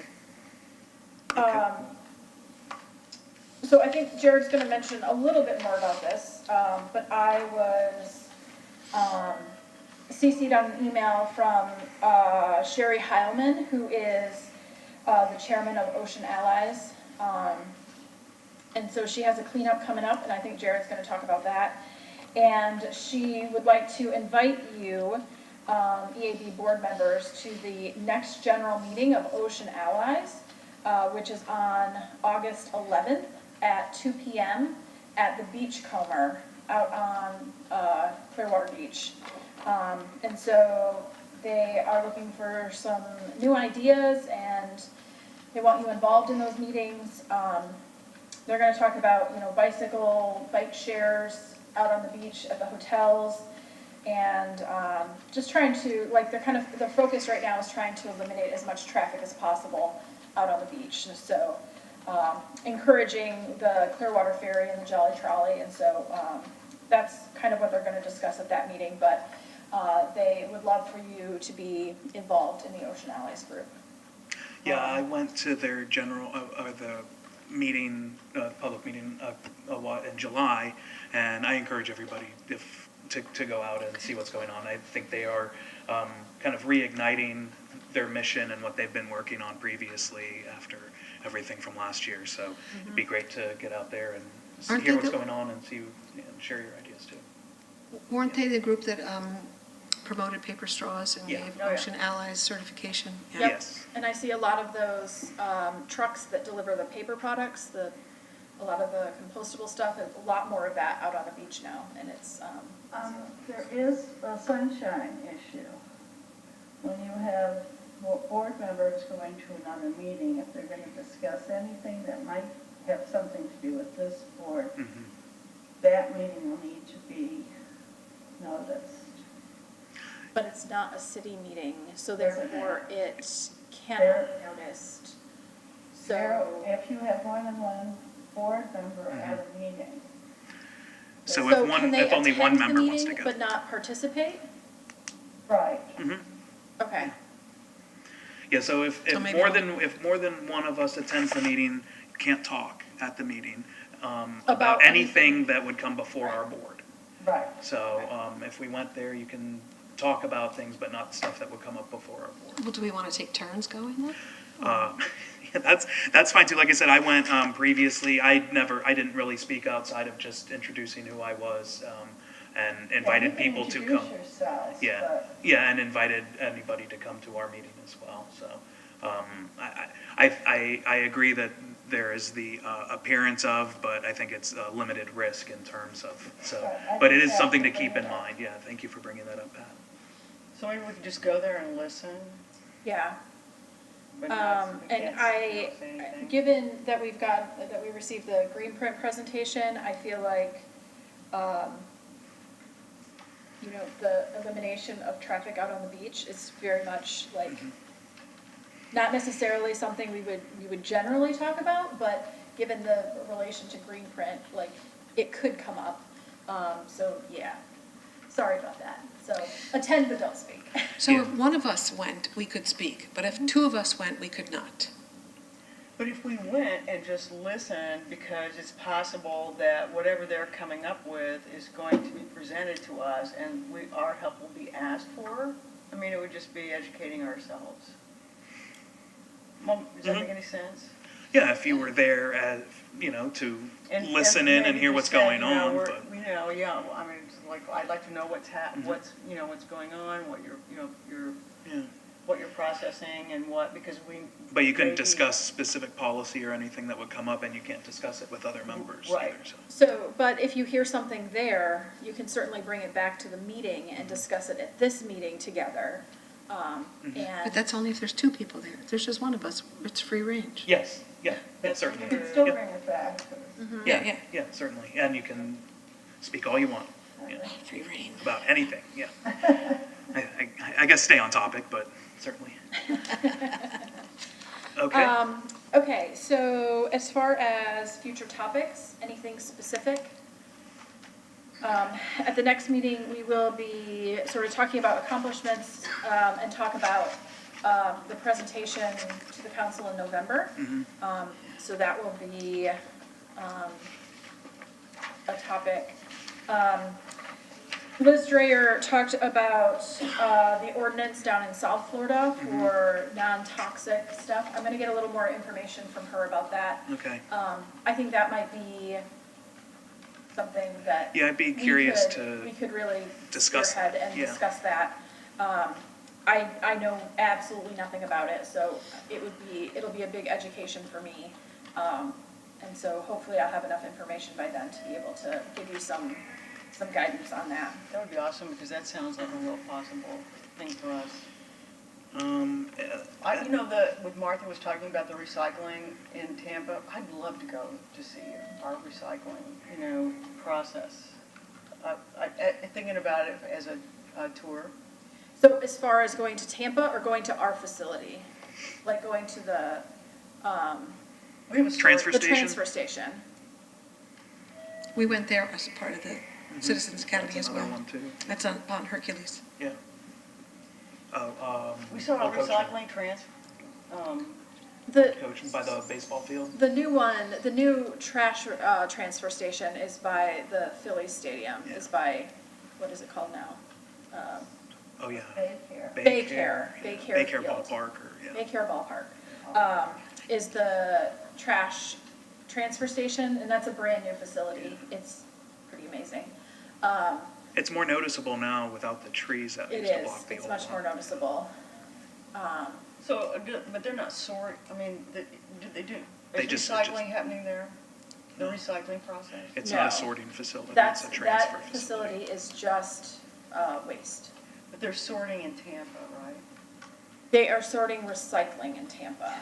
Speaker 3: So I think Jared's gonna mention a little bit more about this, but I was CC'd on an email from Sherry Heilman, who is the chairman of Ocean Allies. And so she has a cleanup coming up, and I think Jared's gonna talk about that. And she would like to invite you, EAB board members, to the next general meeting of Ocean Allies, which is on August 11th at 2 p.m. at the Beachcomber out on Clearwater Beach. And so they are looking for some new ideas, and they want you involved in those meetings. They're going to talk about, bike shares out on the beach at the hotels, and just trying to, the focus right now is trying to eliminate as much traffic as possible out on the beach. So encouraging the Clearwater Ferry and the Jolly Trolley, and so that's kind of what they're going to discuss at that meeting, but they would love for you to be involved in the Ocean Allies group.
Speaker 2: Yeah, I went to their the meeting, public meeting in July, and I encourage everybody to go out and see what's going on. I think they are kind of reigniting their mission and what they've been working on previously after everything from last year. So it'd be great to get out there and hear what's going on and share your ideas too.
Speaker 4: Weren't they the group that promoted paper straws and
Speaker 2: Yeah.
Speaker 4: gave
Speaker 3: Oh, yeah.
Speaker 4: Ocean Allies certification? Yeah.
Speaker 3: Yep.
Speaker 2: Yes.
Speaker 3: And I see a lot of those trucks that deliver the paper products, a lot of the compostable stuff, and a lot more of that out on the beach now, and it's,
Speaker 19: There is a sunshine issue. When you have board members going to another meeting, if they're going to discuss anything that might have something to do with this board, that meeting will need to be noticed.
Speaker 3: but it's not a city meeting, so therefore it cannot be noticed.
Speaker 19: There,
Speaker 3: So,
Speaker 19: if you have more than one board member at a meeting,
Speaker 2: So
Speaker 3: can they
Speaker 2: if only one
Speaker 3: attend the
Speaker 2: member wants to
Speaker 3: meeting
Speaker 2: go.
Speaker 3: but not participate?
Speaker 19: right,
Speaker 3: Okay.
Speaker 2: Yeah, so if
Speaker 4: So maybe
Speaker 2: more than one of us attends the meeting, you can't talk at the meeting
Speaker 3: About
Speaker 2: about anything that would come before our board.
Speaker 19: right.
Speaker 2: So if we went there, you can talk about things, but not stuff that would come up before our board.
Speaker 4: Well, do we want to take turns going then?
Speaker 2: Yeah, that's fine too. Like I said, I went previously. I didn't really speak outside of just introducing who I was and invited people to come.
Speaker 19: Yourselves,
Speaker 2: Yeah,
Speaker 19: but
Speaker 2: yeah, and invited anybody to come to our meeting as well. So I agree that there is the appearance of, but I think it's a limited risk in terms of. So,
Speaker 19: Right,
Speaker 2: but it is something to keep in mind. Yeah, thank you for bringing that up, Pat.
Speaker 1: So maybe we could just go there and listen,
Speaker 3: Yeah.
Speaker 1: but not, we
Speaker 3: And
Speaker 1: can't say anything.
Speaker 3: given that that we received the green print presentation, I feel like, the elimination of traffic out on the beach is very much like, not necessarily something we would generally talk about, but given the relation to green print, like, it could come up. So, yeah, sorry about that. So attend but don't speak.
Speaker 4: So if one of us went, we could speak, but if two of us went, we could not.
Speaker 1: But if we went and just listened, because it's possible that whatever they're coming up with is going to be presented to us and our help will be asked for, I mean, it would just be educating ourselves. Mom, does that make any sense?
Speaker 2: Yeah, if you were there as, to listen in and
Speaker 1: maybe
Speaker 2: hear
Speaker 1: just
Speaker 2: what's
Speaker 1: say,
Speaker 2: going
Speaker 1: you know,
Speaker 2: on,
Speaker 1: we're-
Speaker 2: but.
Speaker 1: Yeah, I mean, it's like, I'd like to know what's what's going on, what what you're processing and what, because
Speaker 2: But you couldn't
Speaker 1: maybe-
Speaker 2: discuss specific policy or anything that would come up, and you can't discuss it with other members
Speaker 1: Right.
Speaker 2: either, so.
Speaker 3: So, but if you hear something there, you can certainly bring it back to the meeting and discuss it at this meeting together.
Speaker 4: But
Speaker 3: And
Speaker 4: that's only if there's two people there. If there's just one of us, it's free range.
Speaker 2: Yes, yeah,
Speaker 1: That's
Speaker 2: certainly.
Speaker 19: You can still
Speaker 2: Yeah.
Speaker 19: bring it back to us.
Speaker 4: Yeah.
Speaker 2: Yeah, certainly, and you can speak all you want,
Speaker 4: Free reign.
Speaker 2: about anything, yeah. I guess stay on topic, but certainly. Okay,
Speaker 3: okay, so as far as future topics, anything specific? At the next meeting, we will be sort of talking about accomplishments, and talk about, the presentation to the council in November. So that will be, a topic. Liz Dreyer talked about, the ordinance down in South Florida for non-toxic stuff. I'm gonna get a little more information from her about that.
Speaker 2: okay.
Speaker 3: I think that might be something that.
Speaker 2: Yeah, I'd be curious
Speaker 3: We
Speaker 2: to
Speaker 3: could really
Speaker 2: discuss
Speaker 3: spearhead
Speaker 2: that,
Speaker 3: and
Speaker 2: yeah.
Speaker 3: discuss that. I know absolutely nothing about it, so it'll be a big education for me. And so hopefully I'll have enough information by then to be able to give you some guidance on that.
Speaker 1: That would be awesome, because that sounds like a real possible thing for us. What Martha was talking about, the recycling in Tampa, I'd love to go to see our recycling, process. Thinking about it as a tour.
Speaker 3: So as far as going to Tampa or going to our facility? Like going to the,
Speaker 1: We have a
Speaker 2: Transfer
Speaker 3: the
Speaker 2: station?
Speaker 3: transfer station?
Speaker 4: We went there as a part of the Citizens Academy
Speaker 2: That's
Speaker 4: as
Speaker 2: another
Speaker 4: well.
Speaker 2: one too,
Speaker 4: That's on Hercules.
Speaker 2: yeah.
Speaker 1: We saw a
Speaker 2: coaching.
Speaker 1: recycling
Speaker 3: The,
Speaker 2: Coaching by the baseball field.
Speaker 3: the new trash, transfer station is by the Phillies Stadium, is by, what is it called now?
Speaker 2: Oh, yeah.
Speaker 3: Baycare
Speaker 2: Baycare
Speaker 3: Field.
Speaker 2: Ballpark, or, yeah.
Speaker 3: Baycare Ballpark, is the trash transfer station, and that's a brand-new facility. It's pretty amazing.
Speaker 2: It's more noticeable now without the trees that
Speaker 3: It
Speaker 2: used to
Speaker 3: is,
Speaker 2: block the
Speaker 3: it's
Speaker 2: old
Speaker 3: much more
Speaker 2: one.
Speaker 3: noticeable.
Speaker 1: But they're not I mean,
Speaker 2: They
Speaker 1: is
Speaker 2: just-
Speaker 1: recycling happening there? The recycling process?
Speaker 2: It's not
Speaker 3: No.
Speaker 2: a sorting facility, it's
Speaker 3: That's,
Speaker 2: a transfer
Speaker 3: that
Speaker 2: facility.
Speaker 3: facility is just, waste.
Speaker 1: But they're sorting in Tampa, right?
Speaker 3: They are sorting recycling in Tampa.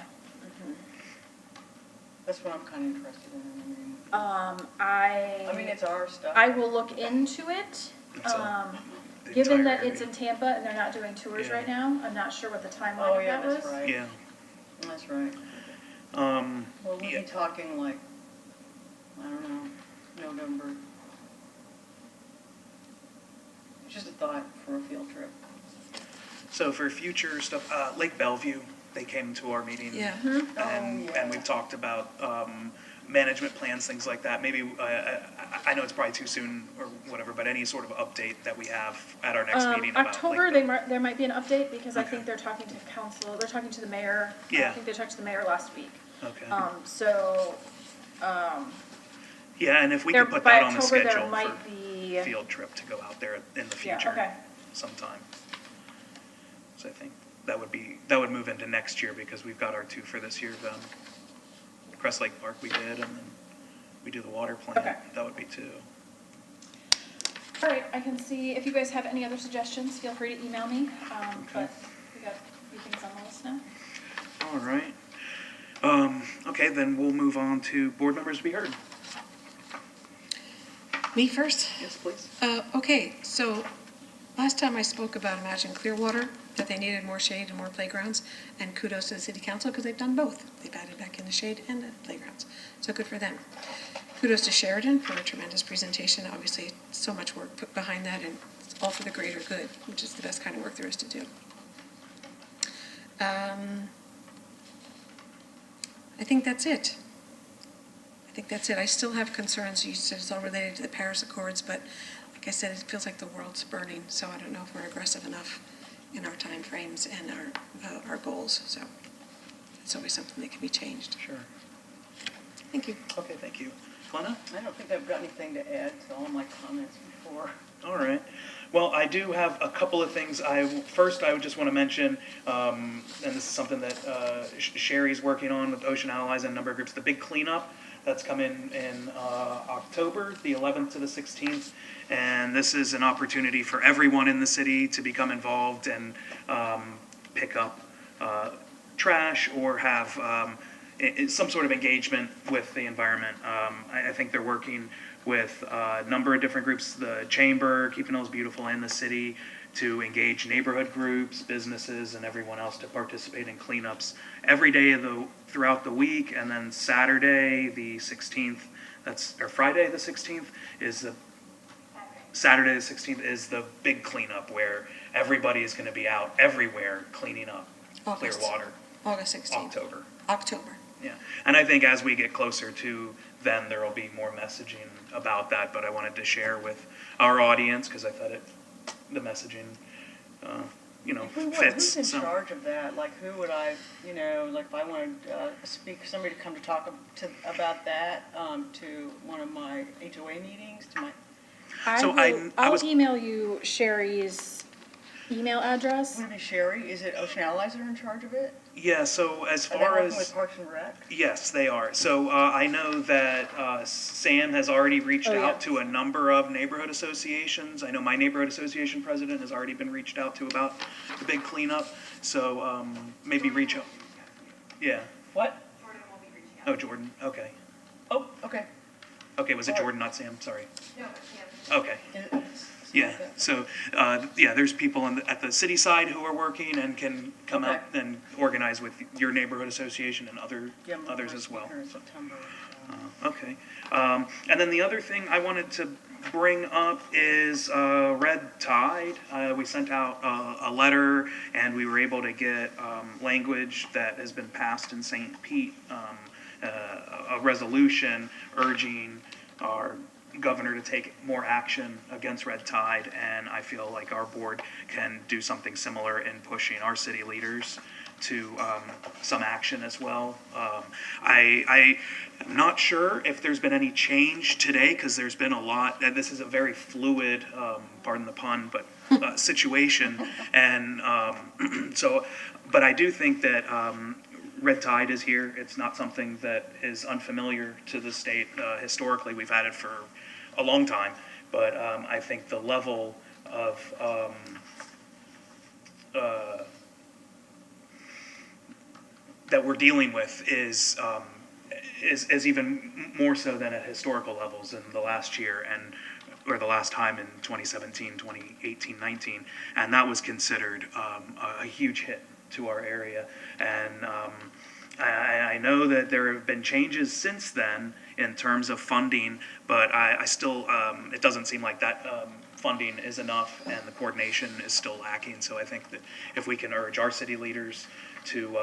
Speaker 1: That's what I'm kind of interested in.
Speaker 3: I
Speaker 1: mean, it's our stuff.
Speaker 3: I will look into it.
Speaker 2: It's the
Speaker 3: Given that
Speaker 2: entire
Speaker 3: it's in
Speaker 2: area.
Speaker 3: Tampa and they're not doing tours
Speaker 2: Yeah.
Speaker 3: right now, I'm not sure what the timeline
Speaker 1: Oh,
Speaker 3: of
Speaker 1: yeah,
Speaker 3: that was.
Speaker 1: that's right.
Speaker 2: Yeah.
Speaker 1: That's right.
Speaker 2: Um,
Speaker 1: Well, we'll
Speaker 2: yeah.
Speaker 1: be talking like, I don't know, November. Just a thought for a field trip.
Speaker 2: So for future stuff, Lake Bellevue, they came to our meeting.
Speaker 4: Yeah.
Speaker 2: And we've talked about, management plans, things like that. Maybe, I know it's probably too soon or whatever, but any sort of update that we have at our next meeting about Lake
Speaker 3: October,
Speaker 2: Bellevue.
Speaker 3: there might be an update because I
Speaker 2: Okay.
Speaker 3: think they're talking to council, they're talking to the mayor. I
Speaker 2: Yeah.
Speaker 3: think they talked to the mayor last week.
Speaker 2: Okay.
Speaker 3: So,
Speaker 2: Yeah, and if we
Speaker 3: there,
Speaker 2: could put
Speaker 3: by
Speaker 2: that on the
Speaker 3: October, there
Speaker 2: schedule
Speaker 3: might
Speaker 2: for
Speaker 3: be,
Speaker 2: field trip to go out there in the
Speaker 3: yeah,
Speaker 2: future
Speaker 3: okay.
Speaker 2: sometime. So I think that would move into next year because we've got our two for this year done. Crest Lake Park we did, and then we do the water plant.
Speaker 3: Okay.
Speaker 2: That would be two.
Speaker 3: All right, I can see, if you guys have any other suggestions, feel free to email me, but we got a few things on the list now.
Speaker 2: All right. Okay, then we'll move on to board members to be heard.
Speaker 4: Me first?
Speaker 2: Yes, please.
Speaker 4: Okay, so last time I spoke about Imagine Clearwater, that they needed more shade and more playgrounds, and kudos to the city council because they've done both. They've added back in the shade and the playgrounds, so good for them. Kudos to Sheridan for a tremendous presentation, obviously so much work put behind that and all for the greater good, which is the best kind of work there is to do. I think that's it. I still have concerns. You said it's all related to the Paris Accords, but like I said, it feels like the world's burning, so I don't know if we're aggressive enough in our timeframes and our goals, so it's always something that can be changed.
Speaker 2: Sure.
Speaker 4: Thank you.
Speaker 2: Okay, thank you. Glenna?
Speaker 1: I don't think I've got anything to add to all my comments before.
Speaker 2: All right. Well, I do have a couple of things. First, I would just want to mention, and this is something that Sherry's working on with Ocean Allies and a number of groups, the big cleanup that's coming in October, the 11th to the 16th. And this is an opportunity for everyone in the city to become involved and pick up trash or have some sort of engagement with the environment. I think they're working with a number of different groups, the Chamber, Keeping Hills Beautiful, and the city, to engage neighborhood groups, businesses, and everyone else to participate in cleanups every day throughout the week. And then Saturday, the 16th, or Friday the 16th, Saturday the 16th is the big cleanup where everybody is going to be out everywhere cleaning up Clearwater.
Speaker 4: August 16th. October.
Speaker 2: Yeah, and I think as we get closer to then, there will be more messaging about that, but I wanted to share with our audience because I thought the messaging, fits.
Speaker 1: Who's in charge of that? Like, who would I, like if I wanted somebody to come to talk about that to one of my HOA meetings,
Speaker 3: I'll email you Sherry's email address.
Speaker 1: Would it be Sherry? Is it Ocean Allies that are in charge of it?
Speaker 2: Yeah, so as
Speaker 1: Are they
Speaker 2: far
Speaker 1: working
Speaker 2: as...
Speaker 1: with Parks and Rec?
Speaker 2: Yes, they are. So I know that Sam has already reached out to a number of neighborhood associations. I know my neighborhood association president has already been reached out to about the big cleanup. So maybe reach out. Yeah.
Speaker 1: What?
Speaker 14: Jordan will be reaching out.
Speaker 2: Oh, Jordan. Okay.
Speaker 1: Oh, okay.
Speaker 2: Okay, was it Jordan, not Sam? Sorry.
Speaker 14: No, Sam.
Speaker 2: Okay. Yeah, so, there's people at the city side who are working and can come out and organize with your neighborhood association and others as well. Okay. And then the other thing I wanted to bring up is Red Tide. We sent out a letter and we were able to get language that has been passed in St. Pete, a resolution urging our governor to take more action against red tide, and I feel like our board can do something similar in pushing our city leaders to some action as well. I am not sure if there's been any change today, because there's been a lot, and this is a very fluid, pardon the pun, but situation, and but I do think that red tide is here. It's not something that is unfamiliar to the state. Historically, we've had it for a long time, but I think the level of that we're dealing with is even more so than at historical levels in the last year or the last time in 2017, 2018, 19, and that was considered a huge hit to our area. And I know that there have been changes since then in terms of funding, but I still, it doesn't seem like that funding is enough and the coordination is still lacking. So I think that if we can urge our city leaders to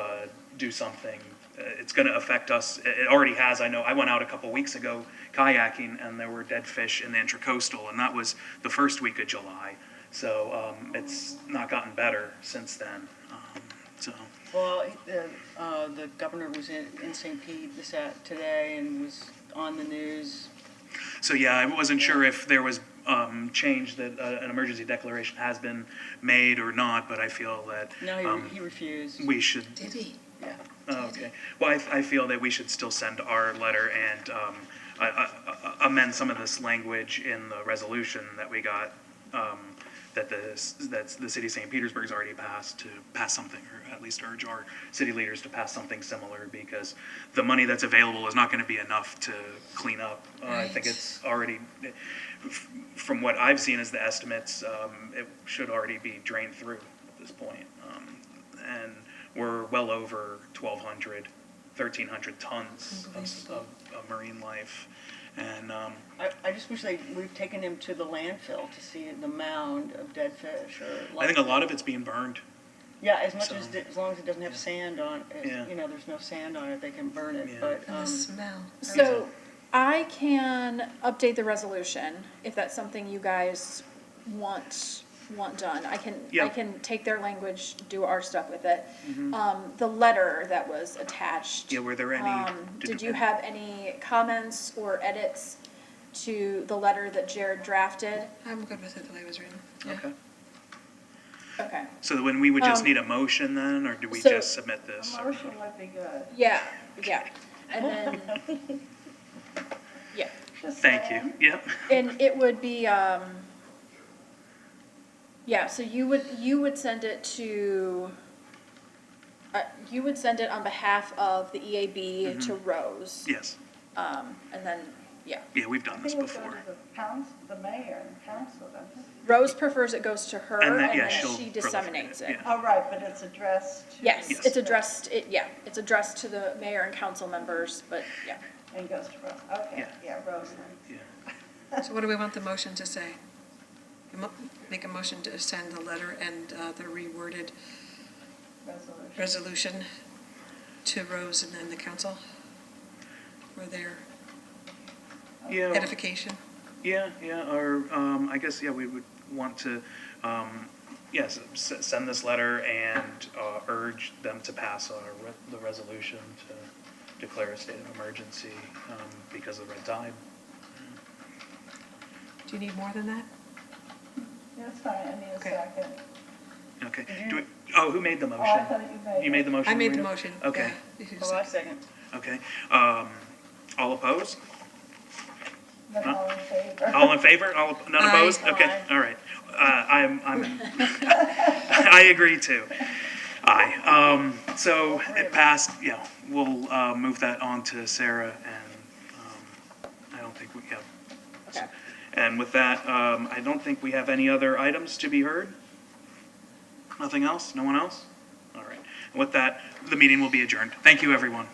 Speaker 2: do something, it's going to affect us. It already has. I know I went out a couple weeks ago kayaking and there were dead fish in the Intracoastal, and that was the first week of July. So it's not gotten better since then.
Speaker 1: Well, the governor was in St. Pete today and was on the news.
Speaker 2: So yeah, I wasn't sure if there was change that an emergency declaration has been made or not, but I feel that
Speaker 1: No, he refused.
Speaker 2: we should.
Speaker 4: Did he?
Speaker 1: Yeah.
Speaker 2: Oh, okay. Well, I feel that we should still send our letter and amend some of this language in the resolution that we got. That the city of St. Petersburg's already passed, to pass something, or at least urge our city leaders to pass something similar, because the money that's available is not going to be enough to clean up. I think it's already, from what I've seen as the estimates, it should already be drained through at this point. And we're well over 1,200, 1,300 tons of marine life. And
Speaker 1: I just wish we've taken him to the landfill to see the mound of dead fish or.
Speaker 2: I think a lot of it's being burned.
Speaker 1: Yeah, as long as it doesn't have sand on it,
Speaker 2: Yeah.
Speaker 1: there's no sand on it, they can burn it,
Speaker 2: Yeah.
Speaker 1: but,
Speaker 4: And the smell.
Speaker 3: So I can update the resolution if that's something you guys want done. I
Speaker 2: Yeah.
Speaker 3: can take their language, do our stuff with it.
Speaker 2: Mhm.
Speaker 3: The letter that was attached.
Speaker 2: Yeah, were there any?
Speaker 3: Did you have any comments or edits to the letter that Jared drafted?
Speaker 4: I'm good with it the way it was written. Yeah.
Speaker 2: Okay.
Speaker 3: Okay.
Speaker 2: So when we would just
Speaker 3: Um,
Speaker 2: need a motion then, or do we
Speaker 3: so-
Speaker 2: just submit this?
Speaker 19: A motion would be good.
Speaker 3: Yeah, yeah. And then, yeah.
Speaker 19: Just
Speaker 2: Thank
Speaker 19: saying.
Speaker 2: you. Yep.
Speaker 3: And it would be, yeah, so you would send it to, you would send it on behalf of the EAB to Rose.
Speaker 2: Yes.
Speaker 3: And then, yeah.
Speaker 2: Yeah, we've
Speaker 19: I
Speaker 2: done this
Speaker 19: think it's
Speaker 2: before.
Speaker 19: going to the council, the mayor and council, doesn't it?
Speaker 3: Rose prefers it goes to her,
Speaker 2: And
Speaker 3: and
Speaker 2: then, yeah,
Speaker 3: then
Speaker 2: she'll
Speaker 3: she
Speaker 2: proliferate
Speaker 3: disseminates
Speaker 2: it,
Speaker 3: it.
Speaker 2: yeah.
Speaker 19: Oh, right, but it's addressed to.
Speaker 3: Yes,
Speaker 2: Yes.
Speaker 3: it's addressed, it's addressed to the mayor and council members, but, yeah.
Speaker 19: And goes to Rose, okay, yeah, Roseland.
Speaker 4: So what do we want the motion to say? Make a motion to send the letter and the reworded resolution to Rose and then the council for their
Speaker 2: Yeah.
Speaker 4: edification.
Speaker 2: Yeah, or, I guess, yeah, we would want to, yes, send this letter and urge them to pass the resolution to declare a state of emergency because of the red tide.
Speaker 4: Do you need more than that?
Speaker 19: That's fine, I need a
Speaker 4: Okay.
Speaker 19: second.
Speaker 2: Okay. Who made the motion?
Speaker 19: Oh, I thought you made
Speaker 2: You made the motion?
Speaker 4: I made the
Speaker 2: Rita?
Speaker 4: motion.
Speaker 2: Okay.
Speaker 4: Yeah.
Speaker 1: Oh, I second.
Speaker 2: Okay. All opposed?
Speaker 19: Then all in favor.
Speaker 2: All in favor? None
Speaker 4: Aye.
Speaker 2: opposed? Okay,
Speaker 1: Aye.
Speaker 2: all right. I agree too. Aye. So it passed, yeah, we'll move that on to Sarah and I don't think yeah.
Speaker 3: Okay.
Speaker 2: And with that, I don't think we have any other items to be heard. Nothing else? No one else? All right. And with that, the meeting will be adjourned. Thank you, everyone.